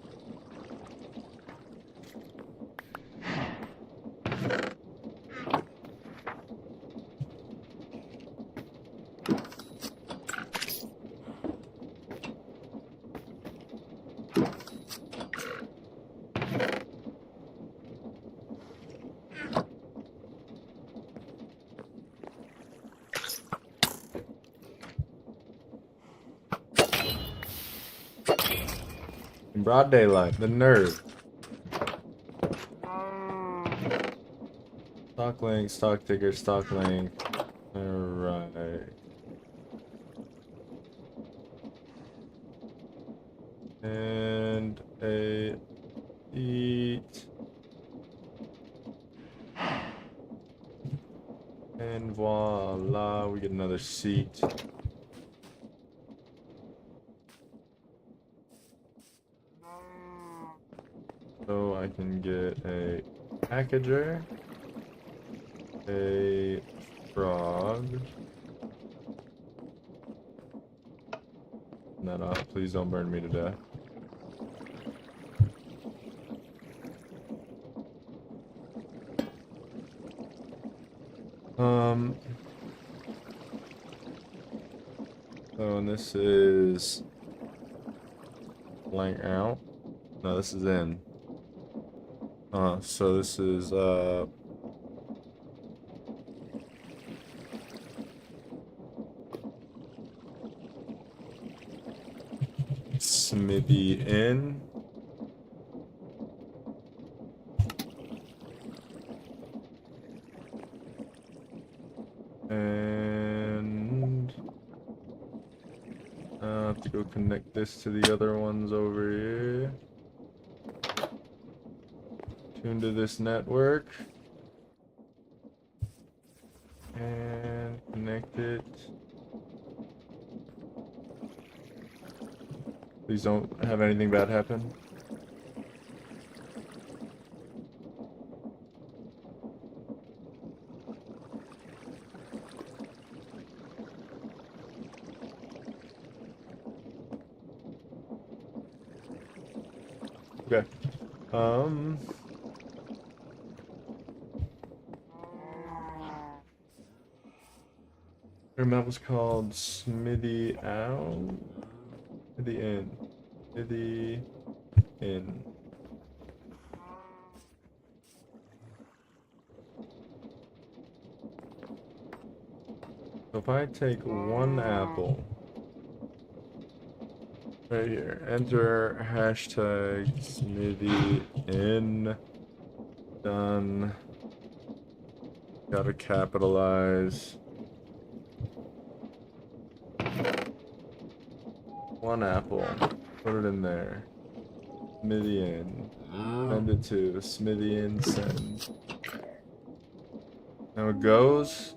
In broad daylight, the nerve. Stock link, stock ticker, stock link. Alright. And a eat. And voila, we get another seat. So I can get a packager, a frog. Turn that off. Please don't burn me to death. So and this is blank out. No, this is in. So this is Smithy in. go connect this to the other ones over here. Tune to this network. And connect it. Please don't have anything bad happen. Okay. Their map was called Smithy Out. Smithy Inn. Smithy Inn. So if I take one apple right here, enter hashtag Smithy Inn. Done. Gotta capitalize. One apple. Put it in there. Smithy Inn. Send it to Smithy Inn send. Now it goes.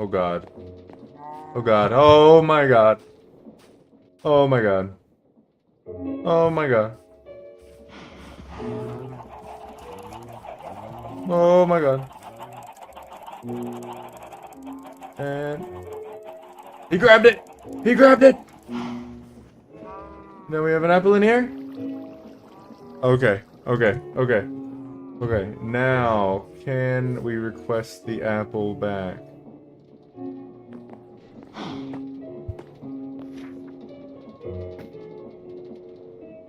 Oh god. Oh god. Oh my god. Oh my god. Oh my god. Oh my god. And he grabbed it! He grabbed it! Now we have an apple in here? Okay, okay, okay. Okay, now can we request the apple back?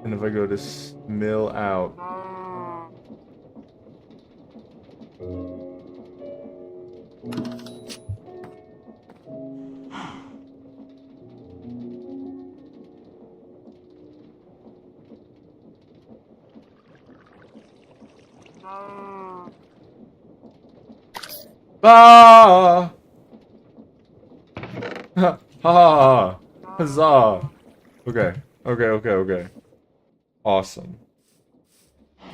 And if I go to mill out. Ah! Ha ha! Huzzah! Okay, okay, okay, okay. Awesome.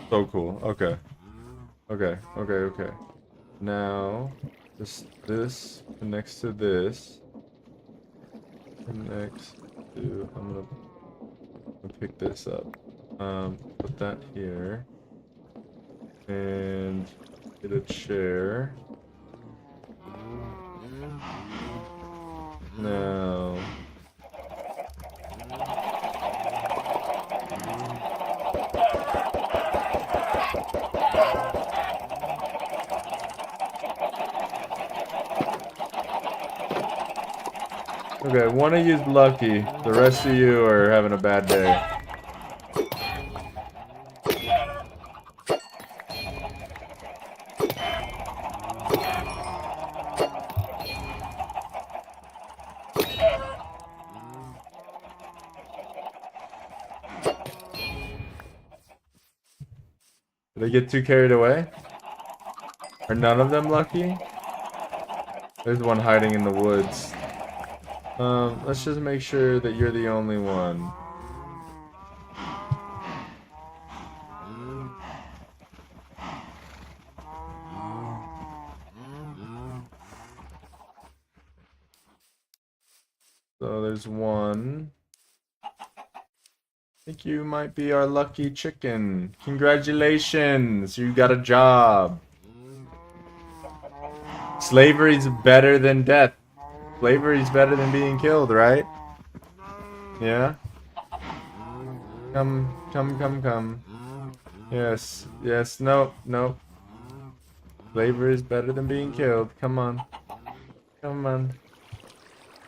So cool. Okay. Okay, okay, okay. Now, this connects to this. Connects to. I'm gonna pick this up. Put that here. And get a chair. Now. Okay, one of you's lucky. The rest of you are having a bad day. Did I get too carried away? Are none of them lucky? There's one hiding in the woods. Let's just make sure that you're the only one. So there's one. I think you might be our lucky chicken. Congratulations, you got a job. Slavery's better than death. Slavery's better than being killed, right? Yeah? Come, come, come, come. Yes, yes, nope, nope. Slavery is better than being killed. Come on. Come on.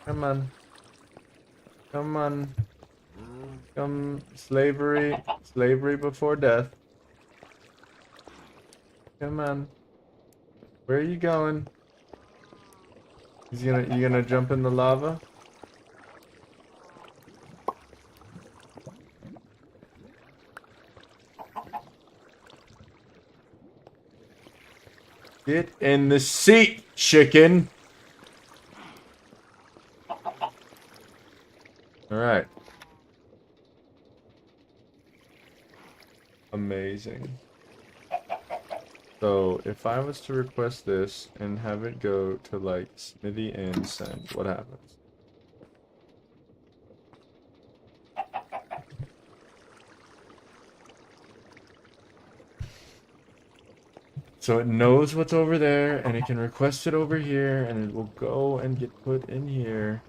Come on. Come on. Come, slavery. Slavery before death. Come on. Where are you going? You gonna jump in the lava? Get in the seat, chicken. Amazing. So if I was to request this and have it go to like Smithy and send, what happens? So it knows what's over there and it can request it over here and it will go and get put in here.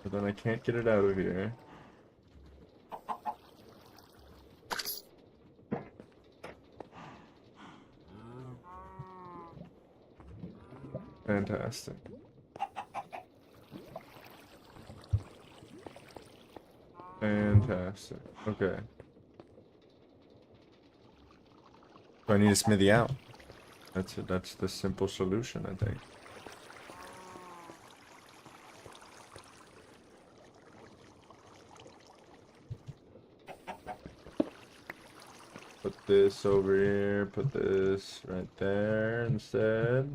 But then I can't get it out of here. Fantastic. Fantastic. Okay. So I need a smithy out. That's it. That's the simple solution, I think. Put this over here. Put this right there instead.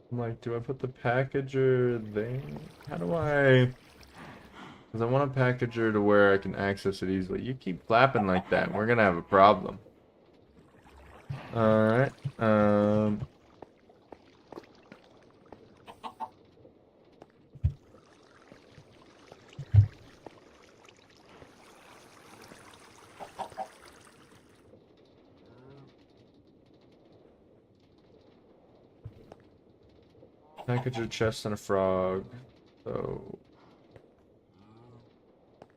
I'm like, do I put the packager thing? How do I? Because I want a packager to where I can access it easily. You keep flapping like that, we're gonna have a problem. Alright, packager, chest, and a frog. So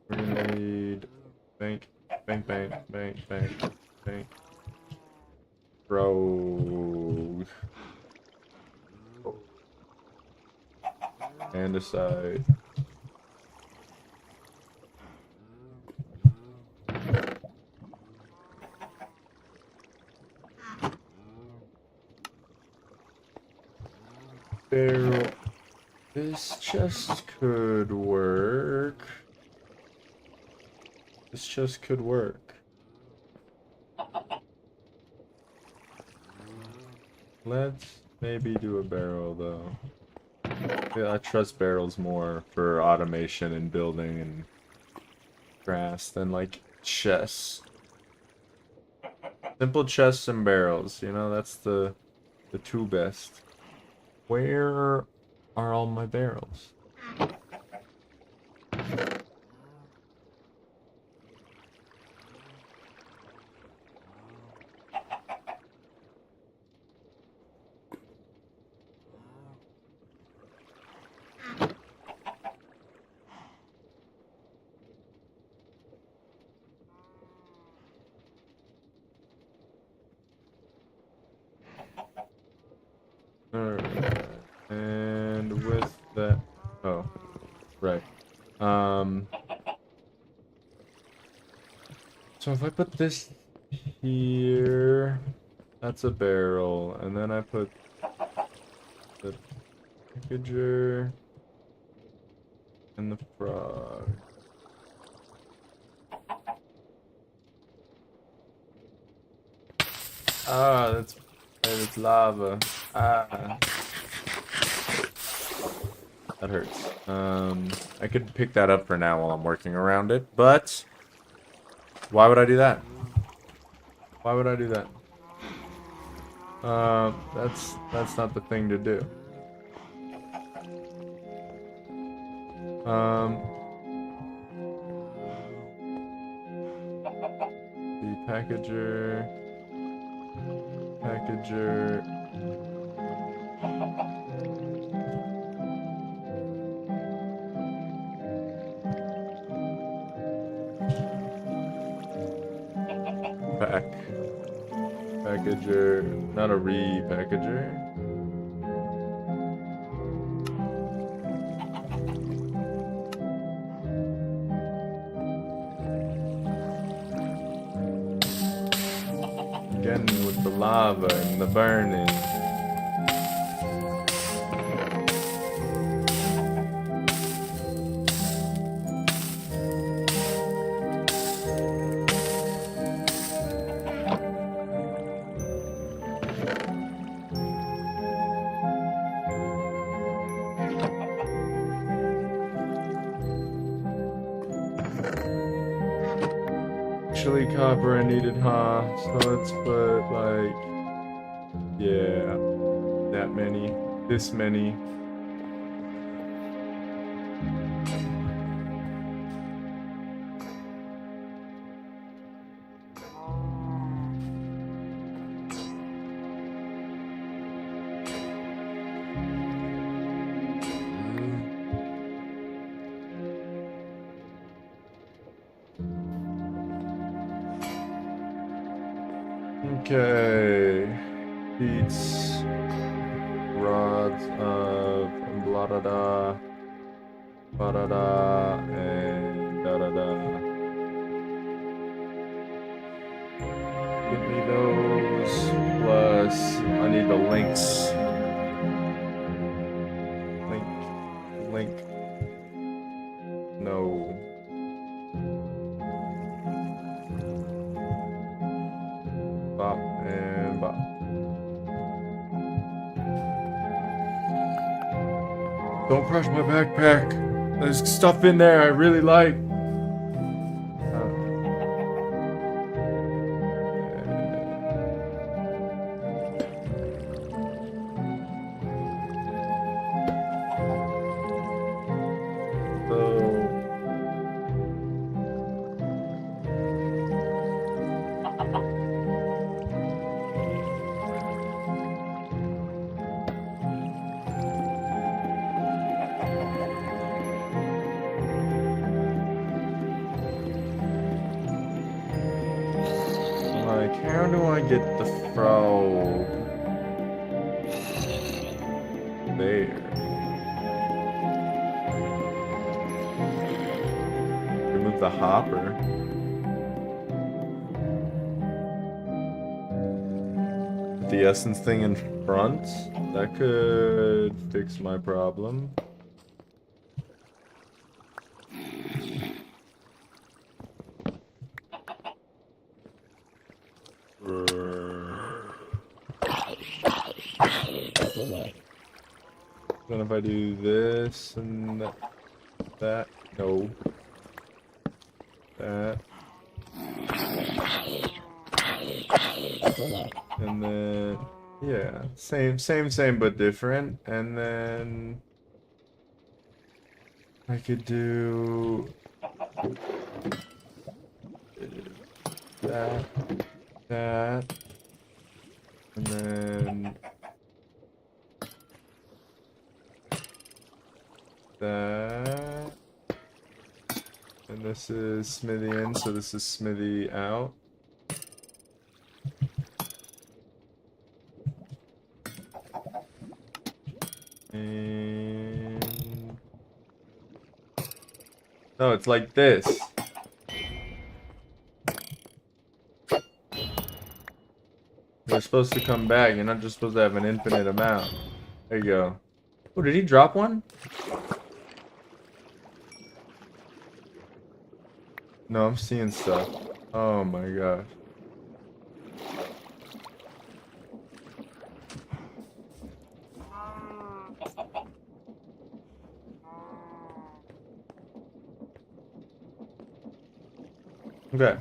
we're gonna need bank, bank, bank, bank, bank, bank. Frog. And a side. Barrel. This chest could work. This chest could work. Let's maybe do a barrel though. Yeah, I trust barrels more for automation and building and grass than like chests. Simple chests and barrels, you know, that's the two best. Where are all my barrels? Alright. And with that, oh, right. So if I put this here, that's a barrel, and then I put the packager and the frog. Ah, that's lava. Ah. That hurts. I could pick that up for now while I'm working around it, but why would I do that? Why would I do that? That's not the thing to do. The packager. Packager, not a repackager. Again with the lava and the burning. actually copper I needed, huh? So let's put like, yeah, that many, this many. Okay, beats rods of blah da da, blah da da, and da da da. Give me those. Plus, I need the links. Link. No. Bop and bop. Don't crush my backpack. There's stuff in there I really like. Like, how do I get the frog there? Remove the hopper. Put the essence thing in front. That could fix my problem. Then if I do this and that, no. That. And then, yeah, same, but different. And then I could do that, and then that, and this is smithy in, so this is smithy out. And no, it's like this. They're supposed to come back. You're not just supposed to have an infinite amount. There you go. Oh, did he drop one? No, I'm seeing stuff. Oh my gosh. Okay.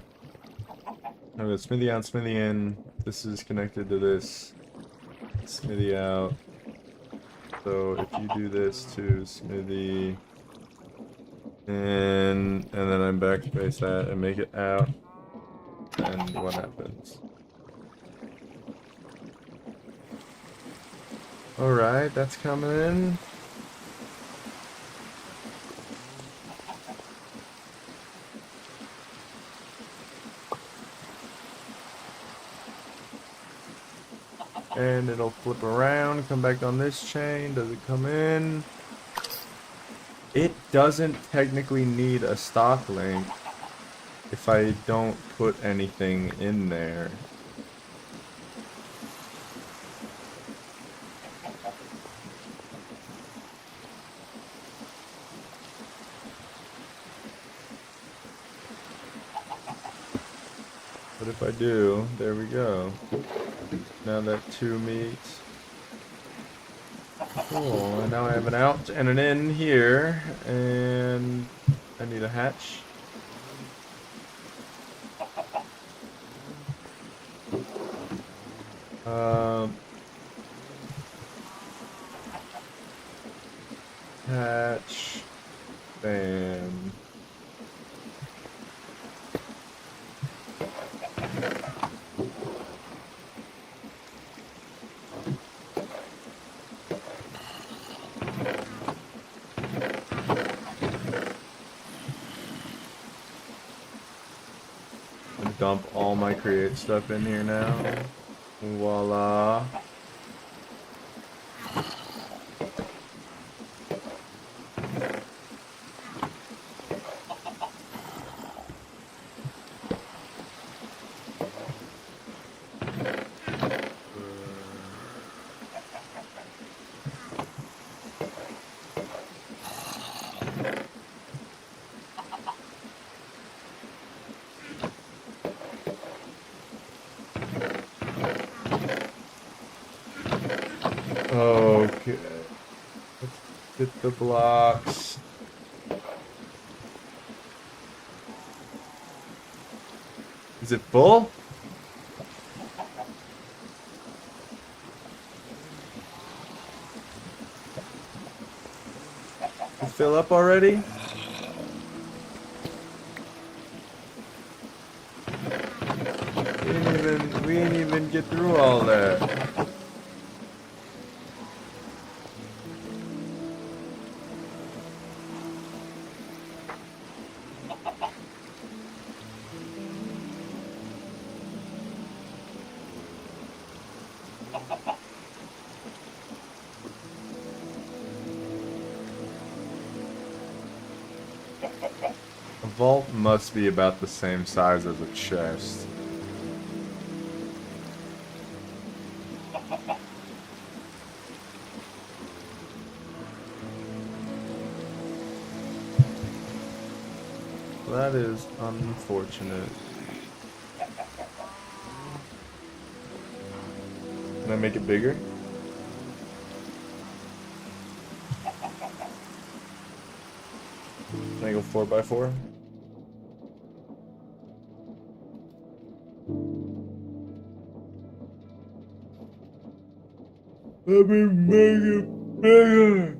Okay, smithy out, smithy in. This is connected to this. Smithy out. So if you do this to smithy in, and then I backspace that and make it out, and what happens? Alright, that's coming in. And it'll flip around, come back on this chain. Does it come in? It doesn't technically need a stock link if I don't put anything in there. But if I do, there we go. Now that 2 meets. Cool, and now I have an out and an in here, and I need a hatch. Hatch. Bam. Dump all my create stuff in here now. Voila. Okay. Let's get the blocks. Is it full? You fill up already? We didn't even get through all that. A vault must be about the same size as a chest. That is unfortunate. Can I make it bigger? Can I go 4x4? Let me make it bigger!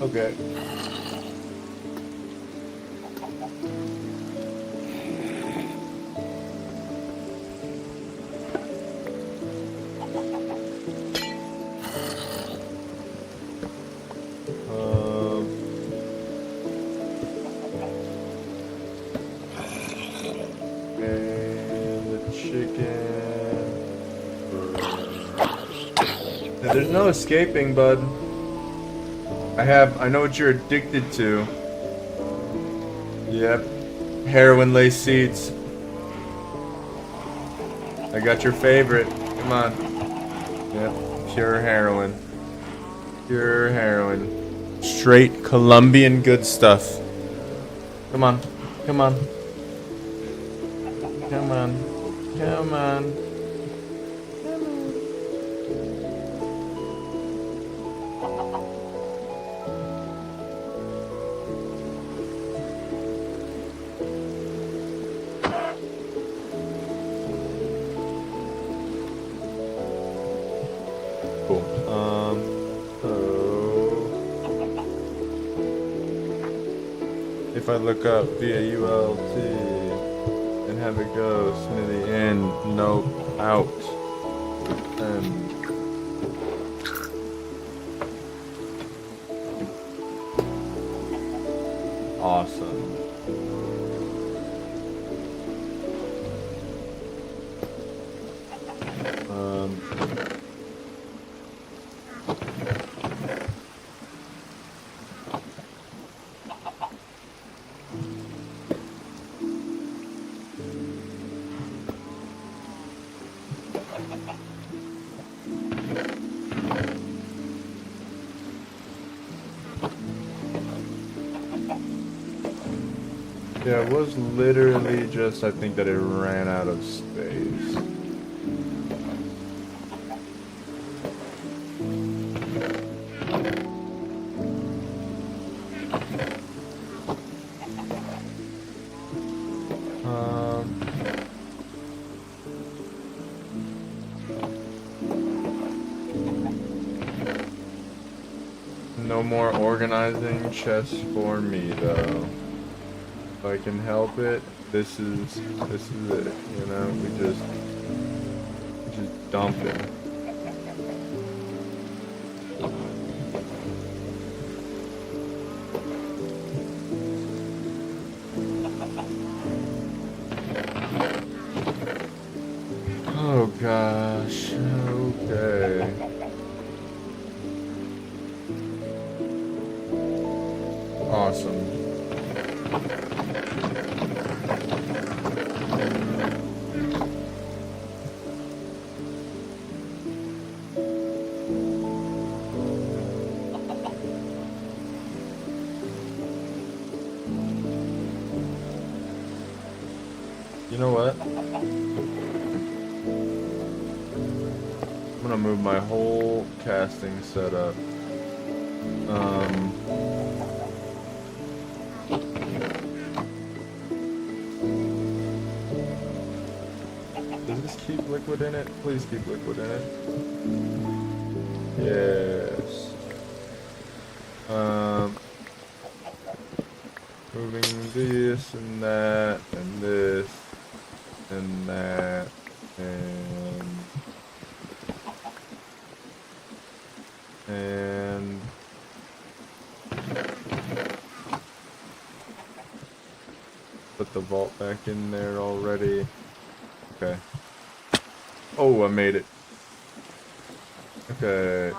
Okay. And the chicken. Now, there's no escaping, bud. I know what you're addicted to. Yep. Heroin laced seeds. I got your favorite. Come on. Yep. Pure heroin. Pure heroin. Straight Colombian good stuff. Come on. Come on. Come on. Come on. Cool. So if I look up via ULT and have it go Smithy in, nope, out, and awesome. Yeah, it was literally just, I think that it ran out of space. No more organizing chests for me, though. If I can help it, this is it. You know, we just dump it. Oh gosh. Okay. Awesome. You know what? I'm gonna move my whole casting setup. Does this keep liquid in it? Please keep liquid in it. Yes. Moving this and that and this and that and put the vault back in there already. Okay. Oh, I made it. Okay.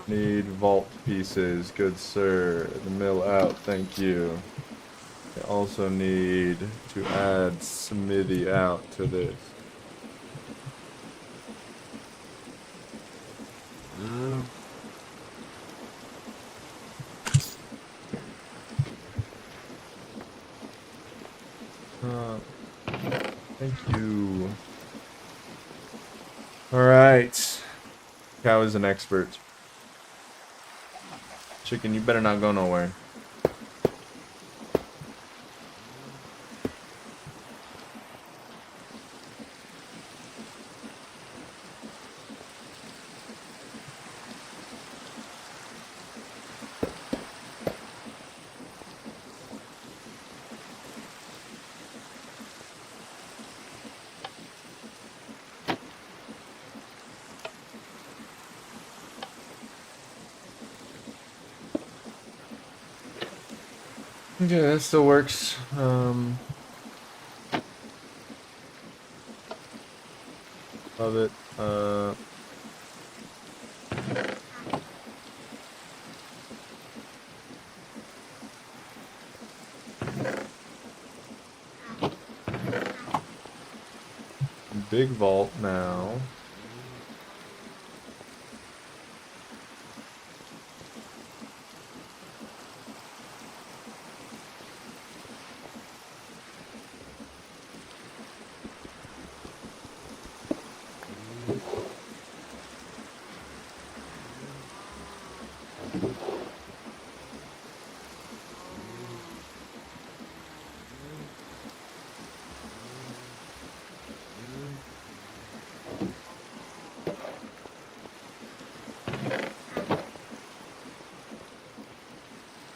Need vault pieces, good sir. The mill out, thank you. I also need to add smithy out to this. Thank you. Alright. Cow is an expert. Chicken, you better not go nowhere. Okay, that still works. Love it. Big vault now.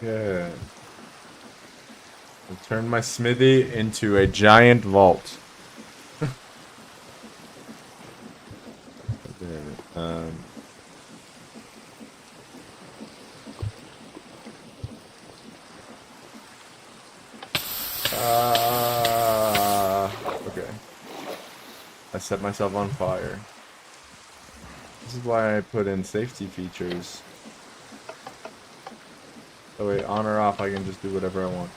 Yeah. I'll turn my smithy into a giant vault. Okay. I set myself on fire. This is why I put in safety features. So wait, on or off, I can just do whatever I want.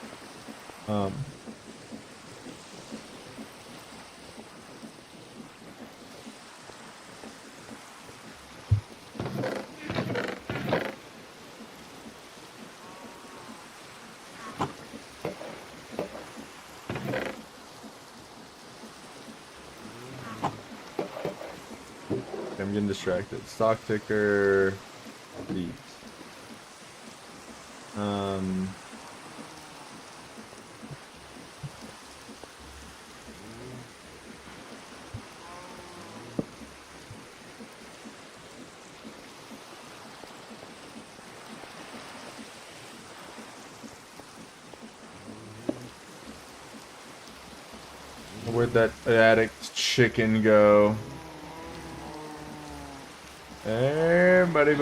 I'm getting distracted. Stock ticker. These. Where'd that addict chicken go? Hey, buddy.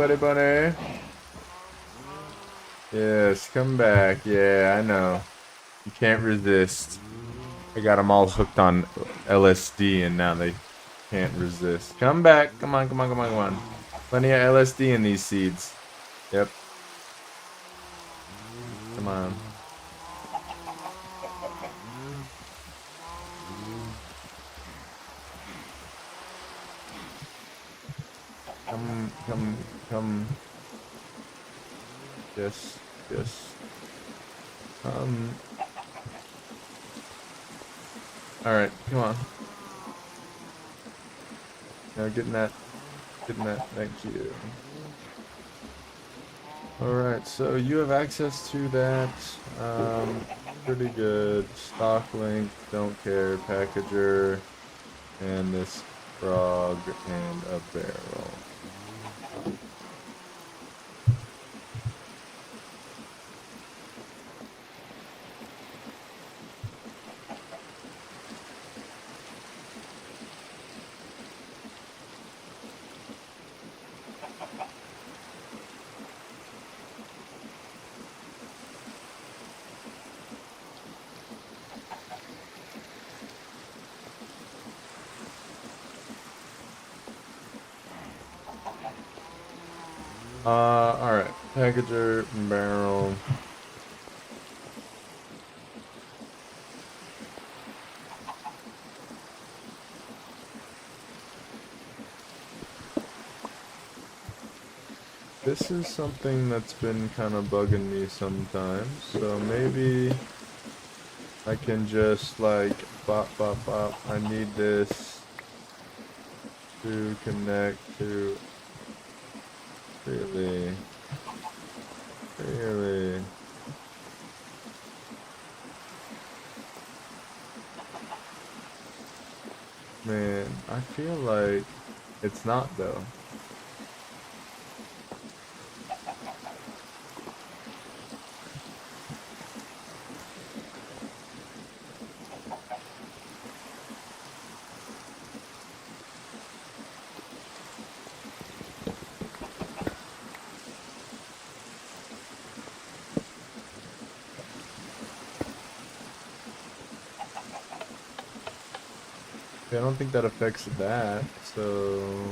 Yes, come back. Yeah, I know. You can't resist. I got them all hooked on LSD and now they can't resist. Come back. Come on. Plenty of LSD in these seeds. Yep. Come on. Come. Yes. Alright, come on. Now getting that, thank you. Alright, so you have access to that. Pretty good. Stock link, don't care. Packager, and this frog, and a barrel. Alright. Packager, barrel. This is something that's been kind of bugging me sometimes, so maybe I can just like bop. I need this to connect to really. Man, I feel like it's not though. I don't think that affects that, so...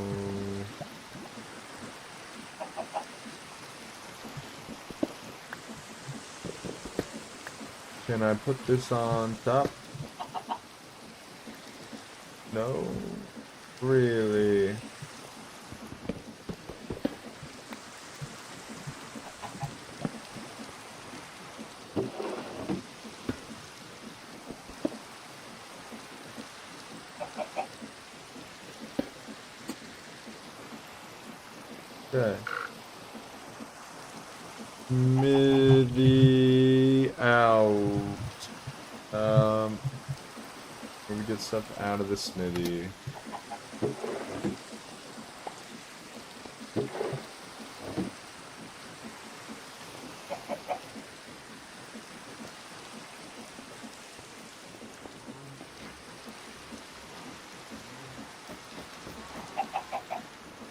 Can I put this on top? No? Really? Okay. Smithy out. Let me get stuff out of the smithy.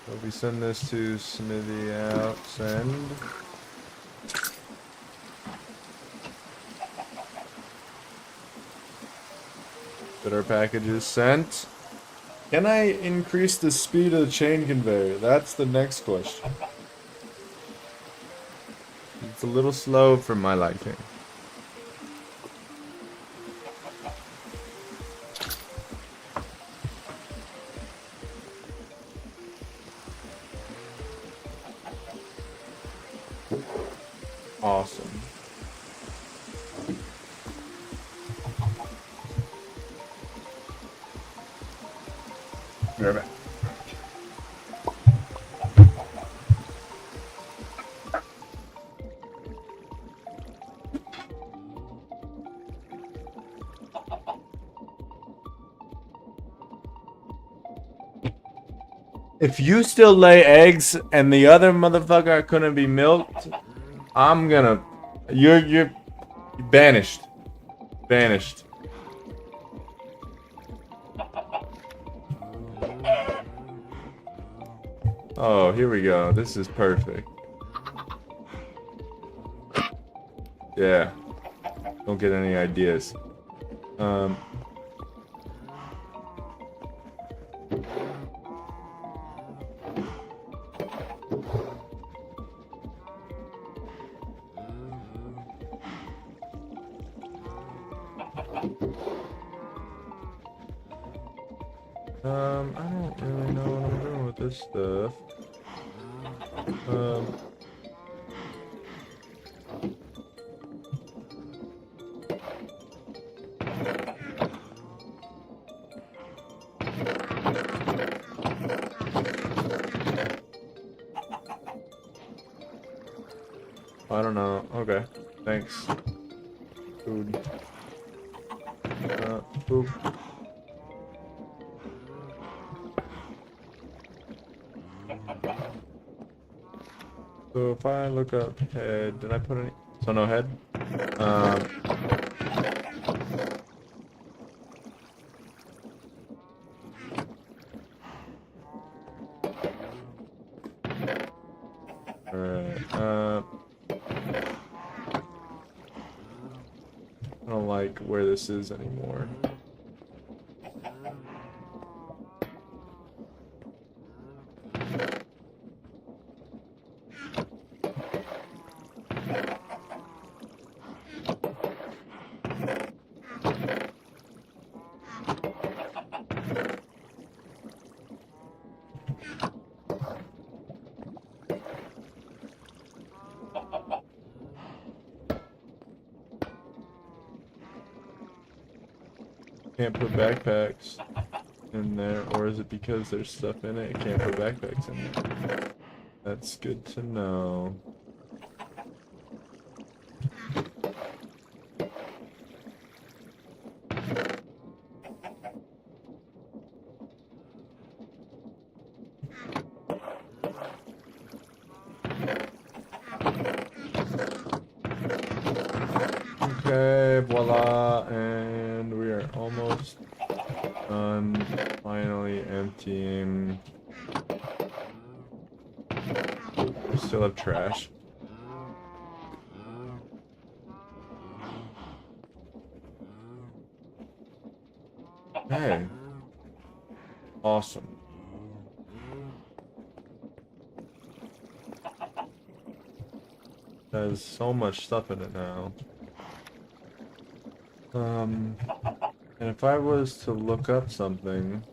So we send this to smithy out, send. That our package is sent. Can I increase the speed of the chain conveyor? That's the next question. It's a little slow for my liking. Awesome. Right back. If you still lay eggs and the other motherfucker couldn't be milked, I'm gonna... You're banished. Banished. Oh, here we go. This is perfect. Yeah. Don't get any ideas. I don't really know what I'm doing with this stuff. I don't know. Okay. Thanks. Food. Poop. So if I look up head, did I put any? So no head? Alright, I don't like where this is anymore. Can't put backpacks in there, or is it because there's stuff in it? I can't put backpacks in there. That's good to know. Okay, voila, and we are almost done. Finally emptying. We still have trash. Hey. Awesome. There's so much stuff in it now. And if I was to look up something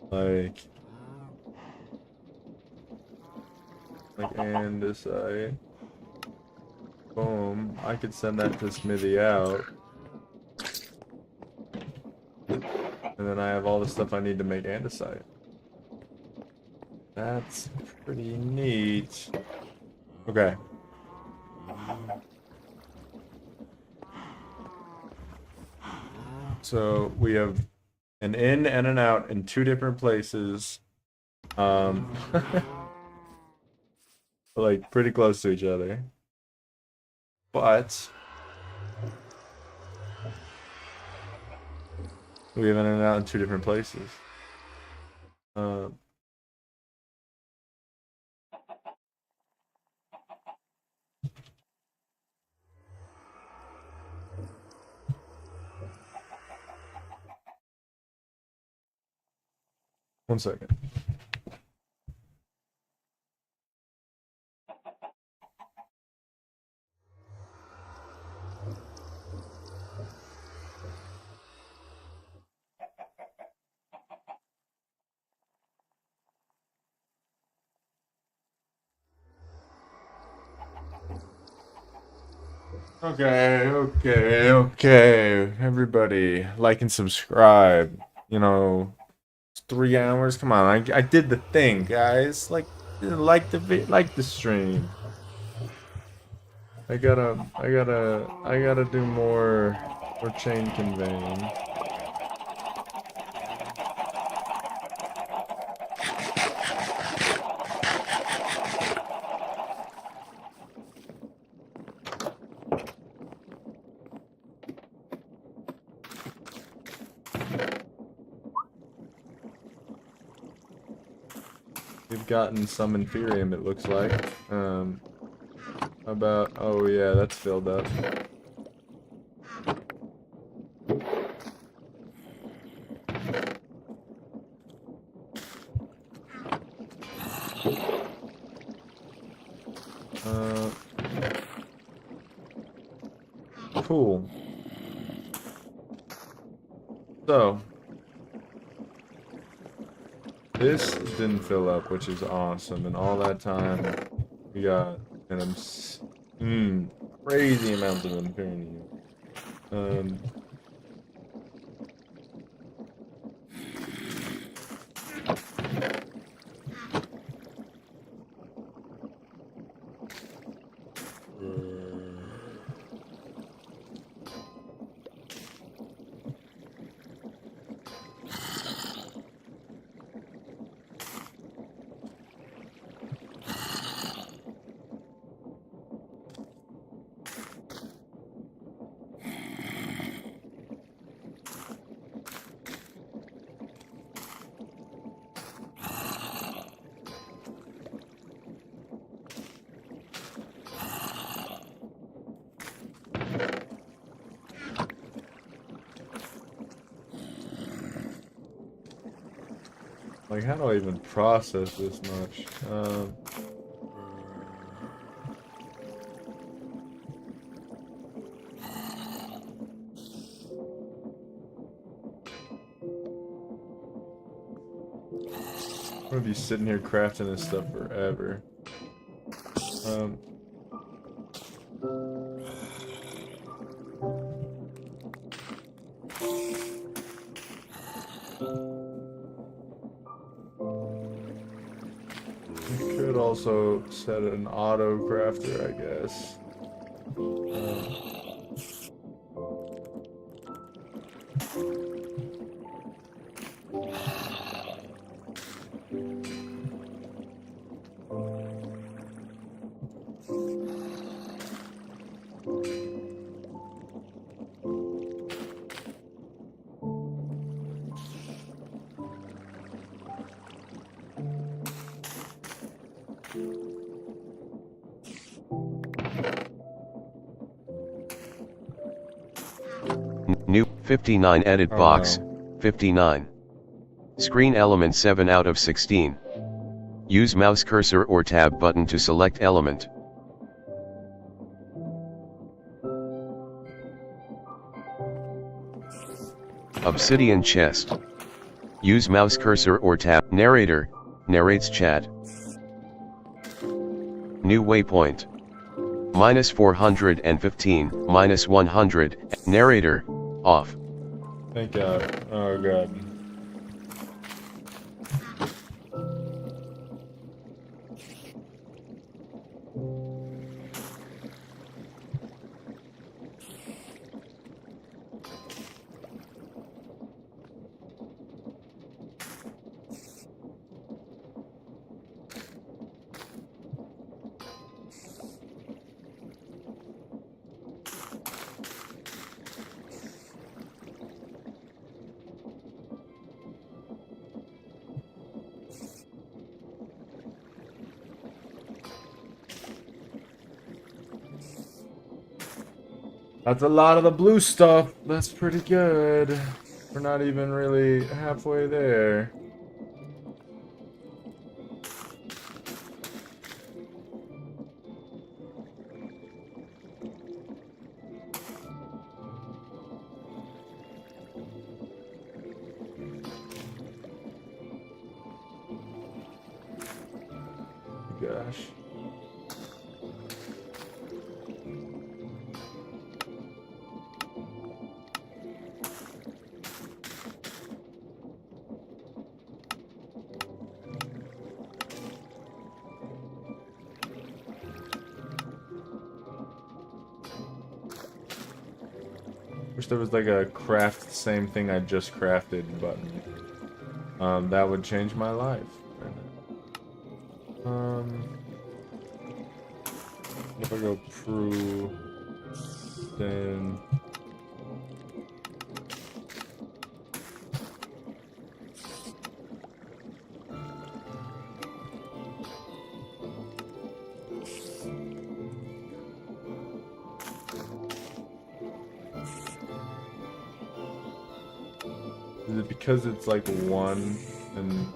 like andesite, boom, I could send that to Smithy out. And then I have all the stuff I need to make andesite. That's pretty neat. Okay. So we have an in and an out in two different places. Like pretty close to each other. But we have in and out in two different places. One second. Okay. Everybody, like and subscribe. You know, it's 3 hours. Come on, I did the thing, guys. Like the stream. I gotta do more chain conveying. We've gotten some Inferium, it looks like. About... Oh, yeah, that's filled up. Cool. So, this didn't fill up, which is awesome. And all that time, we got crazy amounts of Inferium. Like, how do I even process this much? I'm gonna be sitting here crafting this stuff forever. Could also set an auto crafter, I guess. New 59 edit box, 59. Screen element 7 out of 16. Use mouse cursor or tab button to select element. Obsidian chest. Use mouse cursor or tab. Narrator, narrates chat. New waypoint. -415, -100, narrator, off. Thank God. Oh God. That's a lot of the blue stuff. That's pretty good. We're not even really halfway there. Gosh. Wish there was like a craft the same thing I just crafted button. That would change my life. If I go Prue, then Is it because it's like one and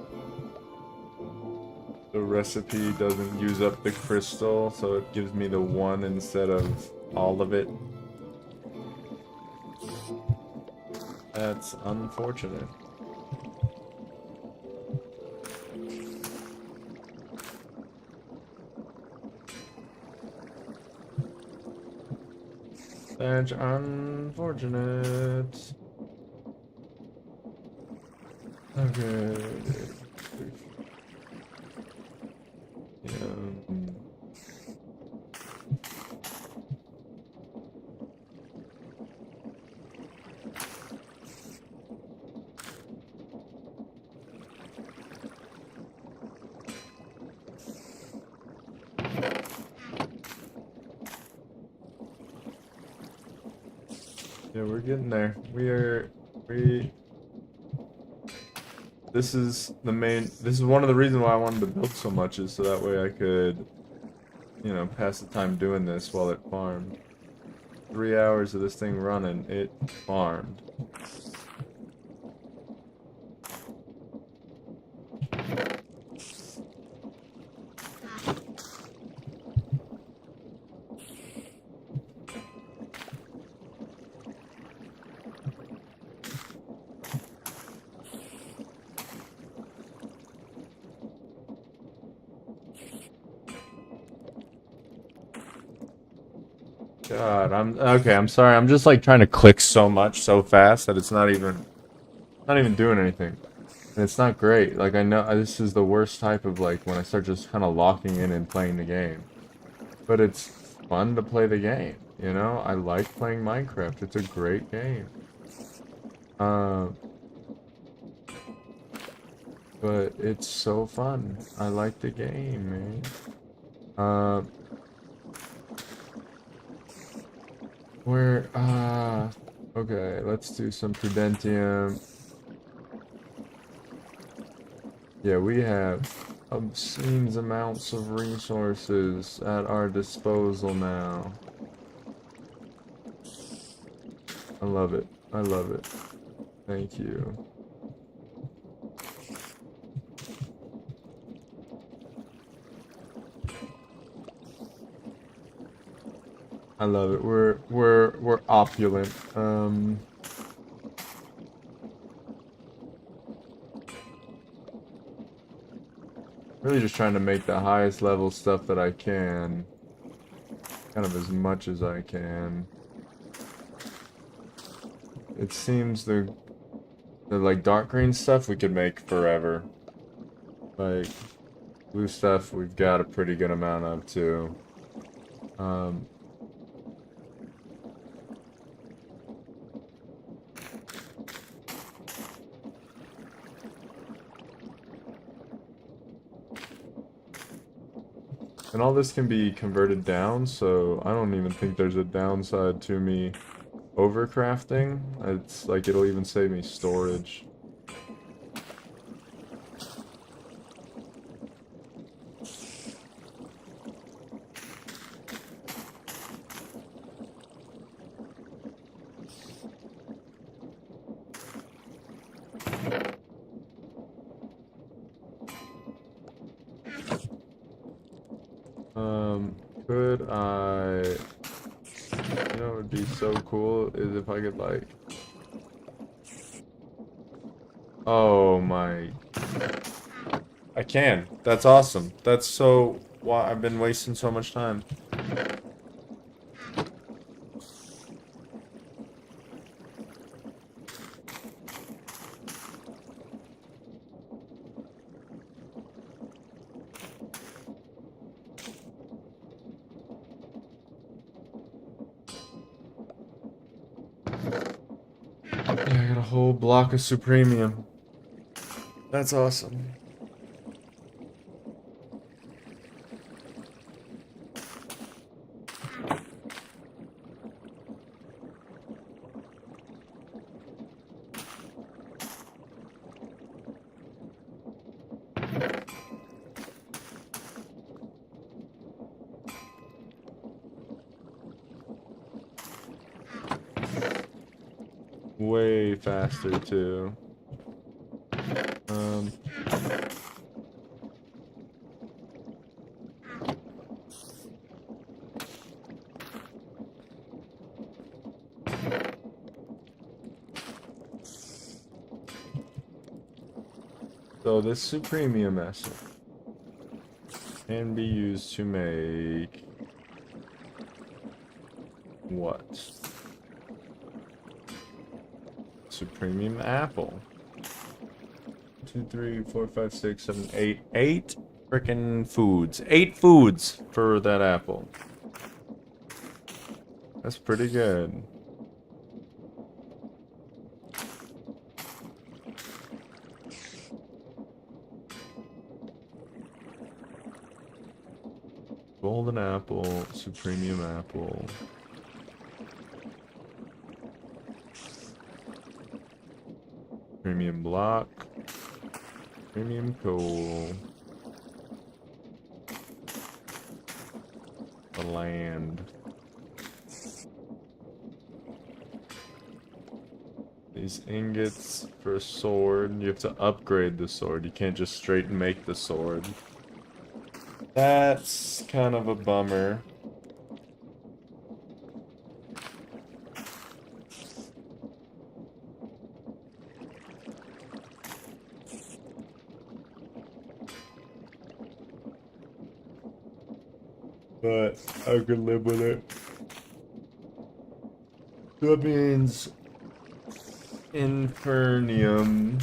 the recipe doesn't use up the crystal, so it gives me the one instead of all of it? That's unfortunate. That's unfortunate. Okay. Yeah. Yeah, we're getting there. This is one of the reasons why I wanted to build so much, is so that way I could, you know, pass the time doing this while it farmed. 3 hours of this thing running, it farmed. God, I'm sorry. I'm just like trying to click so much so fast that it's not even doing anything. And it's not great. Like, I know this is the worst type of, like, when I start just kind of locking in and playing the game. But it's fun to play the game, you know? I like playing Minecraft. It's a great game. But it's so fun. I like the game, man. Okay, let's do some Prudentium. Yeah, we have obscene amounts of resources at our disposal now. I love it. I love it. Thank you. I love it. We're opulent. Really just trying to make the highest level stuff that I can. Kind of as much as I can. It seems the like dark green stuff we could make forever. Like blue stuff we've got a pretty good amount of too. And all this can be converted down, so I don't even think there's a downside to me overcrafting. It's like it'll even save me storage. Could I... You know what would be so cool is if I could, like... Oh my... I can. That's awesome. That's so... Why I've been wasting so much time. Yeah, I got a whole block of Supremium. That's awesome. Way faster, too. Um. So this supremium acid can be used to make what? Supremium apple. 2, 3, 4, 5, 6, 7, 8. 8 frickin' foods. 8 foods for that apple. That's pretty good. Golden apple, supremium apple. Premium block. Premium coal. The land. These ingots for a sword. You have to upgrade the sword. You can't just straight make the sword. That's kind of a bummer. But I could live with it. That means Infernium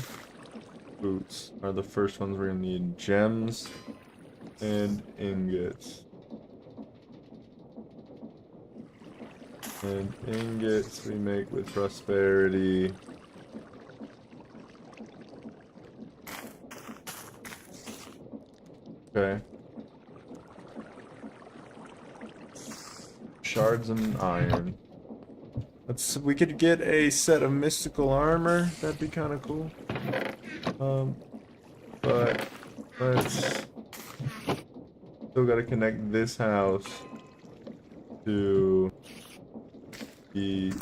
boots are the first ones we're gonna need. Gems and ingots. And ingots we make with prosperity. Okay. Shards and iron. We could get a set of mystical armor. That'd be kind of cool. But let's still gotta connect this house to this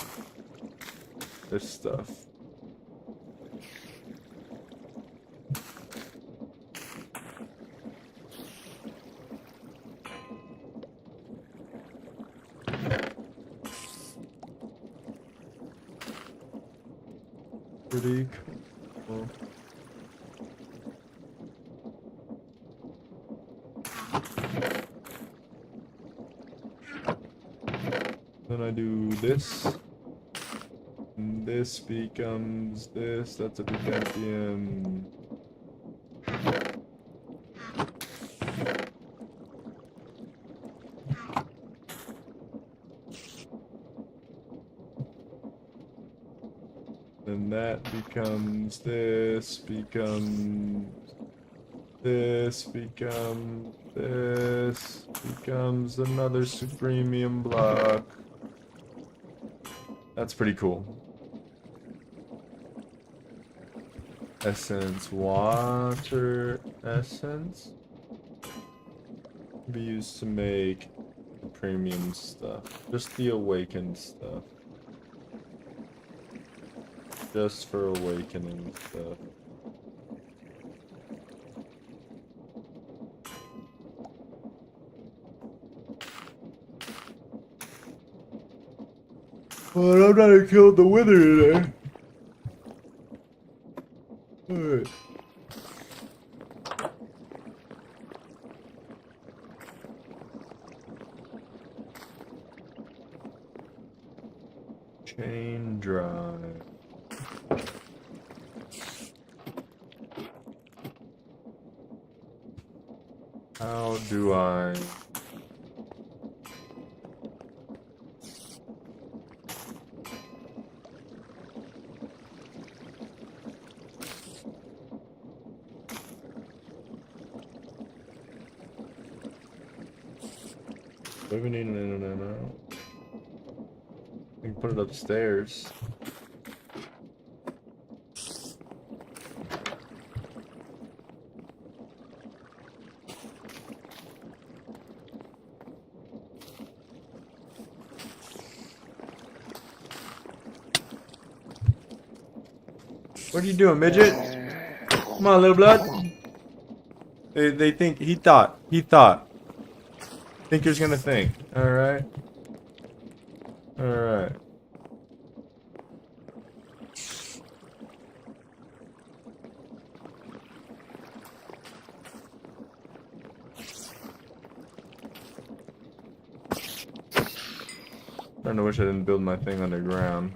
stuff. Pretty cool. Then I do this. And this becomes this. That's a Byzantium. And that becomes this, becomes this, becomes this, becomes another supremium block. That's pretty cool. Essence, water essence. Be used to make the premium stuff. Just the awakened stuff. Just for awakening stuff. But I'm not gonna kill the wither today. Alright. Chain drive. How do I... Do we need an internet now? I can put it upstairs. What are you doing, midget? Come on, little blood. They think he thought. Thinker's gonna think. All right. All right. I kinda wish I didn't build my thing underground.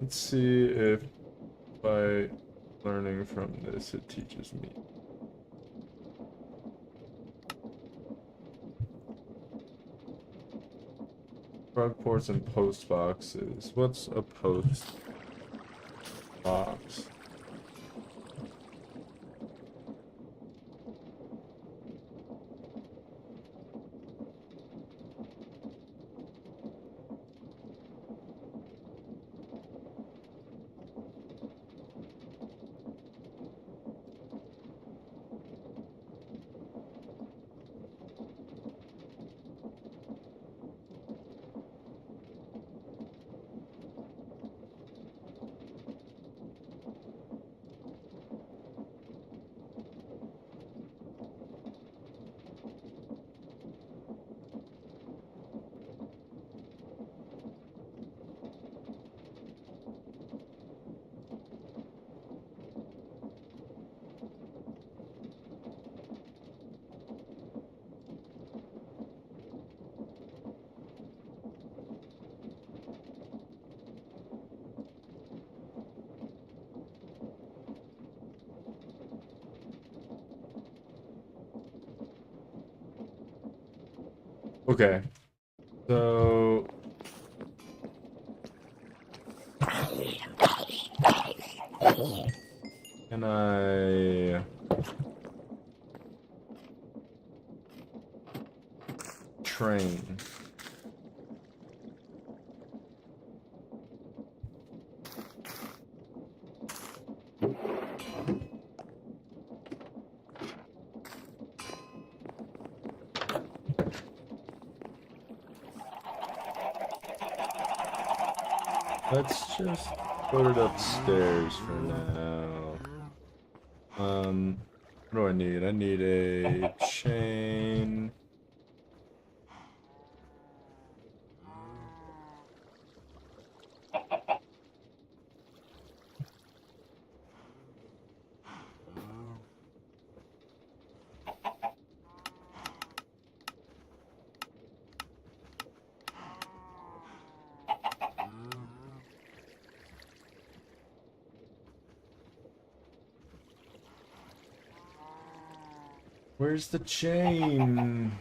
Let's see if by learning from this it teaches me. Frog ports and post boxes. What's a post box? Okay. So can I train? Let's just put it upstairs for now. What do I need? I need a chain. Where's the chain?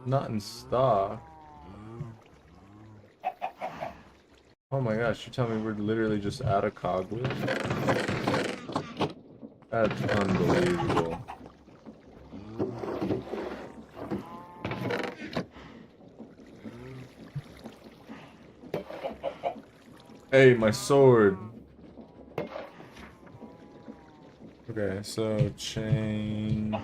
Not in stock. Oh my gosh, you're telling me we're literally just out of cogwood? That's unbelievable. Hey, my sword. Okay, so chain.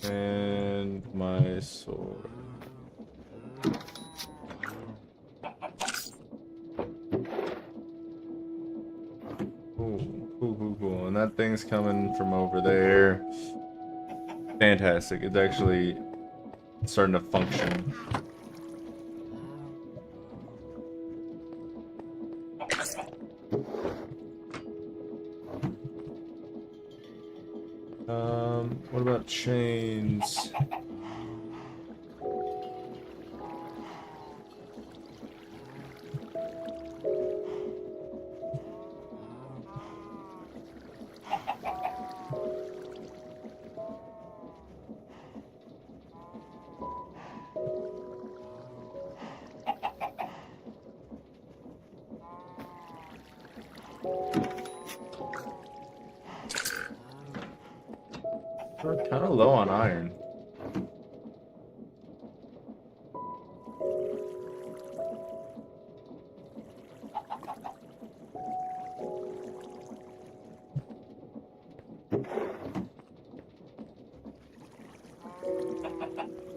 And my sword. Cool. And that thing's coming from over there. Fantastic. It's actually starting to function. What about chains? We're kind of low on iron.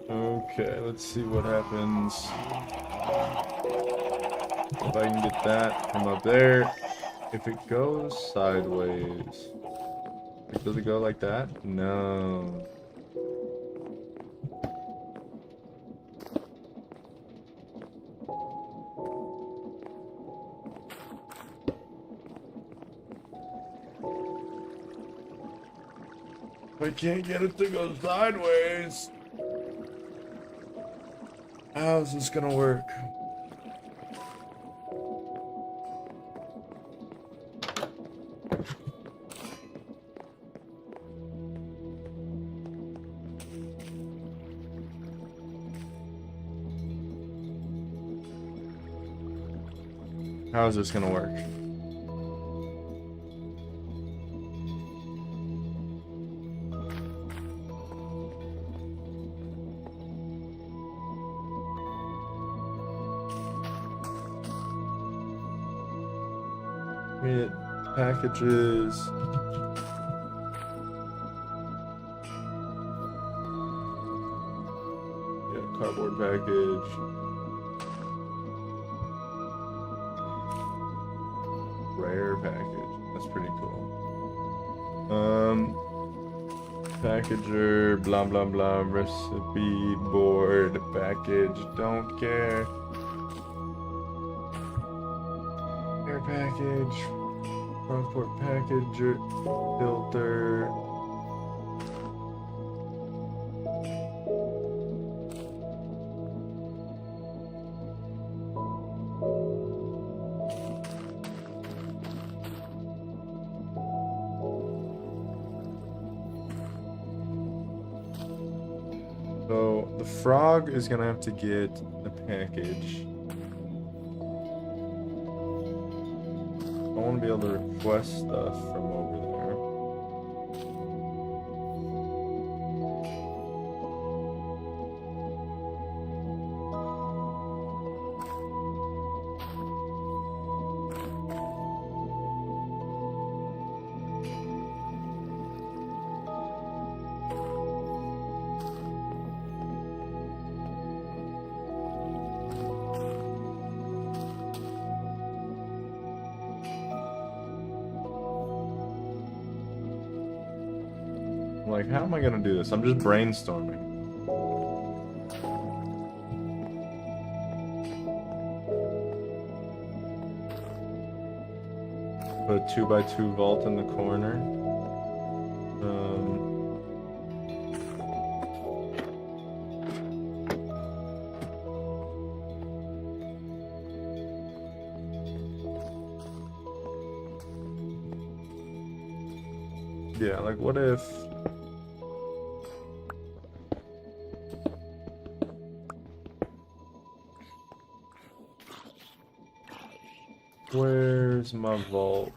Okay, let's see what happens. If I can get that from up there. If it goes sideways. Does it go like that? No. I can't get it to go sideways. How's this gonna work? How is this gonna work? It packages. Yeah, cardboard package. Rare package. That's pretty cool. Packager, blah blah blah, recipe board, package, don't care. Air package, transport packager, filter. So the frog is gonna have to get a package. I want to be able to request stuff from over there. Like, how am I gonna do this? I'm just brainstorming. Put a 2x2 vault in the corner. Yeah, like what if... Where's my vault?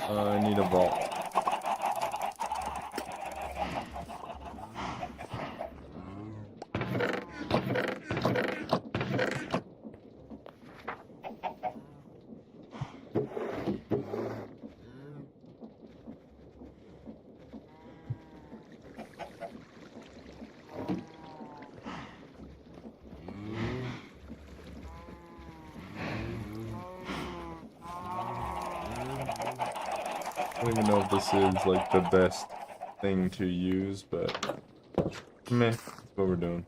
I need a vault. I don't even know if this is like the best thing to use, but meh, that's what we're doing.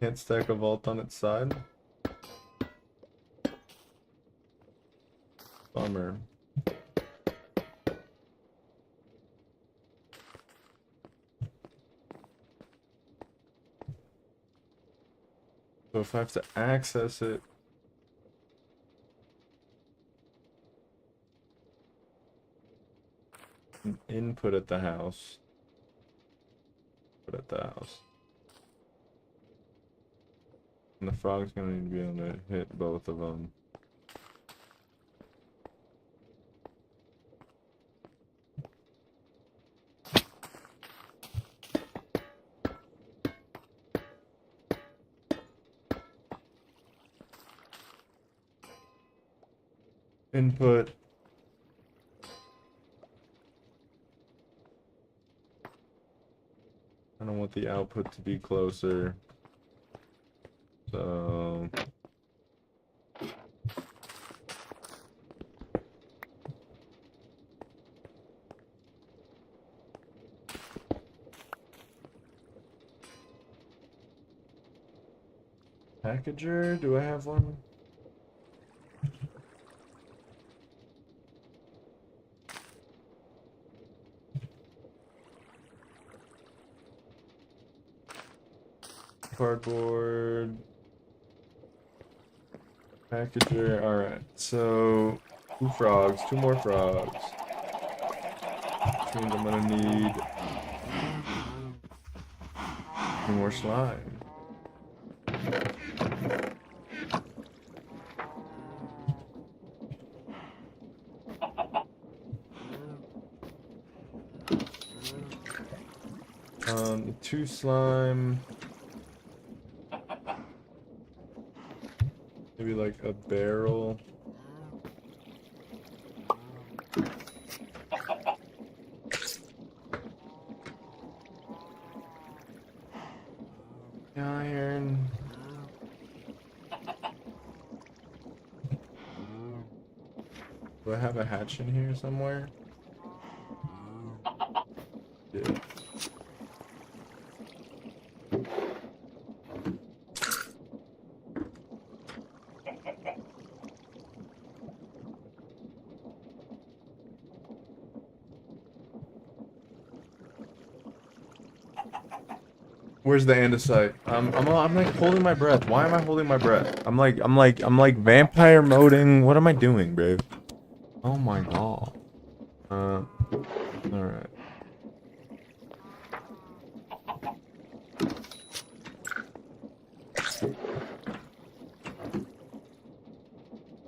Can't stack a vault on its side. Bummer. So if I have to access it, put at the house. Put at the house. And the frog's gonna need to be able to hit both of them. Input. I don't want the output to be closer. So packager, do I have one? Cardboard. Packager, alright. So 2 frogs, 2 more frogs. Which means I'm gonna need 2 more slime. Two slime. Maybe like a barrel. Iron. Do I have a hatch in here somewhere? Yeah. Where's the andesite? I'm like holding my breath. Why am I holding my breath? I'm like vampire moding. What am I doing, babe? Oh my god. Alright.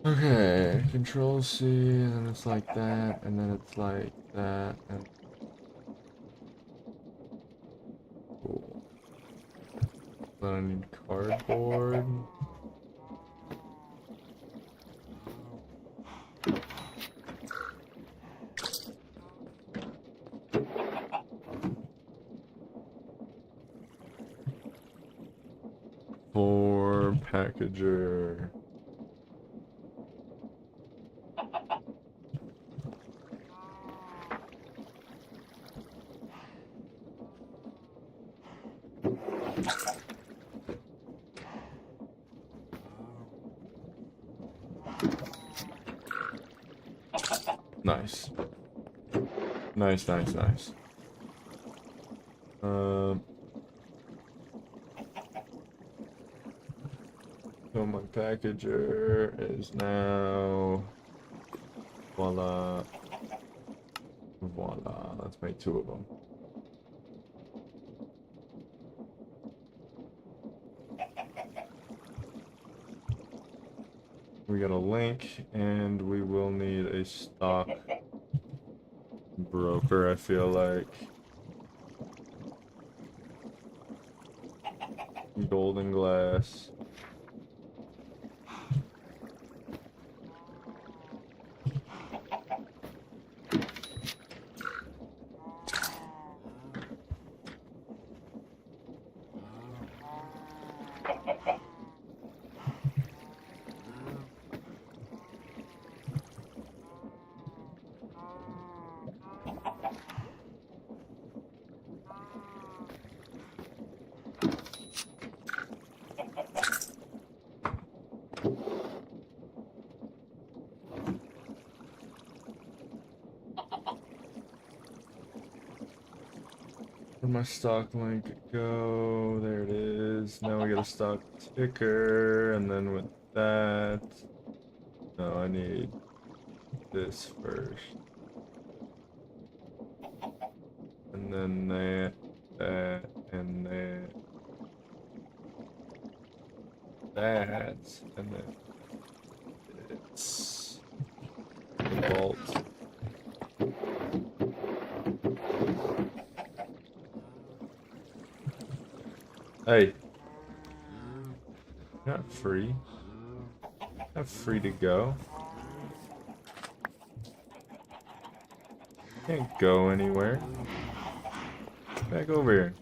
Okay, control C, and then it's like that, and then it's like that, and cool. Then I need cardboard. For packager. Nice. Nice. So my packager is now voila. Let's make 2 of them. We got a link, and we will need a stock broker, I feel like. Golden glass. Where'd my stock link go? There it is. Now we got a stock ticker, and then with that, no, I need this first. And then that, and that, and then it's the vault. Hey, you're not free. You're not free to go. Can't go anywhere. Back over here.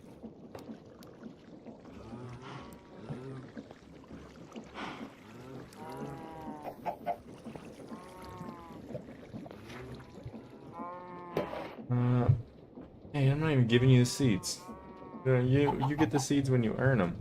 Hey, I'm not even giving you the seeds. You get the seeds when you earn them.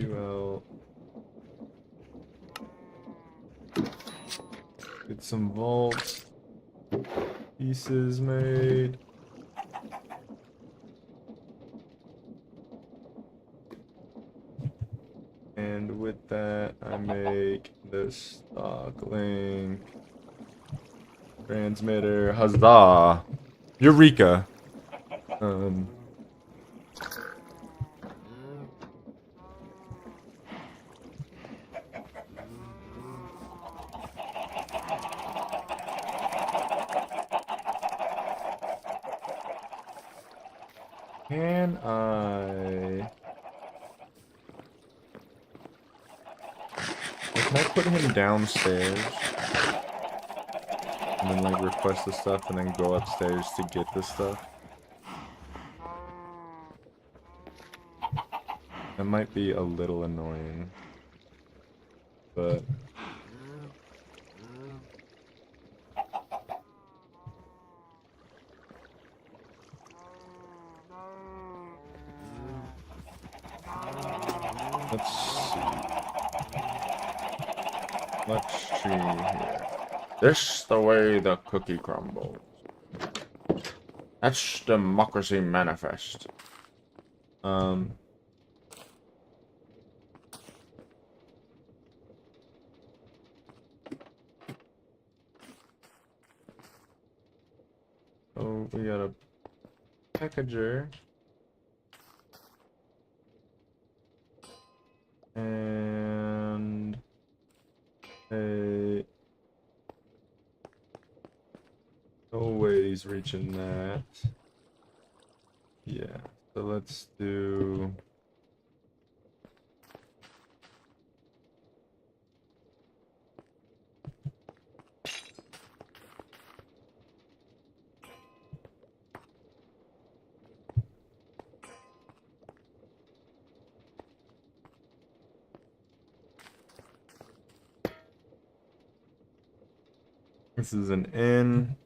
UL. Get some vault pieces made. And with that, I make this stock link transmitter. Huzzah! Eureka! Can I put him downstairs? And then like request the stuff and then go upstairs to get the stuff? That might be a little annoying. But let's see. Let's see here. This the way the cookie crumbles. That's democracy manifest. Oh, we got a packager. And a... No way he's reaching that. Yeah, so let's do... This is an inn.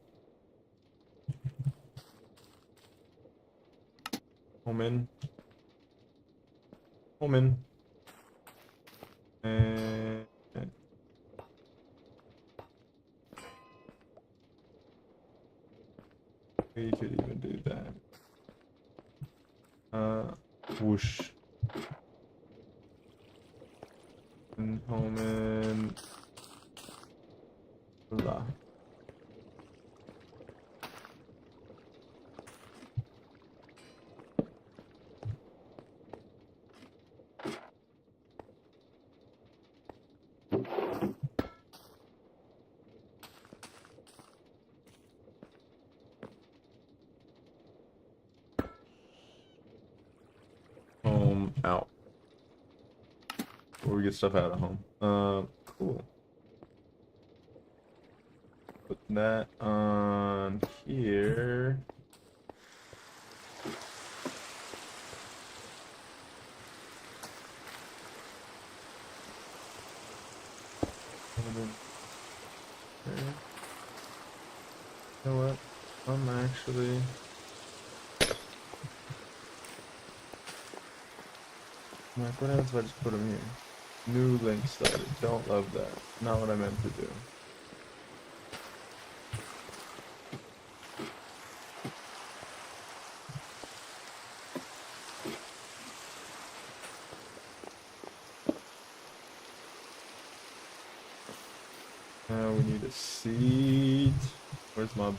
Home in. Home in. And... we could even do that. Whoosh. And home in. Blah. Home out. Where we get stuff out of home. Cool. Put that on here. You know what? I'm actually... I'm like, what happens if I just put them here? New link started. Don't love that. Not what I meant to do. We need a seat. Where's my...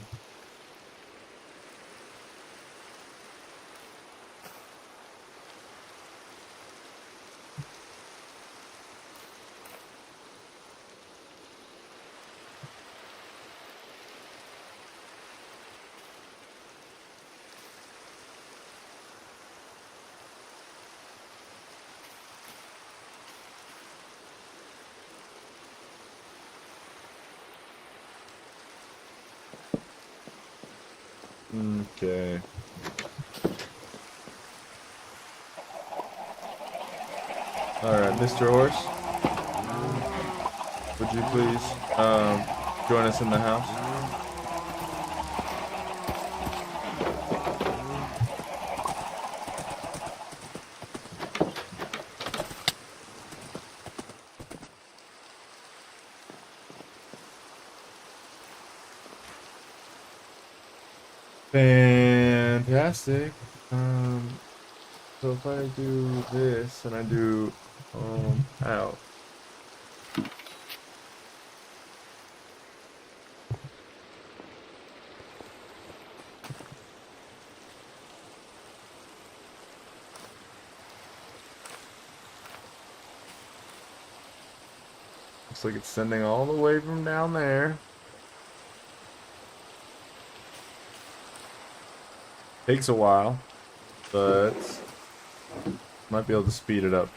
Okay. Alright, Mr. Horse. Would you please join us in the house? Fantastic. So if I do this and I do out. Looks like it's sending all the way from down there. Takes a while, but might be able to speed it up.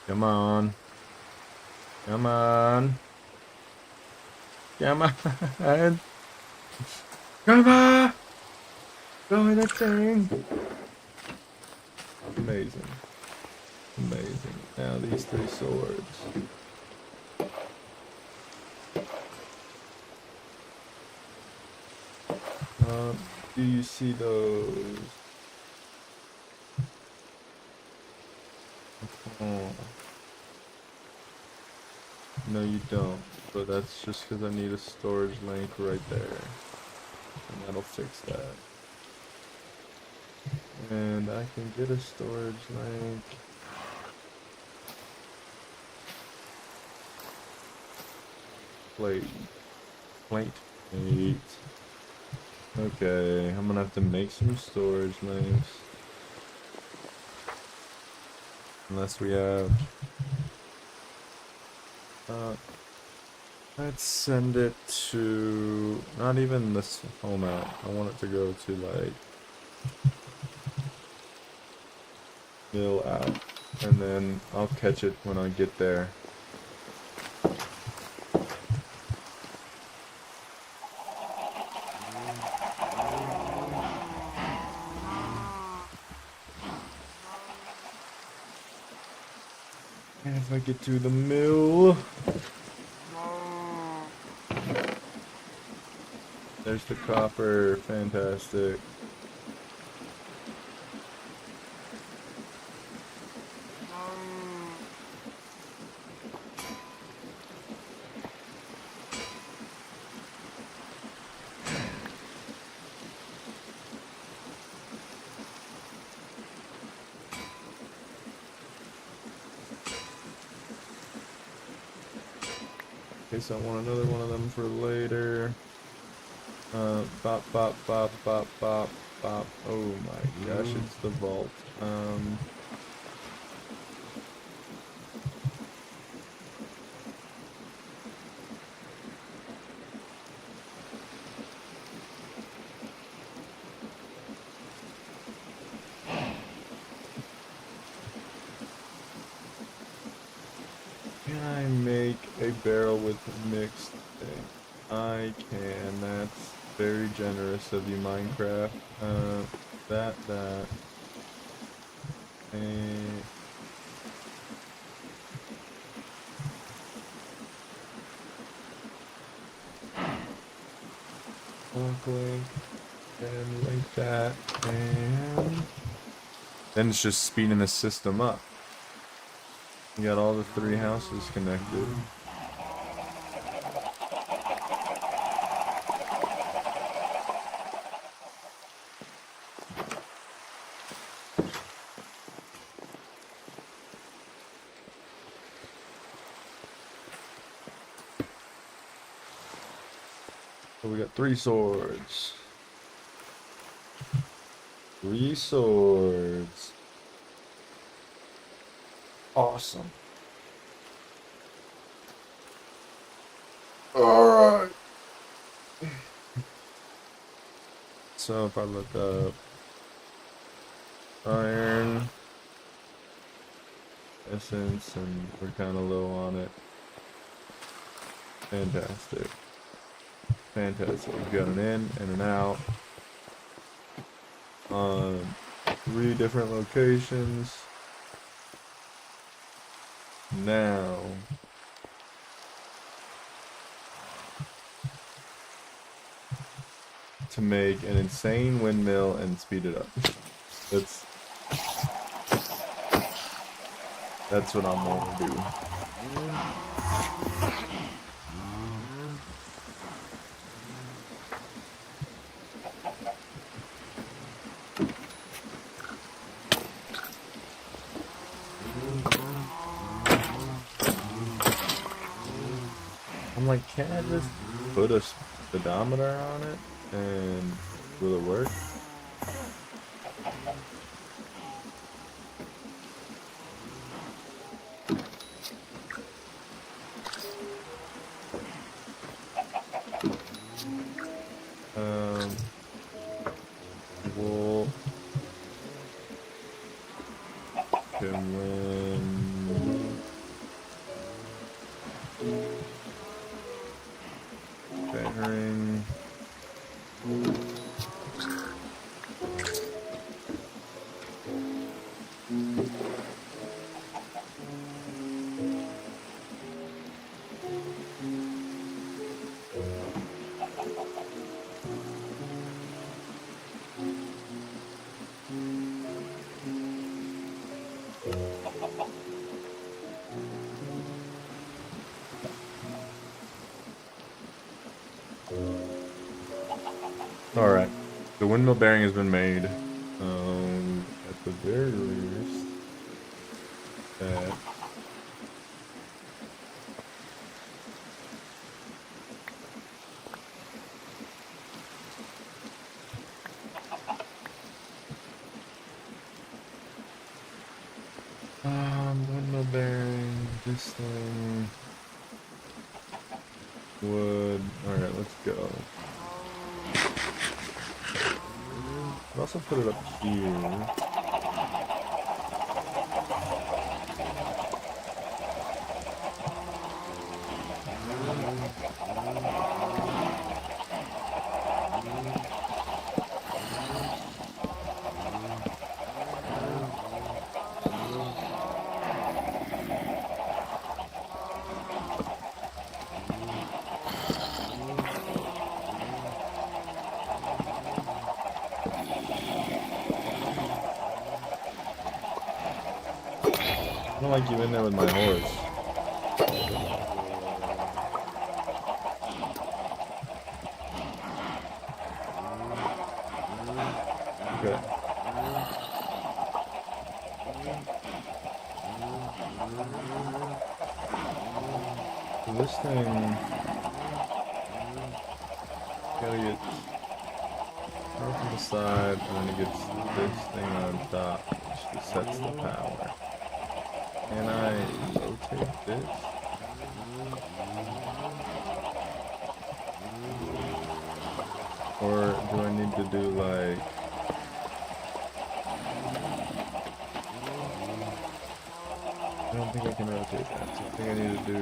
Come on. Come on. Come on. Come on. Go in the thing. Amazing. Amazing. Now these 3 swords. Do you see those? Oh. No, you don't. But that's just because I need a storage link right there. And that'll fix that. And I can get a storage link. Plate. 8. Okay, I'm gonna have to make some storage links. Unless we have... let's send it to... not even this home out. I want it to go to, like... mill out. And then I'll catch it when I get there. And if I get to the mill... there's the copper. Fantastic. Okay, so I want another one of them for later. Bop, bop, bop, bop, bop, bop. Oh my gosh, it's the vault. Can I make a barrel with mixed thing? I can. That's very generous of you, Minecraft. That. And... link, and like that, and... then it's just speeding the system up. You got all the 3 houses connected. So we got 3 swords. 3 swords. Awesome. Alright. So if I look up iron essence and we're kind of low on it. Fantastic. Fantastic. We've got an in and an out on 3 different locations. Now to make an insane windmill and speed it up. That's what I'm gonna do. I'm like, can't I just put a speedometer on it and will it work? Well, can win. Bearing. Alright, the windmill bearing has been made. At the very least, that windmill bearing, this thing, wood. Alright, let's go. I'll also put it up here. I don't like you in there with my horse. Okay. So this thing gotta get off to the side, and then it gets this thing on top, which sets the power. Can I rotate this? Or do I need to do like... I don't think I can rotate that, so I think I need to do...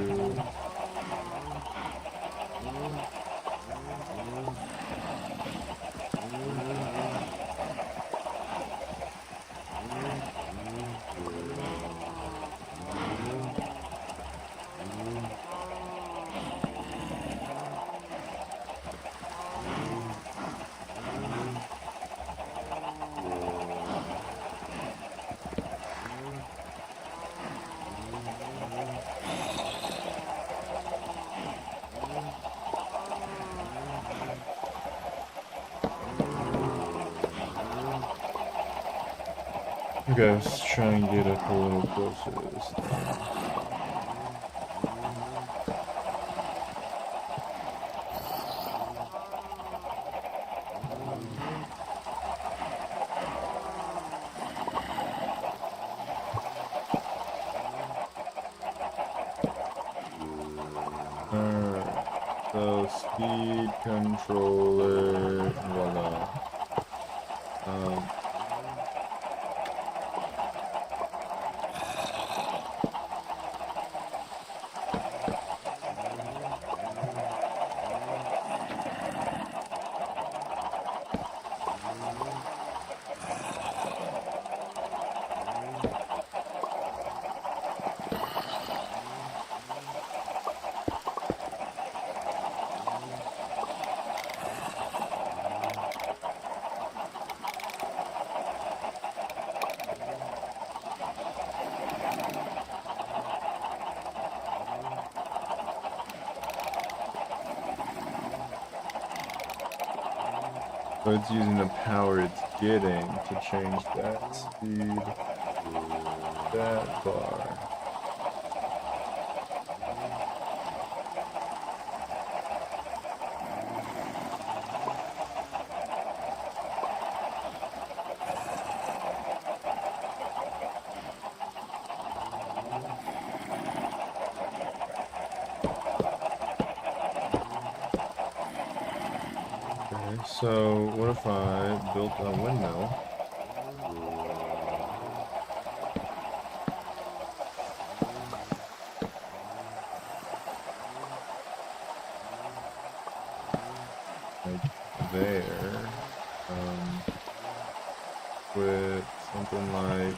Okay, let's try and get up a little closer to this thing. Alright. So speed controller, voila. Um, so it's using the power it's getting to change that speed, that bar. Okay, so what if I built a windmill? Like there, with something like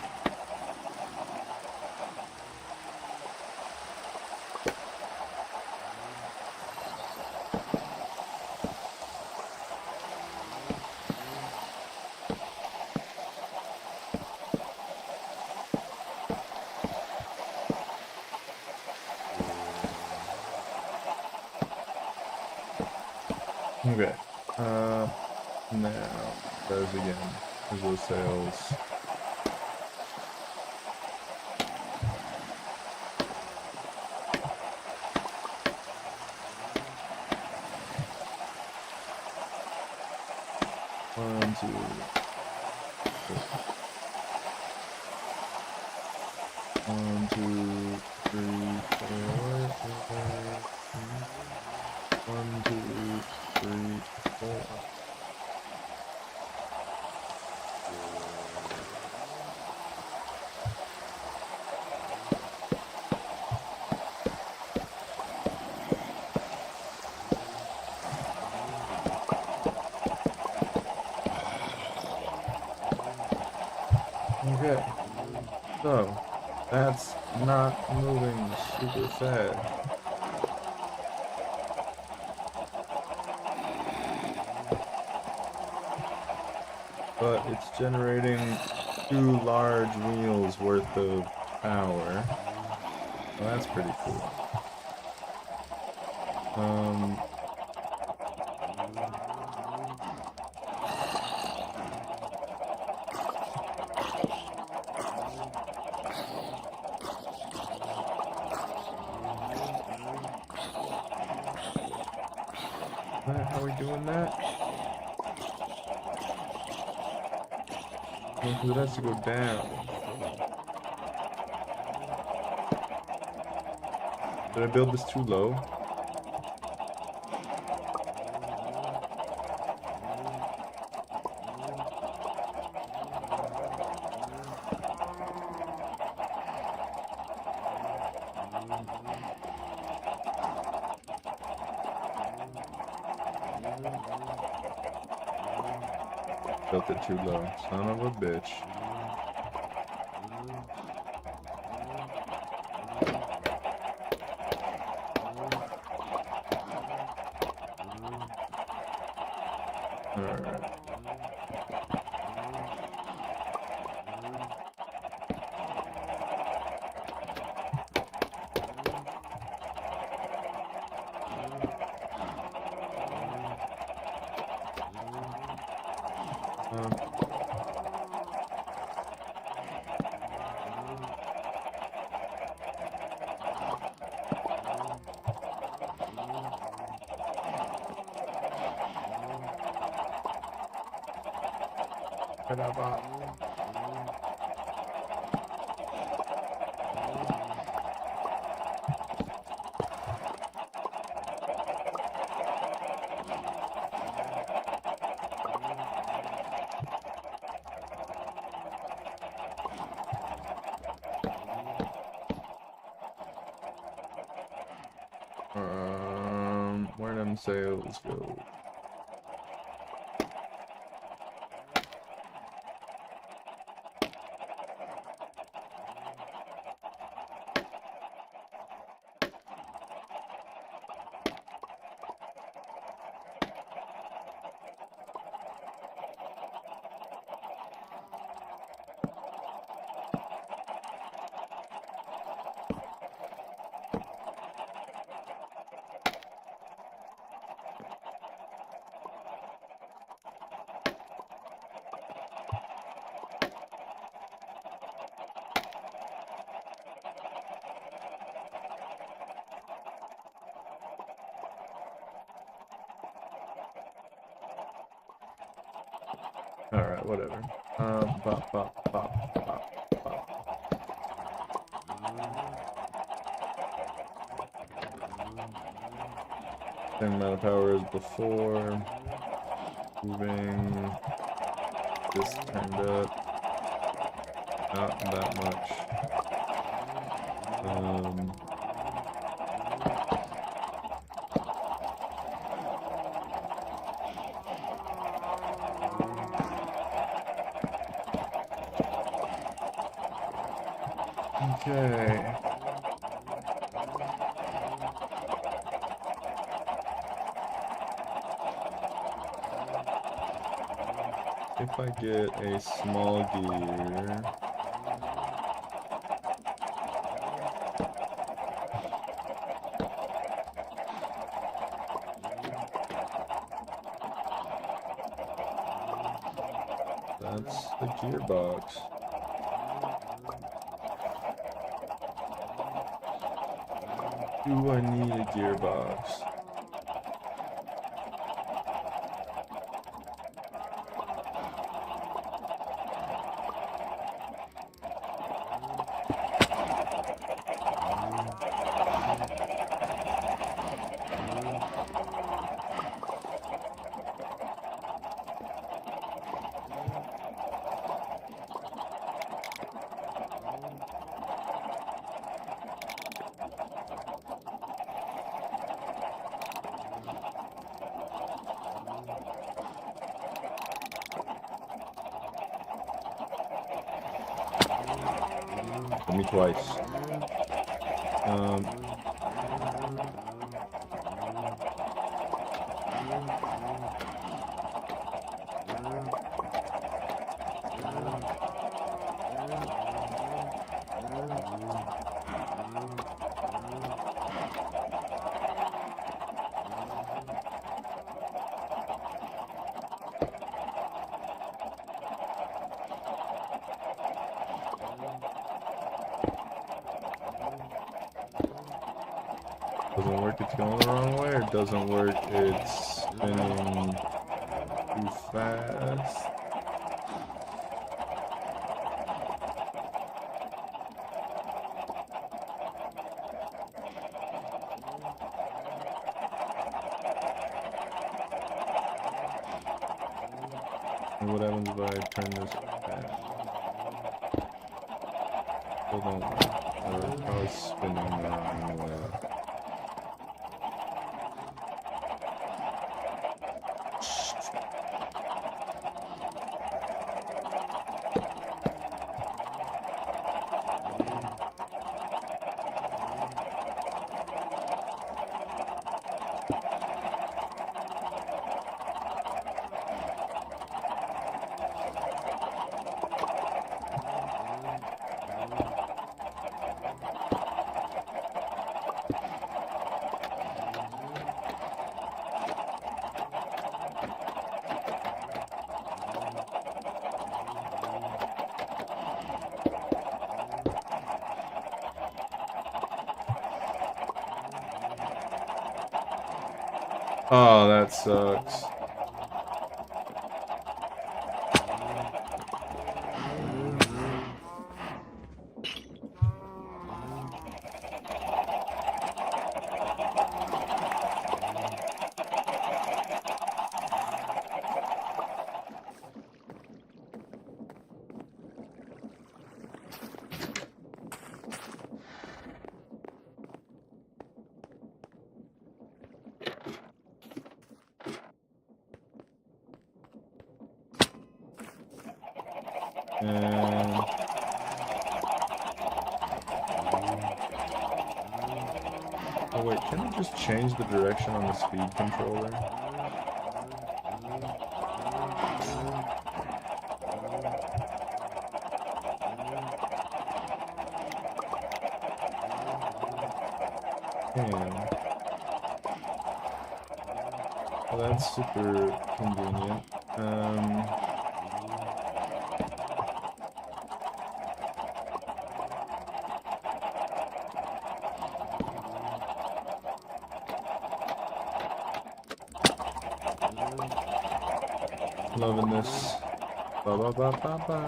okay. Now those again. Visual sales. One, two, three. One, two, three, four. One, two, three, four. Okay, so that's not moving super fast. But it's generating 2 large wheels worth of power. Well, that's pretty cool. How are we doing that? Well, it has to go down. Did I build this too low? Built it too low. Son of a bitch. Alright. Whatever. Where them sales go? Alright, whatever. Bop, bop, bop, bop, bop. Same amount of power as before. Moving this turned up. Not that much. Okay. If I get a small gear, that's the gearbox. Do I need a gearbox? Me twice. Doesn't work, it's going the wrong way, or doesn't work, it's spinning too fast. And what happens if I turn this back? Still don't work. Or probably spinning the wrong way. Oh, that sucks. And oh wait, can I just change the direction on the speed controller? Damn. Well, that's super convenient. 'Loving this. Ba ba ba ba ba.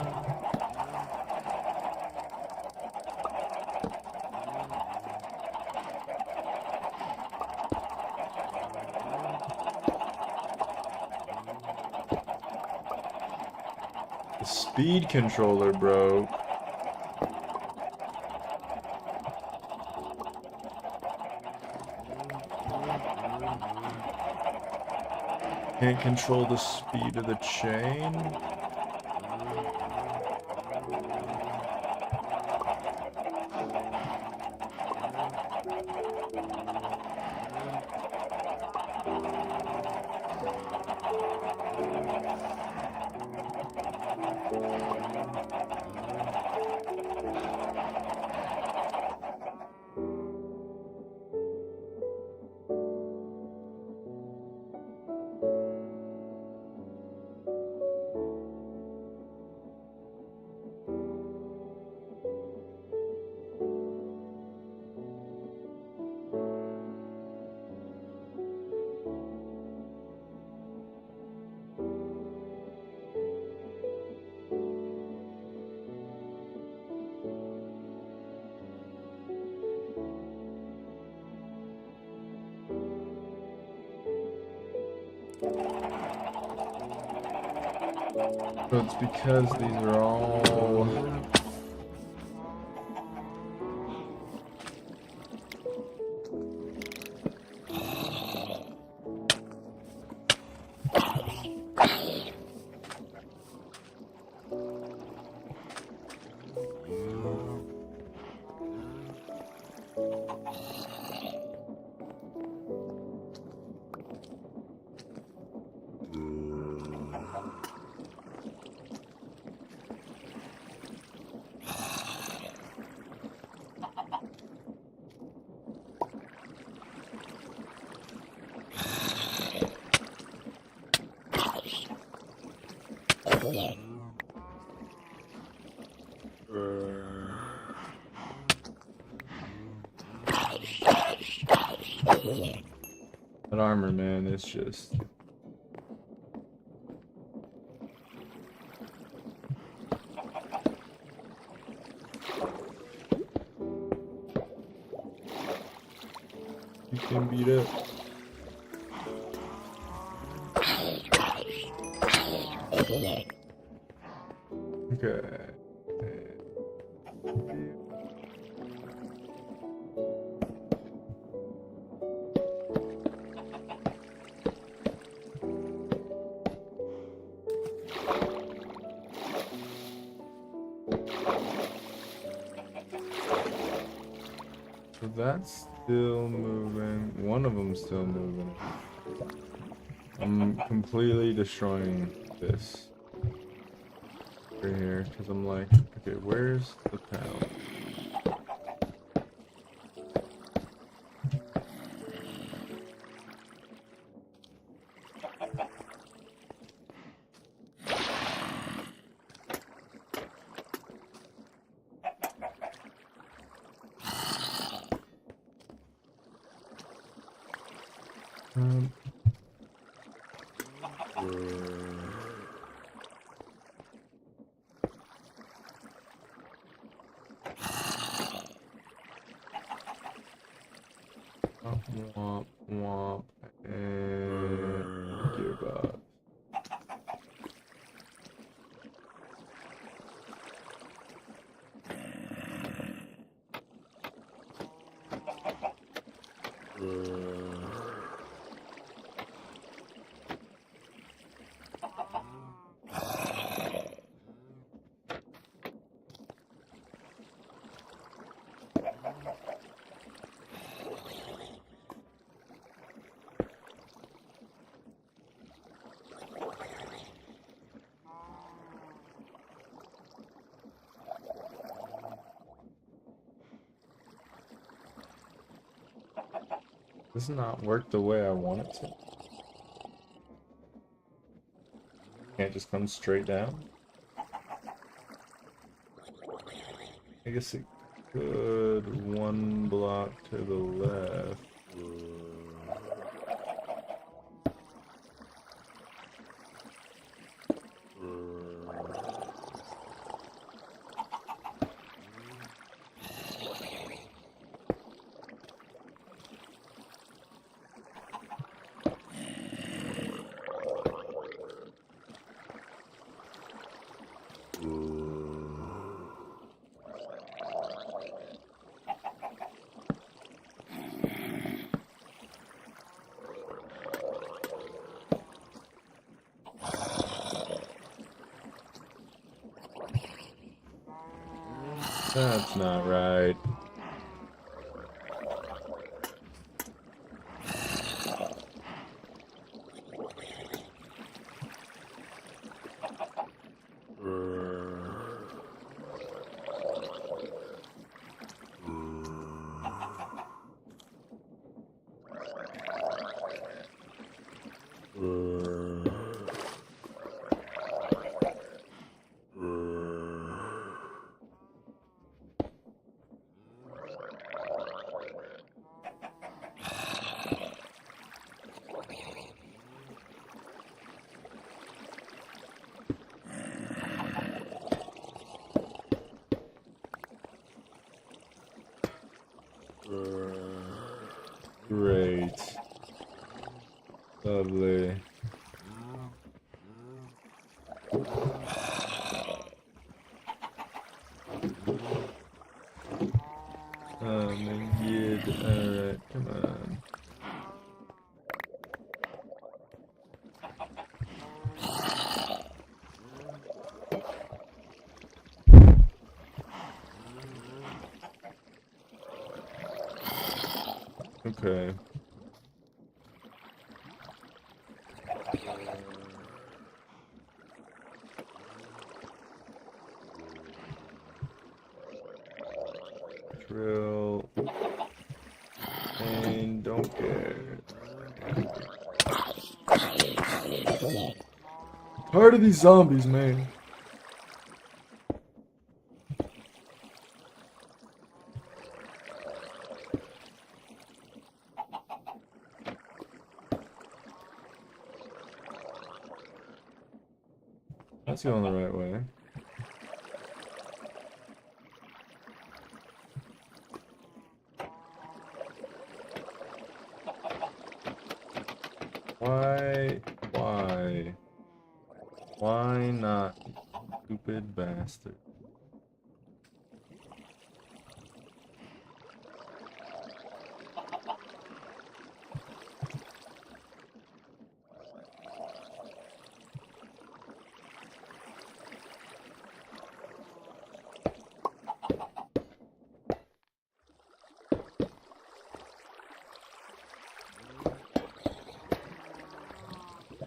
The speed controller broke. Can't control the speed of the chain. So it's because these are all... That armor, man, it's just... You can beat it. Okay. So that's still moving. One of them's still moving. I'm completely destroying this right here because I'm like, okay, where's the panel? Womp, womp, and gearbox. This does not work the way I want it to. Can't just come straight down. I guess it could one block to the left. That's not right. Great. Lovely. Oh my god. Alright, come on. Okay. Drill. And don't care. Tired of these zombies, man. That's going the right way. Why not, stupid bastard?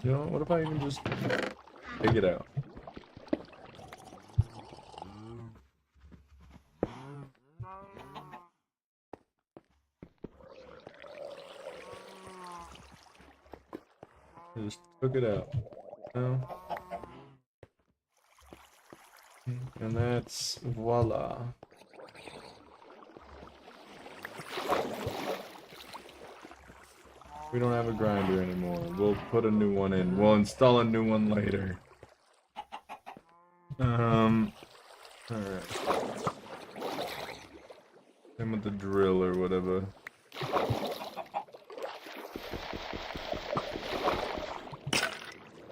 You know, what if I even just take it out? I just took it out. No. And that's voila. We don't have a grinder anymore. We'll put a new one in. We'll install a new one later. Alright. Same with the drill or whatever.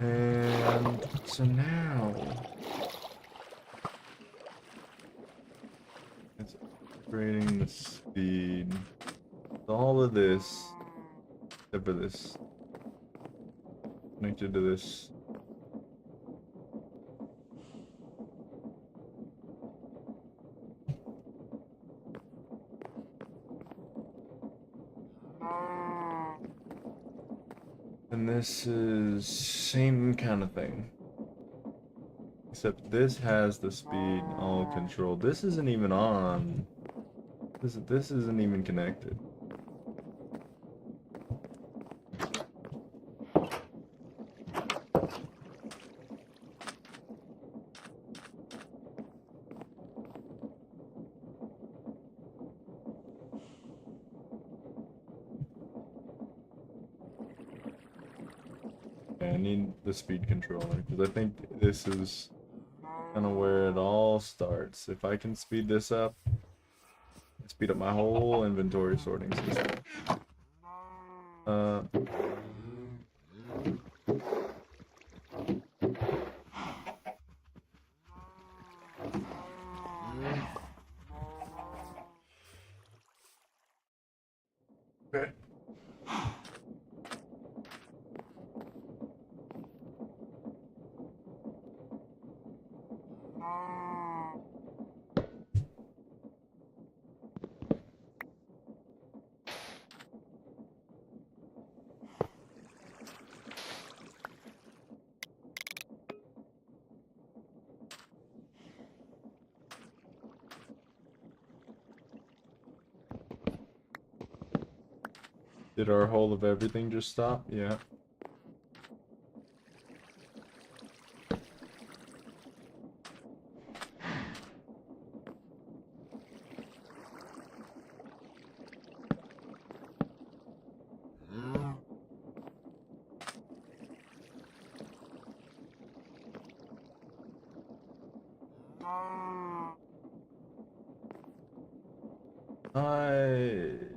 And so now it's upgrading the speed. All of this, except for this, connected to this. And this is same kind of thing. Except this has the speed all controlled. This isn't even on. This isn't even connected. Okay, I need the speed controller because I think this is kind of where it all starts. If I can speed this up, speed up my whole inventory sorting system. Uh, okay. Did our whole of everything just stop? Yeah. I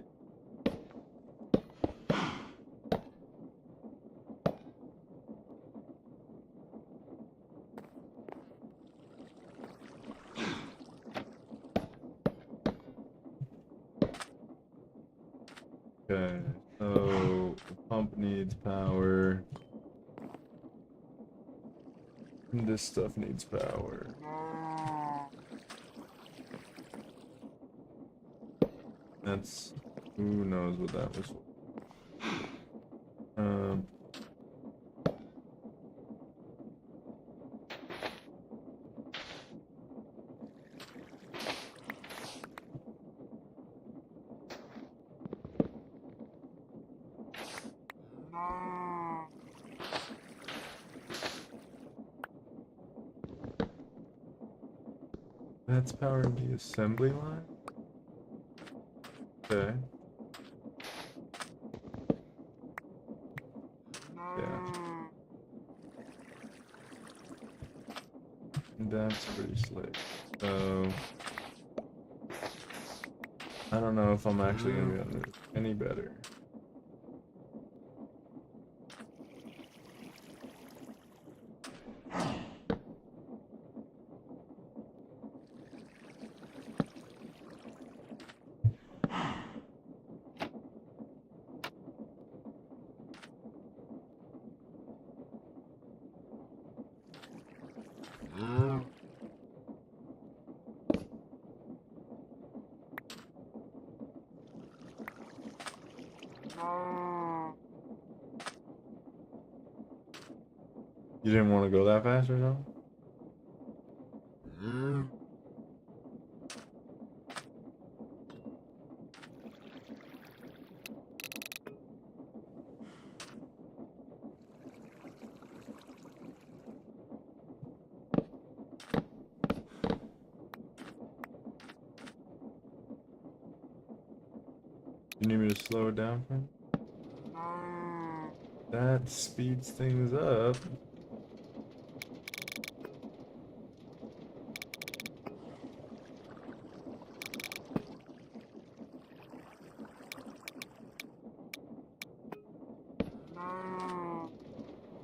Okay, so the pump needs power. And this stuff needs power. That's who knows what that was. Um that's powering the assembly line? Okay. Yeah. That's pretty slick. So I don't know if I'm actually gonna be able to do any better. You didn't want to go that fast or something? You need me to slow it down for you? That speeds things up.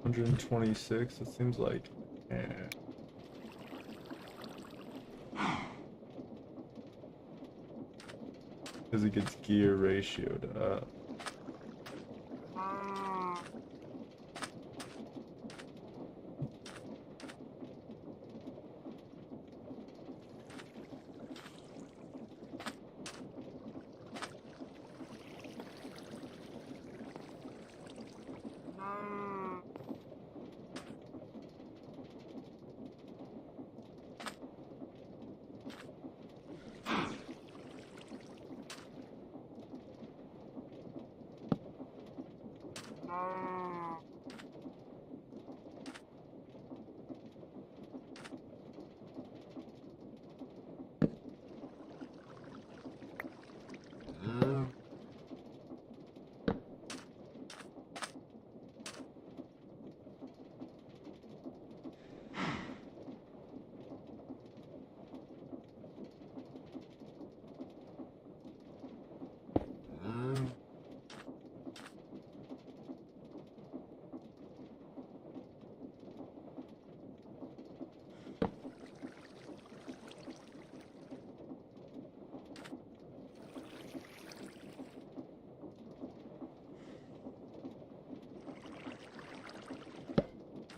$126, it seems like. Yeah. Because it gets gear ratioed up.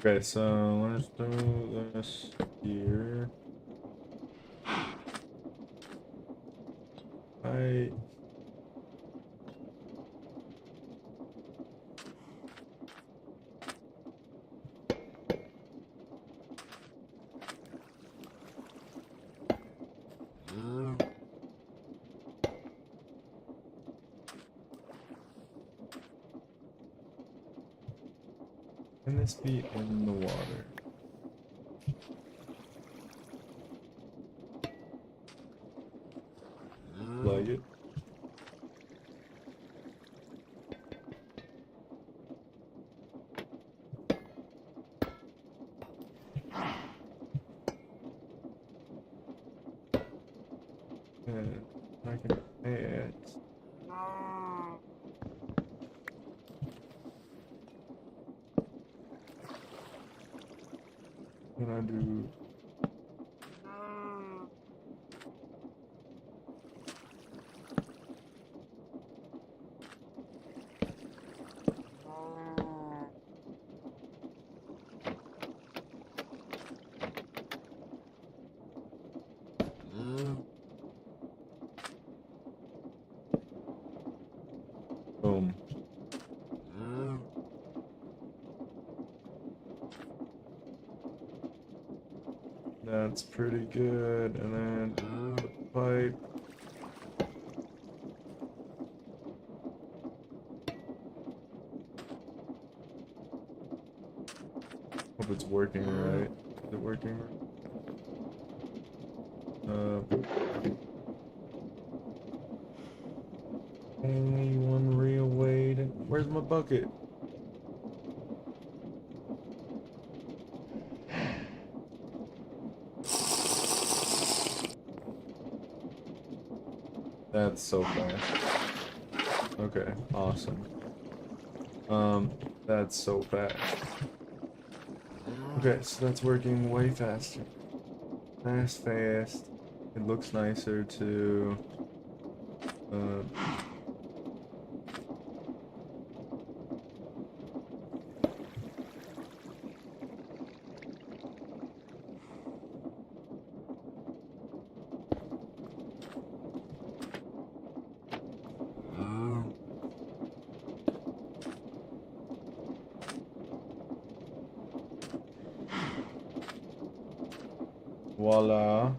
Okay, so let's do this here. I Can this be in the water? Like it? And I can add. Can I do? Boom. That's pretty good. And then the pipe. Hope it's working right. Is it working right? Only one real way to. Where's my bucket? That's so fast. Okay, awesome. That's so fast. Okay, so that's working way faster. Fast. It looks nicer too. Voila.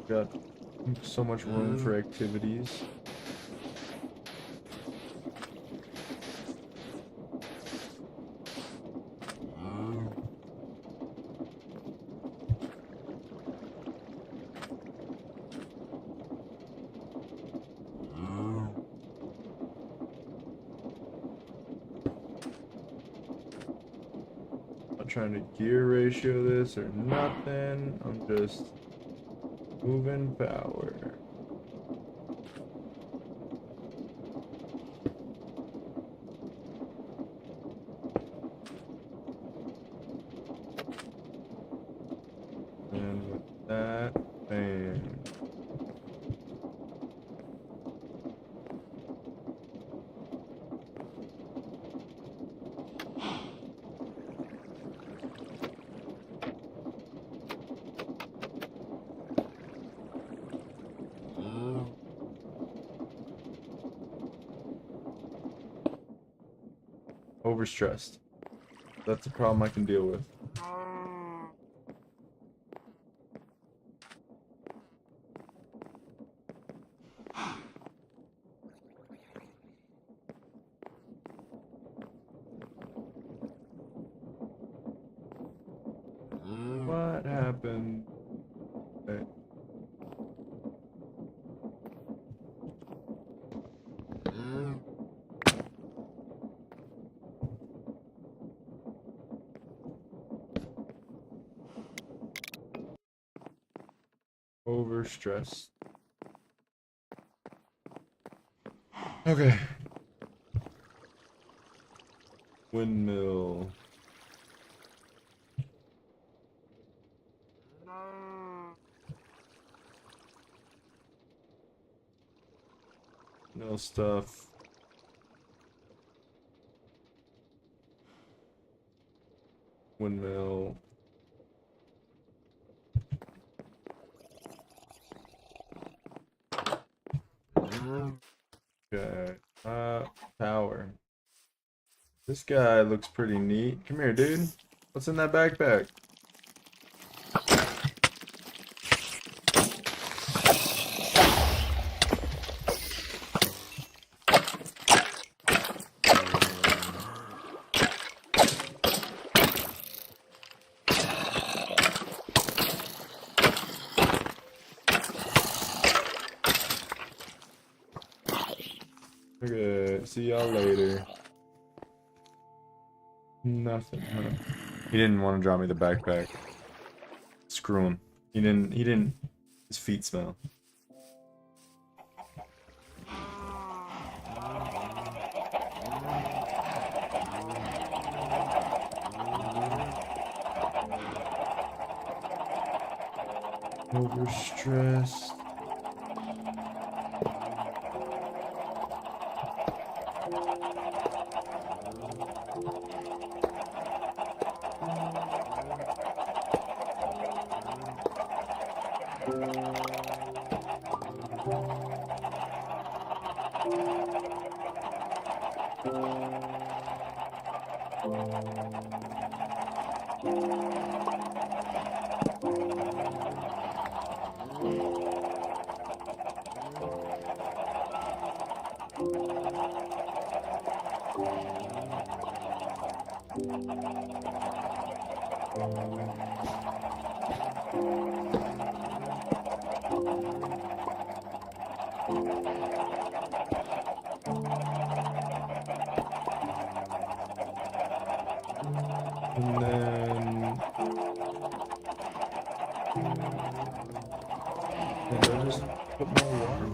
Got so much room for activities. Not trying to gear ratio this or nothing. I'm just moving power. And with that, bam. Overstressed. That's a problem I can deal with. What happened? Okay. Overstressed. Okay. Windmill. No stuff. windmill. Okay. Power. This guy looks pretty neat. Come here, dude. What's in that backpack? Okay, see y'all later. Nothing, huh? He didn't want to draw me the backpack. Screw him. He didn't. His feet smell. Overstressed. And then did I just put more water?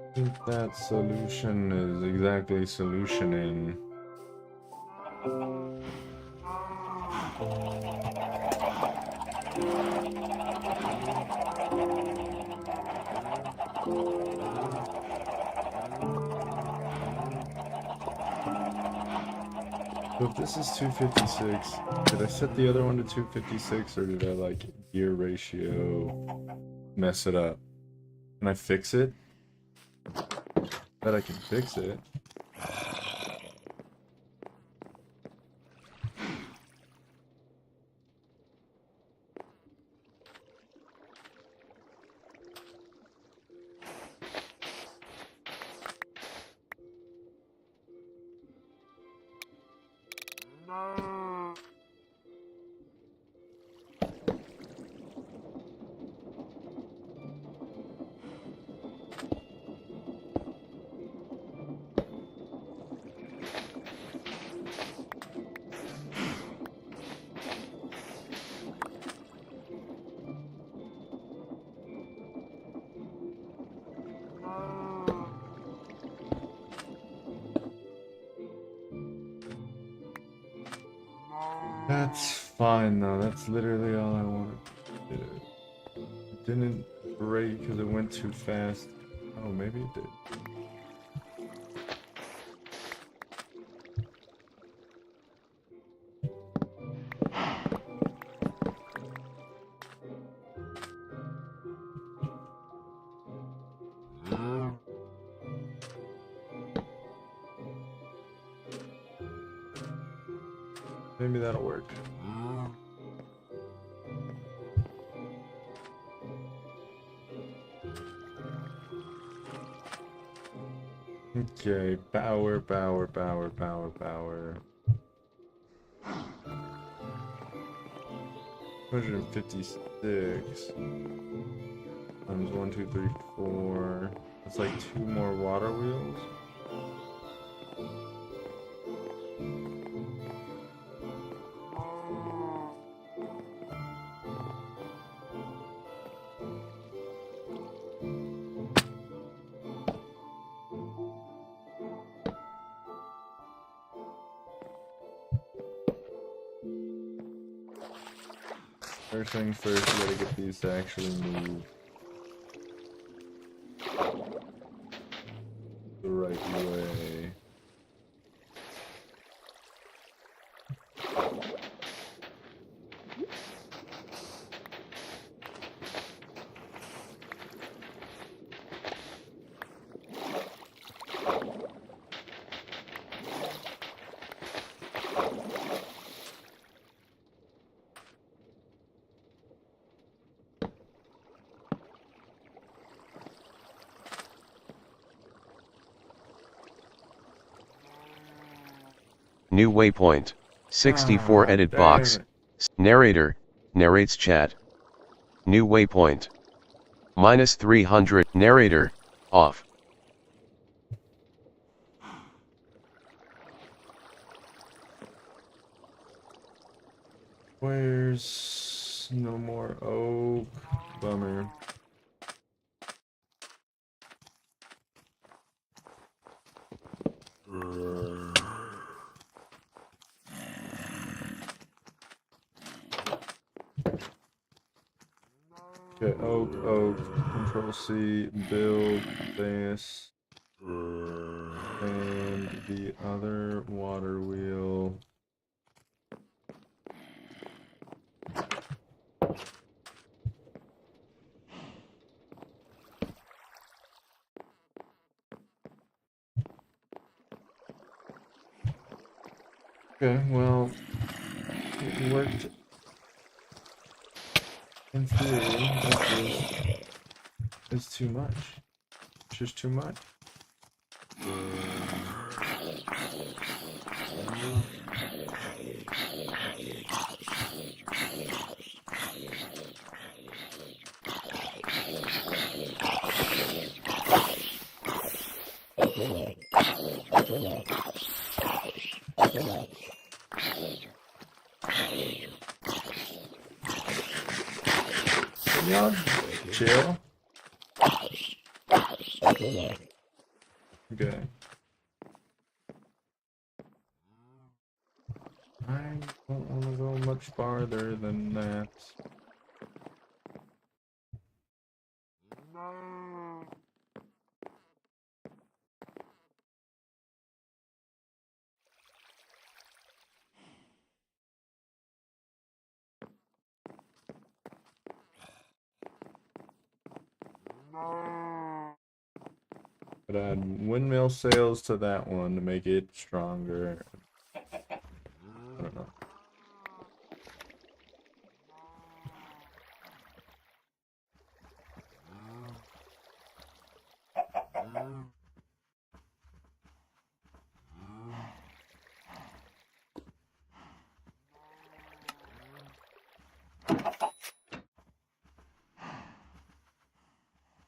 I think that solution is exactly solutioning. So if this is 256, did I set the other one to 256 or did I like gear ratio mess it up? Can I fix it? Bet I can fix it. That's fine though, that's literally all I wanted to do. It didn't break because it went too fast. Oh, maybe it did. Maybe that'll work. Okay, power. 256 times 1, 2, 3, 4. That's like 2 more water wheels. First things first, we gotta get these to actually move the right way. New waypoint. 64 edit box. Narrator, narrates chat. New waypoint. -300. Narrator, off. Where's no more oak? Bummer. Okay, oak, Control C, build this, and the other water wheel. Okay, well, it worked in theory. It's too much. It's just too much. Can y'all chill? Okay. I don't want to go much farther than that. But add windmill sails to that one to make it stronger. I don't know.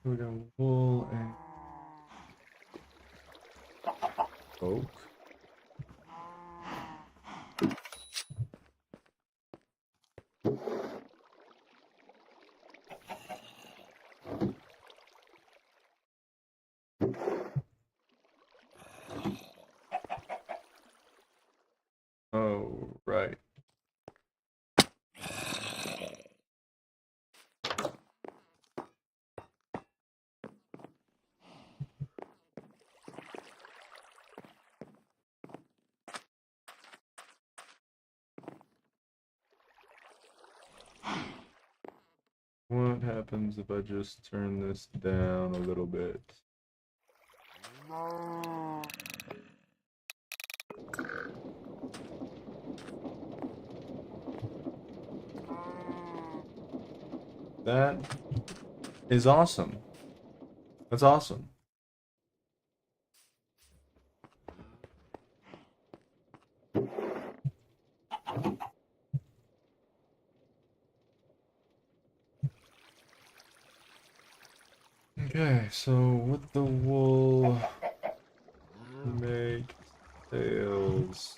We got wool and oak. Oh, right. What happens if I just turn this down a little bit? That is awesome. That's awesome. Okay, so with the wool, make sails.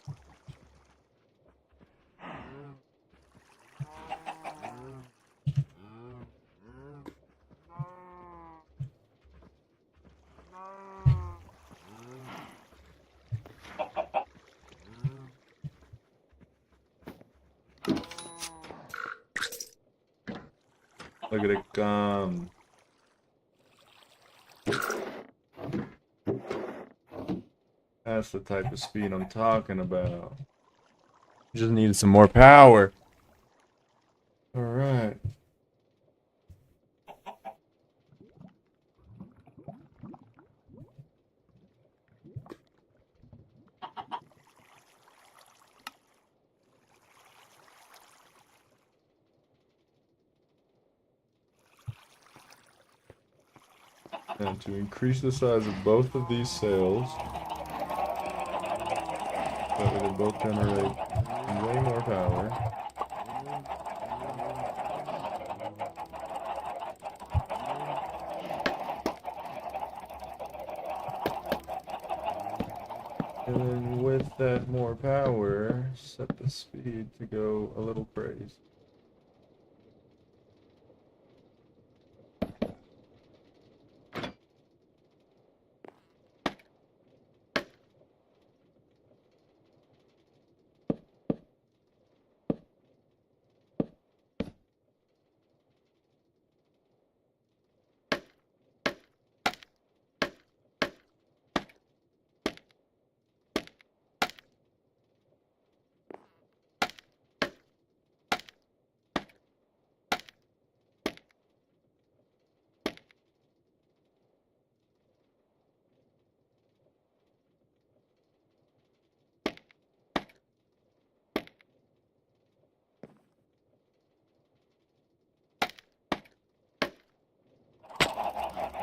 Look at it come. That's the type of speed I'm talking about. Just needed some more power. Alright. And to increase the size of both of these sails, that way they both generate way more power. And then with that more power, set the speed to go a little crazy.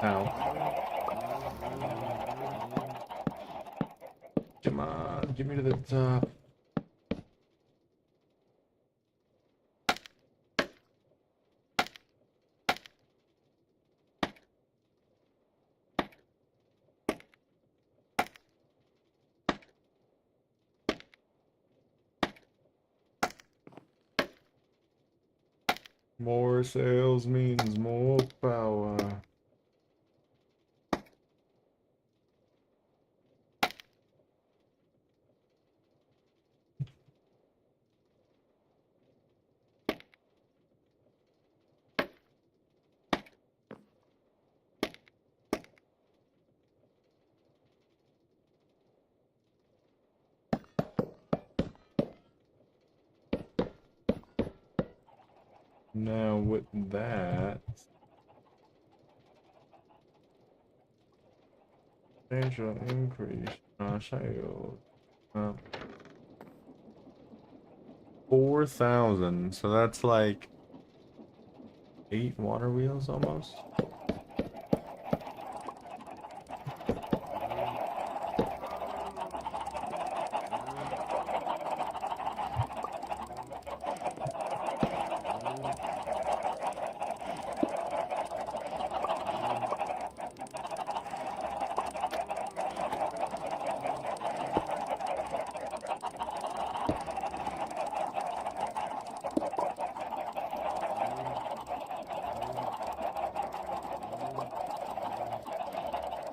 Ow. Come on, get me to the top. More sales means more power. Now with that, substantial increase in our sales. 4,000, so that's like 8 water wheels almost.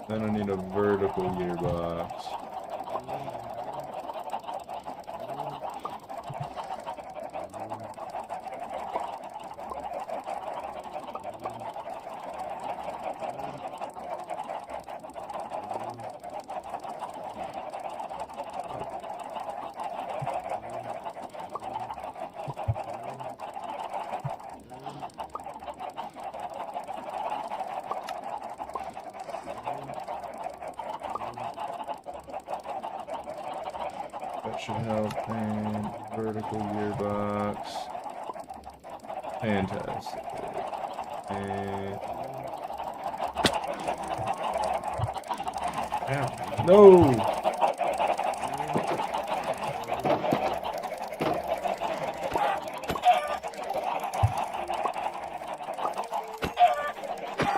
Then I need a vertical gearbox. That should help. And vertical gearbox. Fantastic. And ow. No!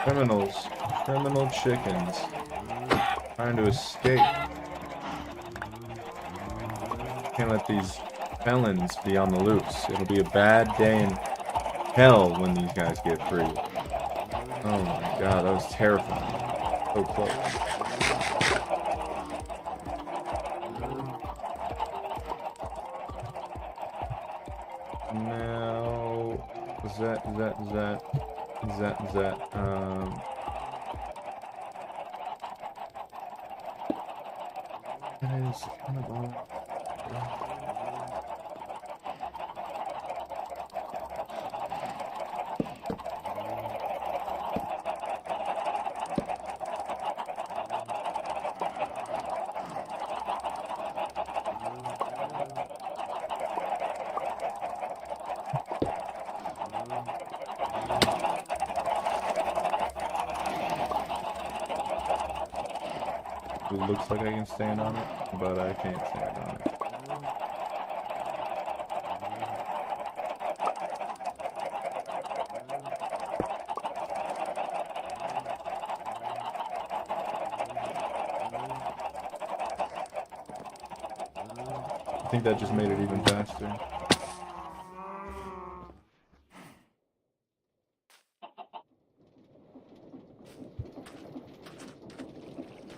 Criminals. Criminal chickens. Trying to escape. Can't let these felons be on the loose. It'll be a bad day in hell when these guys get free. Oh my god, that was terrifying. So close. Now, is that? That is kind of all. It looks like I can stand on it, but I can't stand on it. I think that just made it even faster.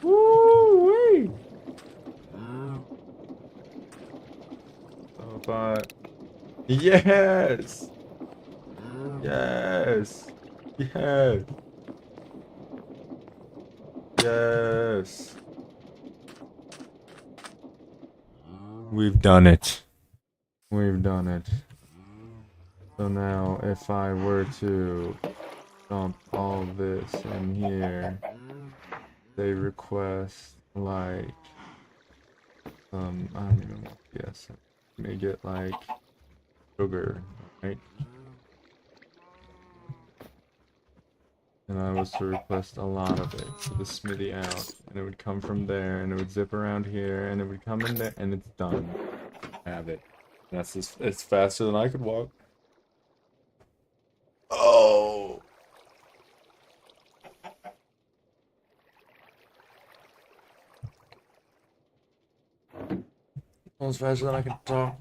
Woo-wee! So, but yes, yes, yes, yes. We've done it. We've done it. So now, if I were to dump all this in here, they request like I don't even want to guess. May get like sugar, right? And I was to request a lot of it to the smithy out, and it would come from there, and it would zip around here, and it would come in there, and it's done. Have it. That's just, it's faster than I could walk. Oh! Almost faster than I can talk.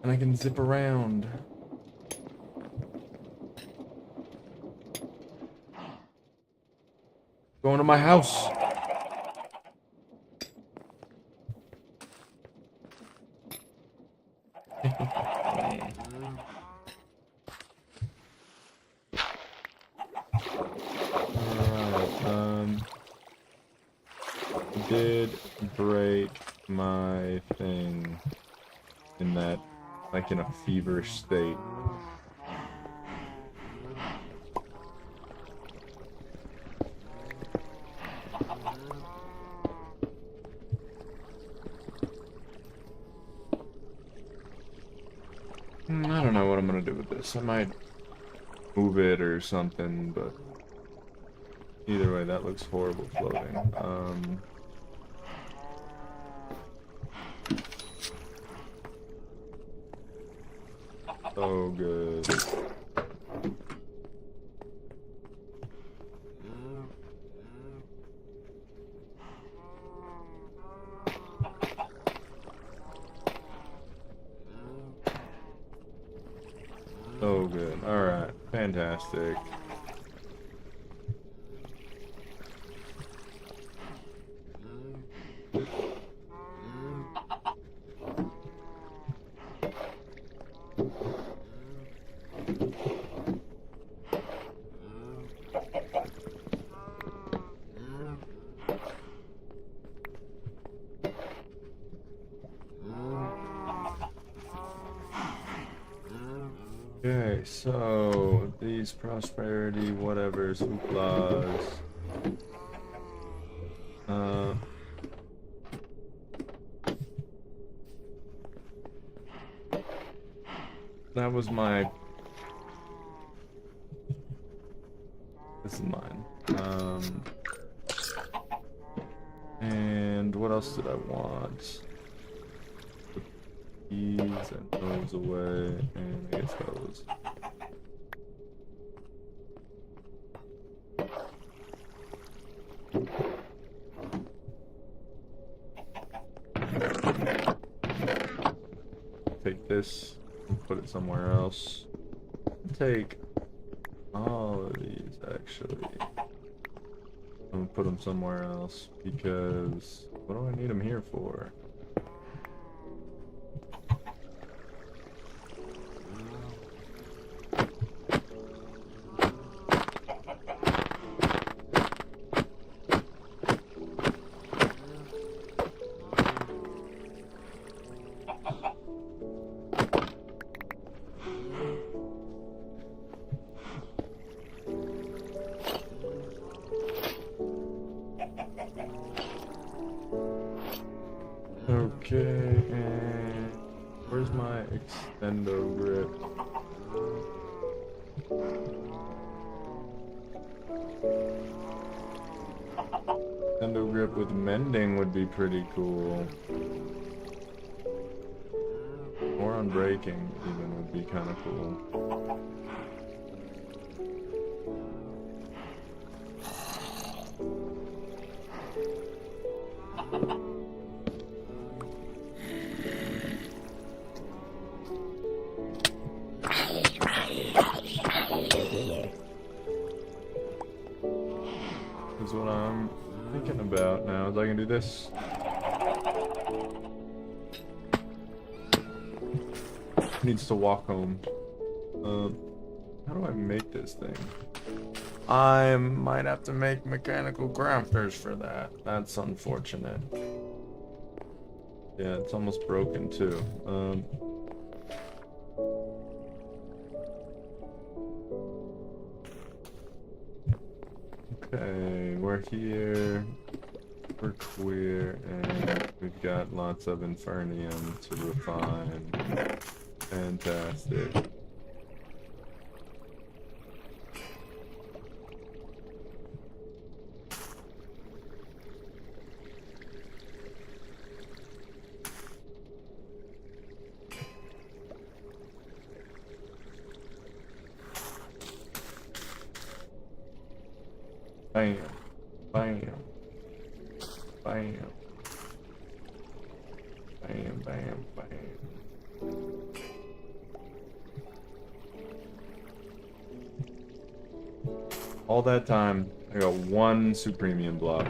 And I can zip around. Going to my house. Alright, did break my thing in that, like, in a feverish state. I don't know what I'm gonna do with this. I might move it or something, but either way, that looks horrible floating. So good. So good. Alright. Fantastic. Okay, so these prosperity whatevers, hooplas. That was my. This is mine. And what else did I want? These and those away, and I guess those. Take this and put it somewhere else. Take all of these, actually. I'm gonna put them somewhere else, because what do I need them here for? Okay, and where's my extendo grip? Extendo grip with mending would be pretty cool. Or unbreaking even would be kind of cool. Is what I'm thinking about now, is I can do this. Needs to walk home. How do I make this thing? I might have to make mechanical crafters for that. That's unfortunate. Yeah, it's almost broken too. Okay, we're here. We're queer, and we've got lots of infernium to refine. Fantastic. Bam. Bam. Bam. Bam, bam, bam. All that time, I got one supremium block.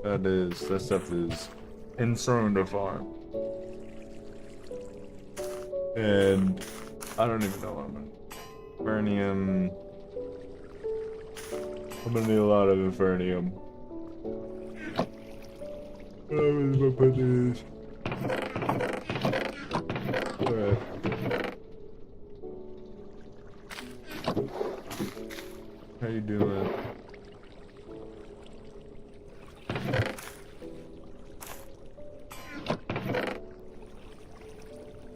That stuff is insane to farm. And I don't even know what I'm gonna. Infernium. I'm gonna need a lot of infernium. Where's my putties? Alright. How you doing?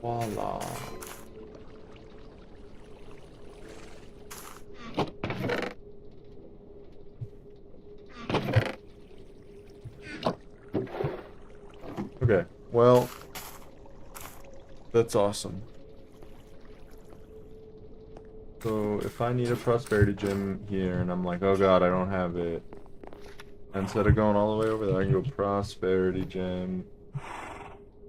Voila. Okay, well, that's awesome. So if I need a prosperity gem here and I'm like, oh god, I don't have it. Instead of going all the way over there, I can go prosperity gem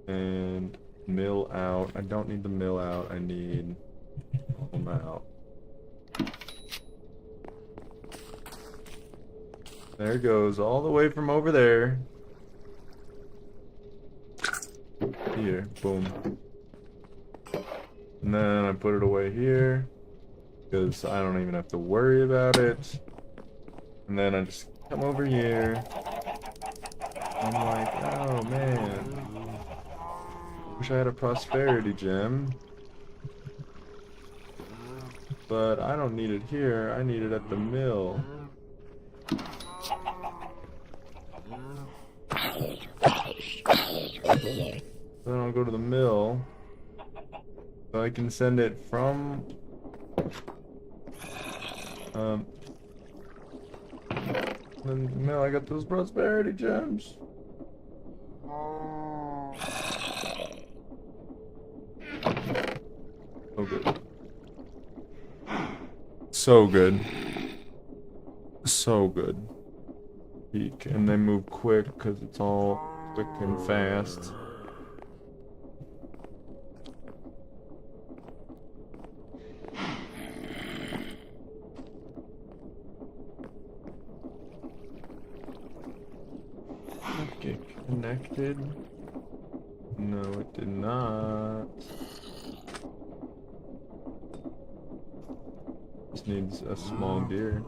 and mill out. I don't need the mill out, I need home out. There it goes, all the way from over there. Here, boom. And then I put it away here, because I don't even have to worry about it. And then I just come over here. I'm like, oh man. Wish I had a prosperity gem. But I don't need it here, I need it at the mill. Then I'll go to the mill, so I can send it from then the mill. I got those prosperity gems. So good. So good. So good. Peak, and they move quick because it's all quick and fast. Get connected. No, it did not. Just needs a small gear.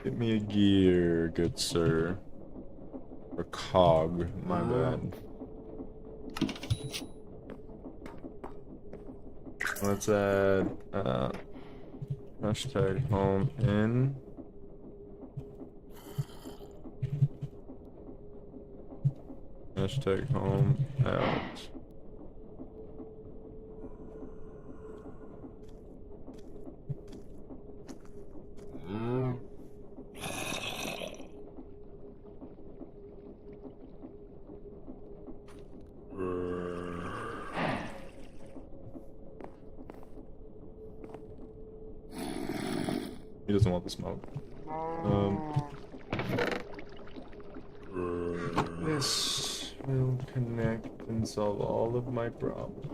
Get me a gear, good sir. Or cog, my bad. Let's add hashtag home in. Hashtag home out. He doesn't want the smoke. This will connect and solve all of my problems.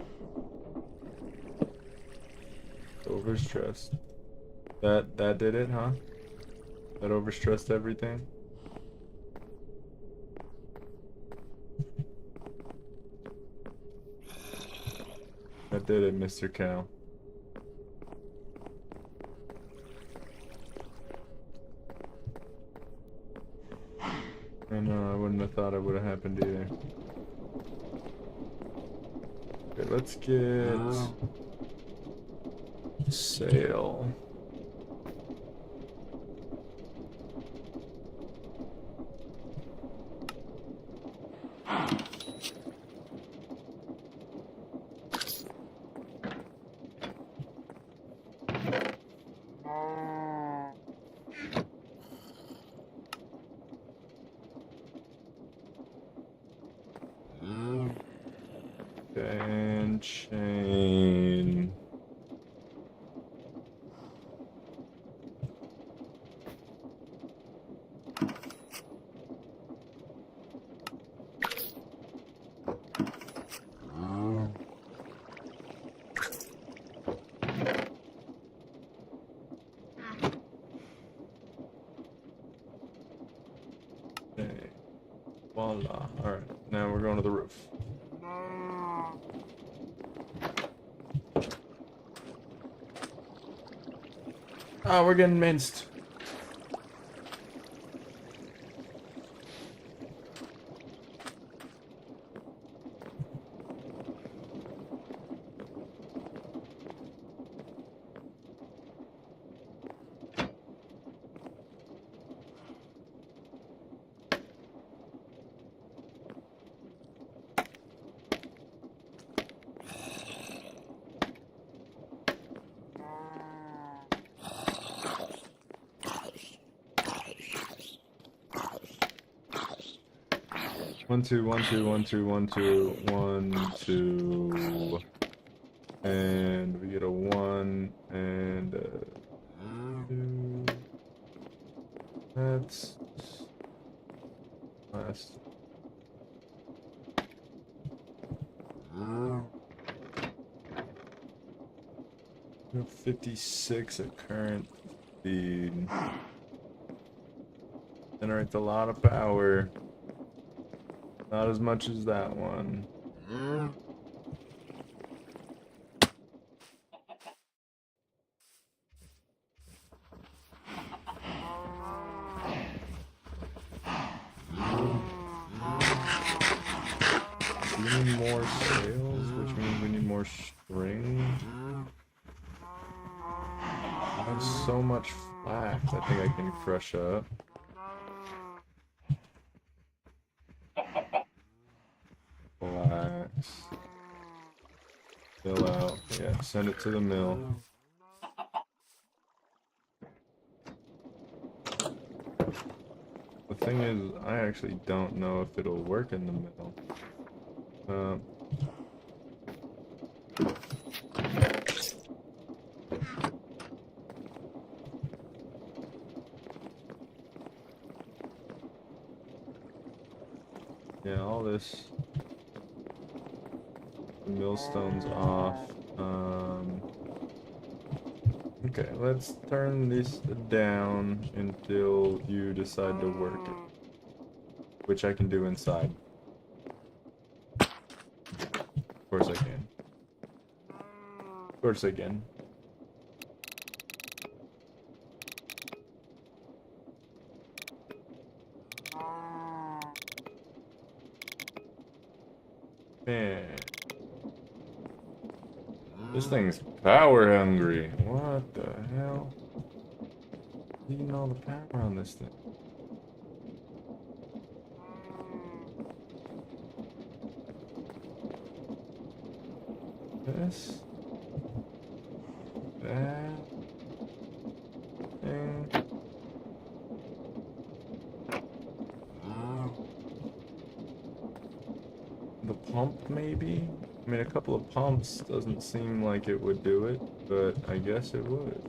Overstressed. That did it, huh? That overstressed everything? That did it, Mr. Cow. I know, I wouldn't have thought it would have happened either. Okay, let's get sail. And chain. Okay. Voila. Alright, now we're going to the roof. Oh, we're getting minced. One, two, 1, 2, 1, 2, 1, 2, 1, 2. And we get a 1 and a 2. That's last. We have 56 at current speed. Generates a lot of power. Not as much as that one. We need more sails, which means we need more string. I have so much flax, I think I can crush up. Flax. Fill out. Yeah, send it to the mill. The thing is, I actually don't know if it'll work in the mill. Yeah, all this. The millstone's off. Okay, let's turn this down until you decide to work it. Which I can do inside. Of course I can. Of course I can. Man. This thing's power hungry. What the hell? Eating all the power on this thing. This. That. Thing. The pump, maybe? I mean, a couple of pumps doesn't seem like it would do it, but I guess it would.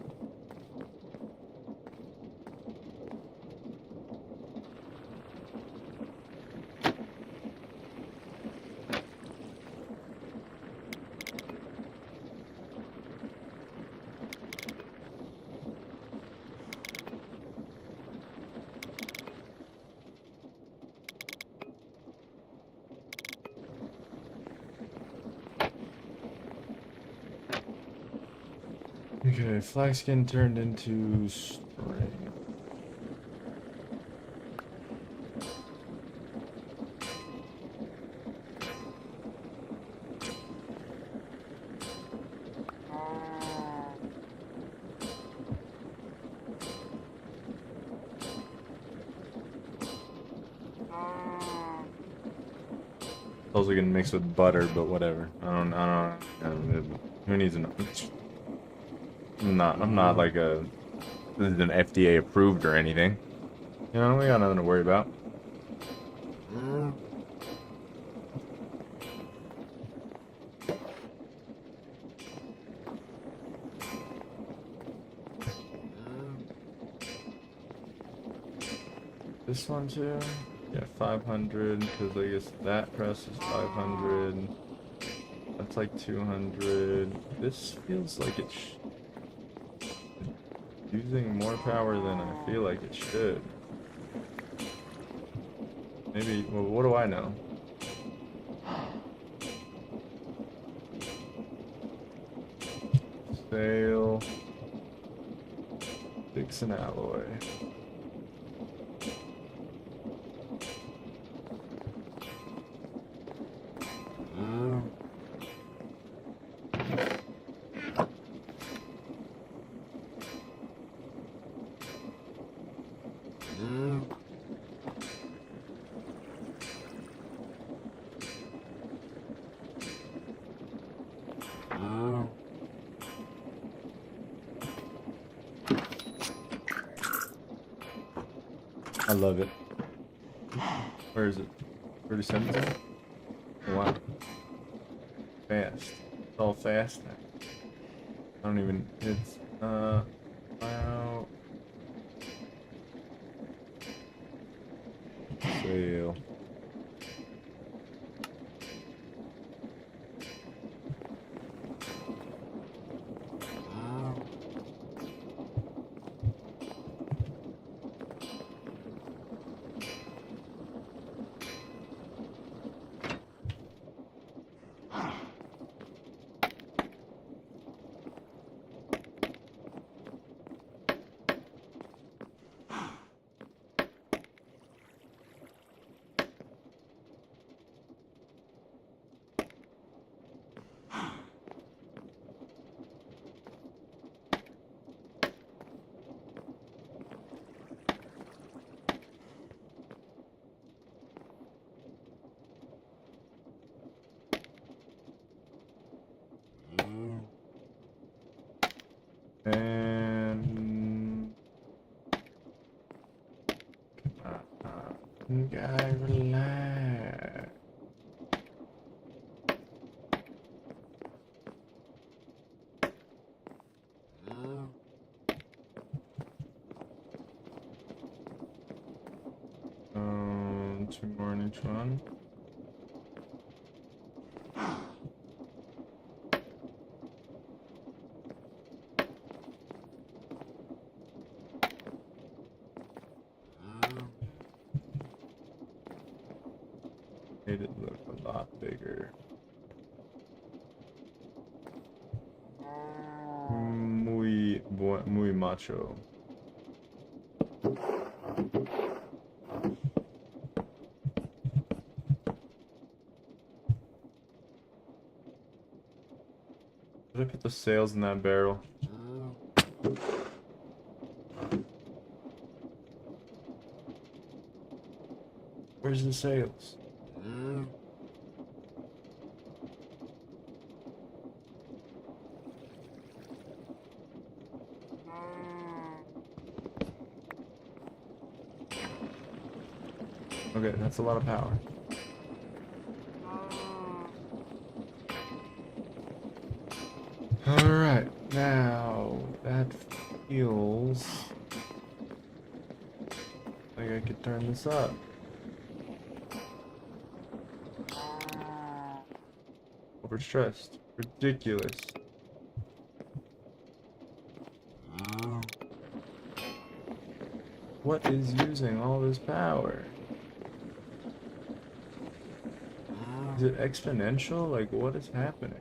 Okay, flaxskin turned into string. Also gonna mix with butter, but whatever. I don't, who needs to know? I'm not like a, this is an FDA approved or anything. You know, we got nothing to worry about. This one too? Yeah, 500, because I guess that press is 500. That's like 200. This feels like it's using more power than I feel like it should. Maybe, well, what do I know? Sale. Fix an alloy. I love it. Where is it? 37? Oh, wow. Fast. It's all fast now. I don't even, it's, wow. Sale. And guy, relax. Two more in each one. Made it look a lot bigger. Muy macho. Did I put the sails in that barrel? Where's the sails? Okay, that's a lot of power. Alright, now that feels like I could turn this up. Overstressed. Ridiculous. What is using all this power? Is it exponential? Like, what is happening?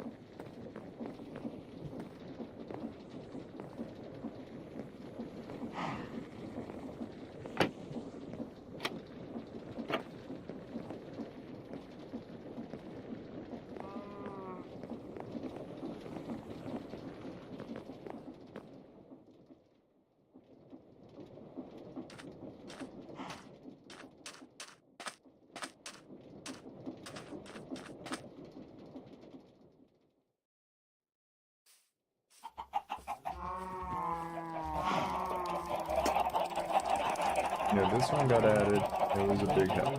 Yeah, this one got added. It was a big help.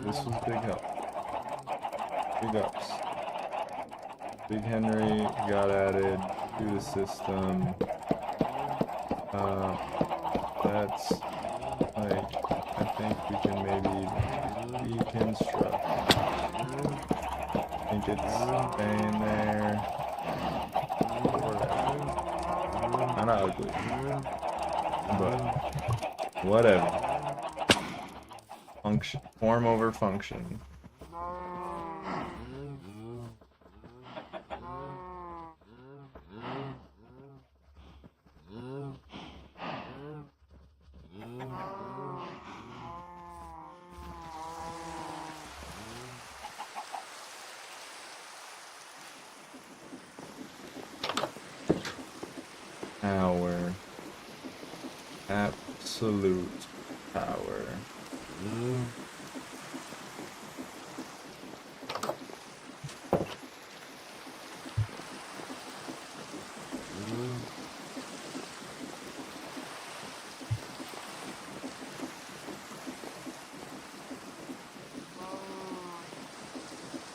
This was big help. Big ups. Big Henry got added to the system. That's like, I think we can maybe deconstruct. I think it's staying there. Kind of ugly, but whatever. Function, form over function. Power. Absolute power.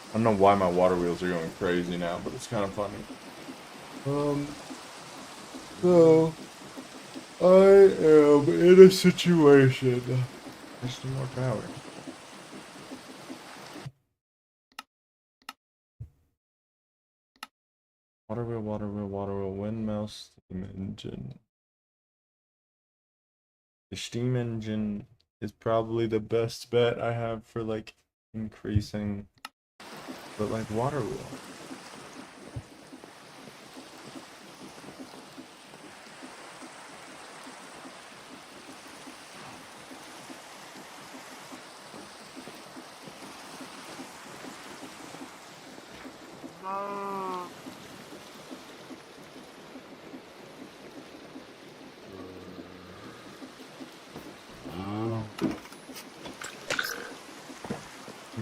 I don't know why my water wheels are going crazy now, but it's kind of funny. So I am in a situation. Just some more power. Water wheel, windmill, steam engine. The steam engine is probably the best bet I have for like increasing, but like water wheel.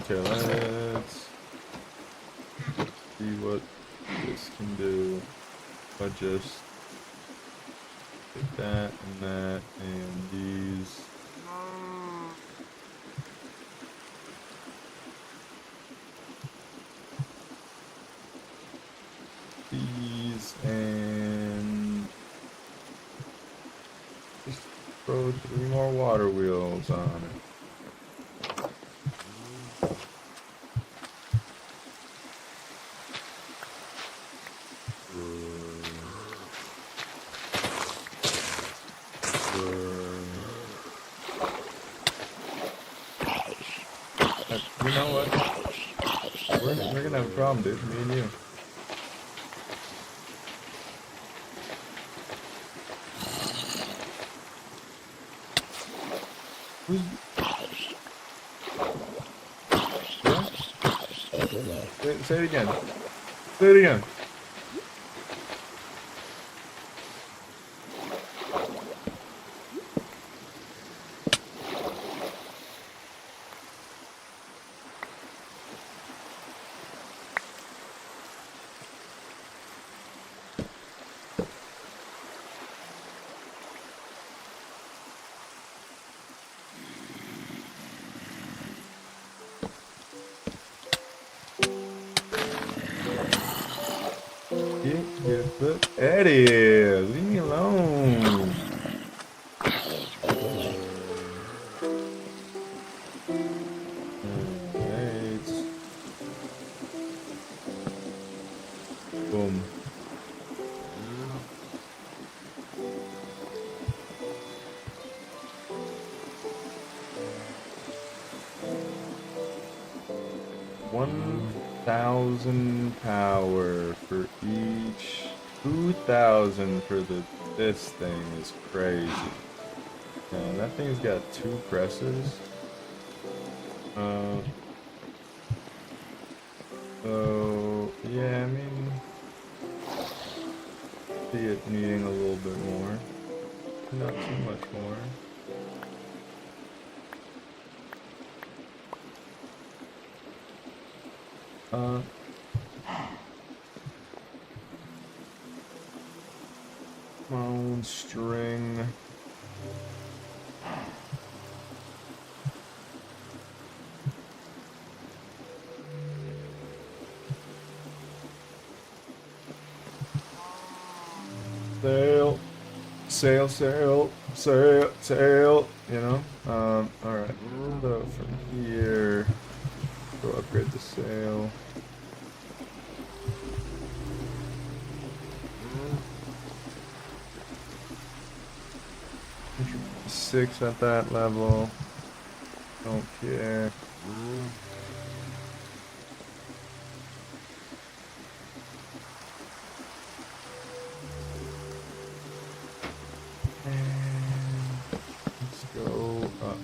Okay, let's see what this can do. If I just take that and that and these. These and just throw 3 more water wheels on it. You know what? We're gonna have a problem, dude. Me and you. Say it again. Say it again. Get a foot. It is. Leave me alone. Alright. Boom. $1,000 power for each. 2,000 for this thing is crazy. That thing's got 2 presses. So yeah, I mean, see it needing a little bit more, not too much more. Phone string. Sail, sail, sail, sail, sail, you know? Alright, so from here, go upgrade the sail. 6 at that level, don't care. Let's go up.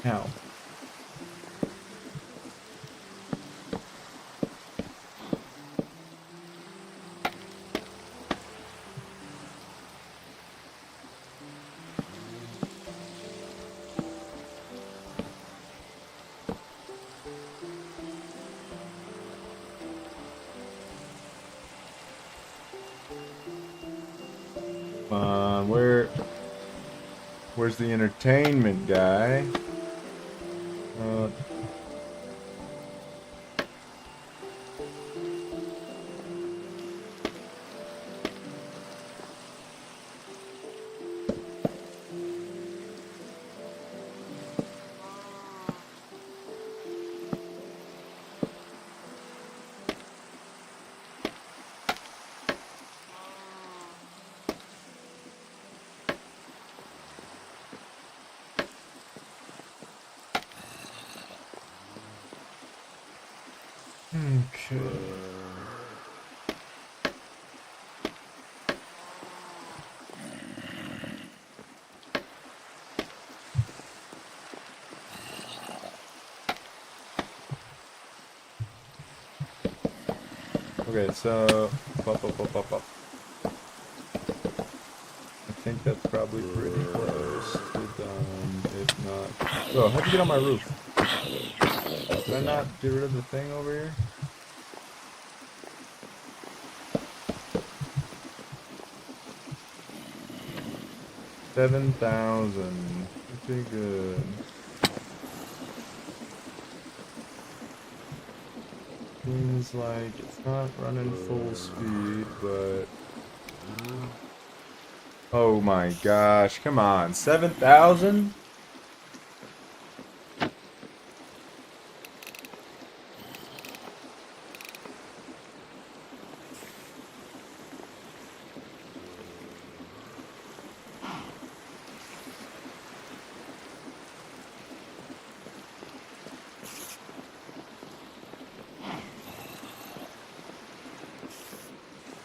How? Where's the entertainment guy? Okay. Okay, so up. I think that's probably pretty close to done, if not. Oh, how'd you get on my roof? Did I not get rid of the thing over here? $7,000. Pretty good. Seems like it's not running full speed, but... Oh my gosh, come on. 7,000?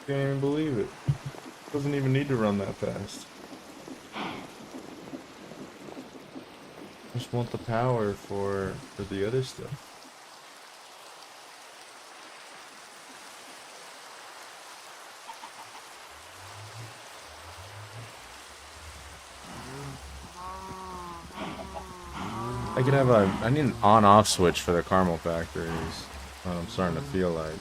Can't even believe it. Doesn't even need to run that fast. Just want the power for the other stuff. I could have I need an on-off switch for the caramel factories. I'm starting to feel like.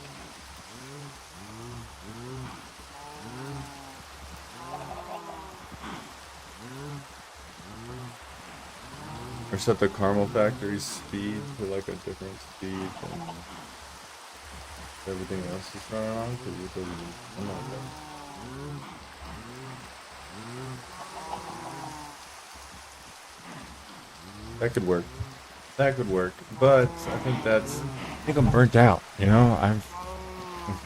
Or set the caramel factory's speed to like a different speed than everything else is running on, because you're supposed to be something like that. That could work. That could work. But I think I'm burnt out, you know? I've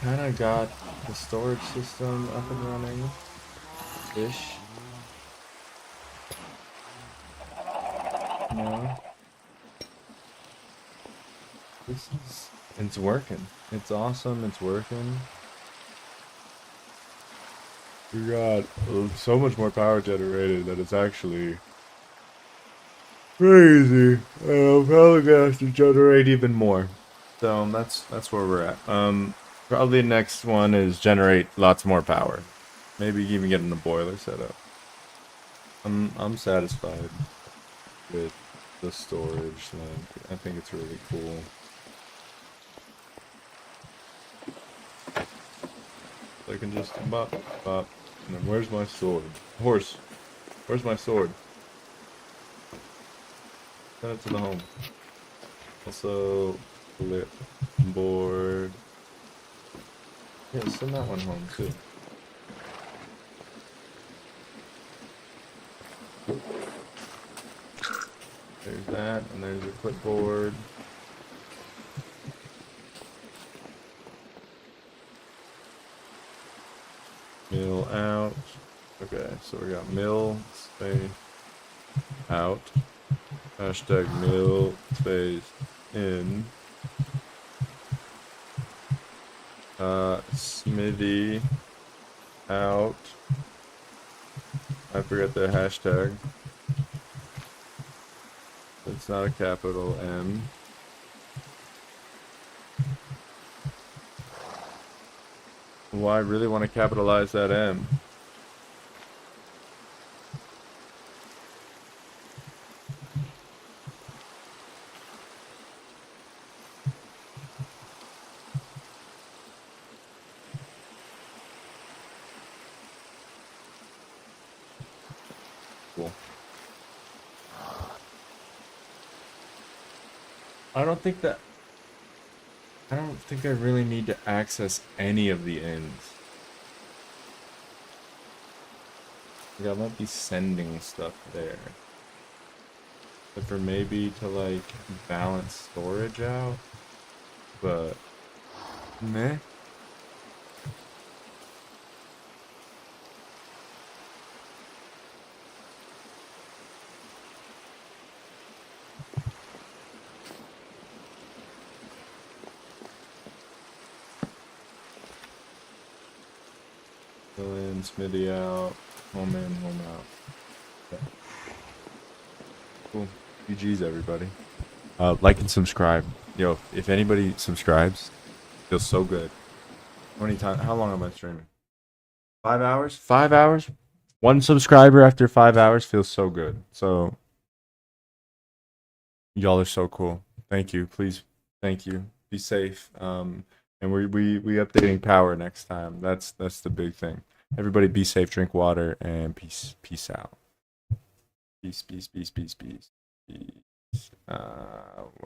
kind of got the storage system up and running. Ish. No. It's working. It's awesome. It's working. We got so much more power generated that it's actually crazy. I'm probably gonna have to generate even more. So that's where we're at. Probably the next one is generate lots more power. Maybe even getting the boiler set up. I'm satisfied with the storage thing. I think it's really cool. I can just bop, bop, and then where's my sword? Horse, where's my sword? Send it to the home. Also, clipboard. Yeah, send that one home too. There's that, and there's your clipboard. Mill out. Okay, so we got mill space out. Hashtag mill space in. Smithy out. I forget the hashtag. It's not a capital M. Well, I really want to capitalize that M. Cool. I don't think I really need to access any of the ends. Like, I won't be sending stuff there. But for maybe to like balance storage out. But meh. Fill in, Smithy out, home in, home out. Okay. Cool. GG's everybody. Like and subscribe. Yo, if anybody subscribes, feels so good. How long am I streaming? 5 hours? 5 hours? One subscriber after 5 hours feels so good. So y'all are so cool. Thank you. Please, thank you. Be safe. And we updating power next time. That's the big thing. Everybody be safe, drink water, and peace out. Peace.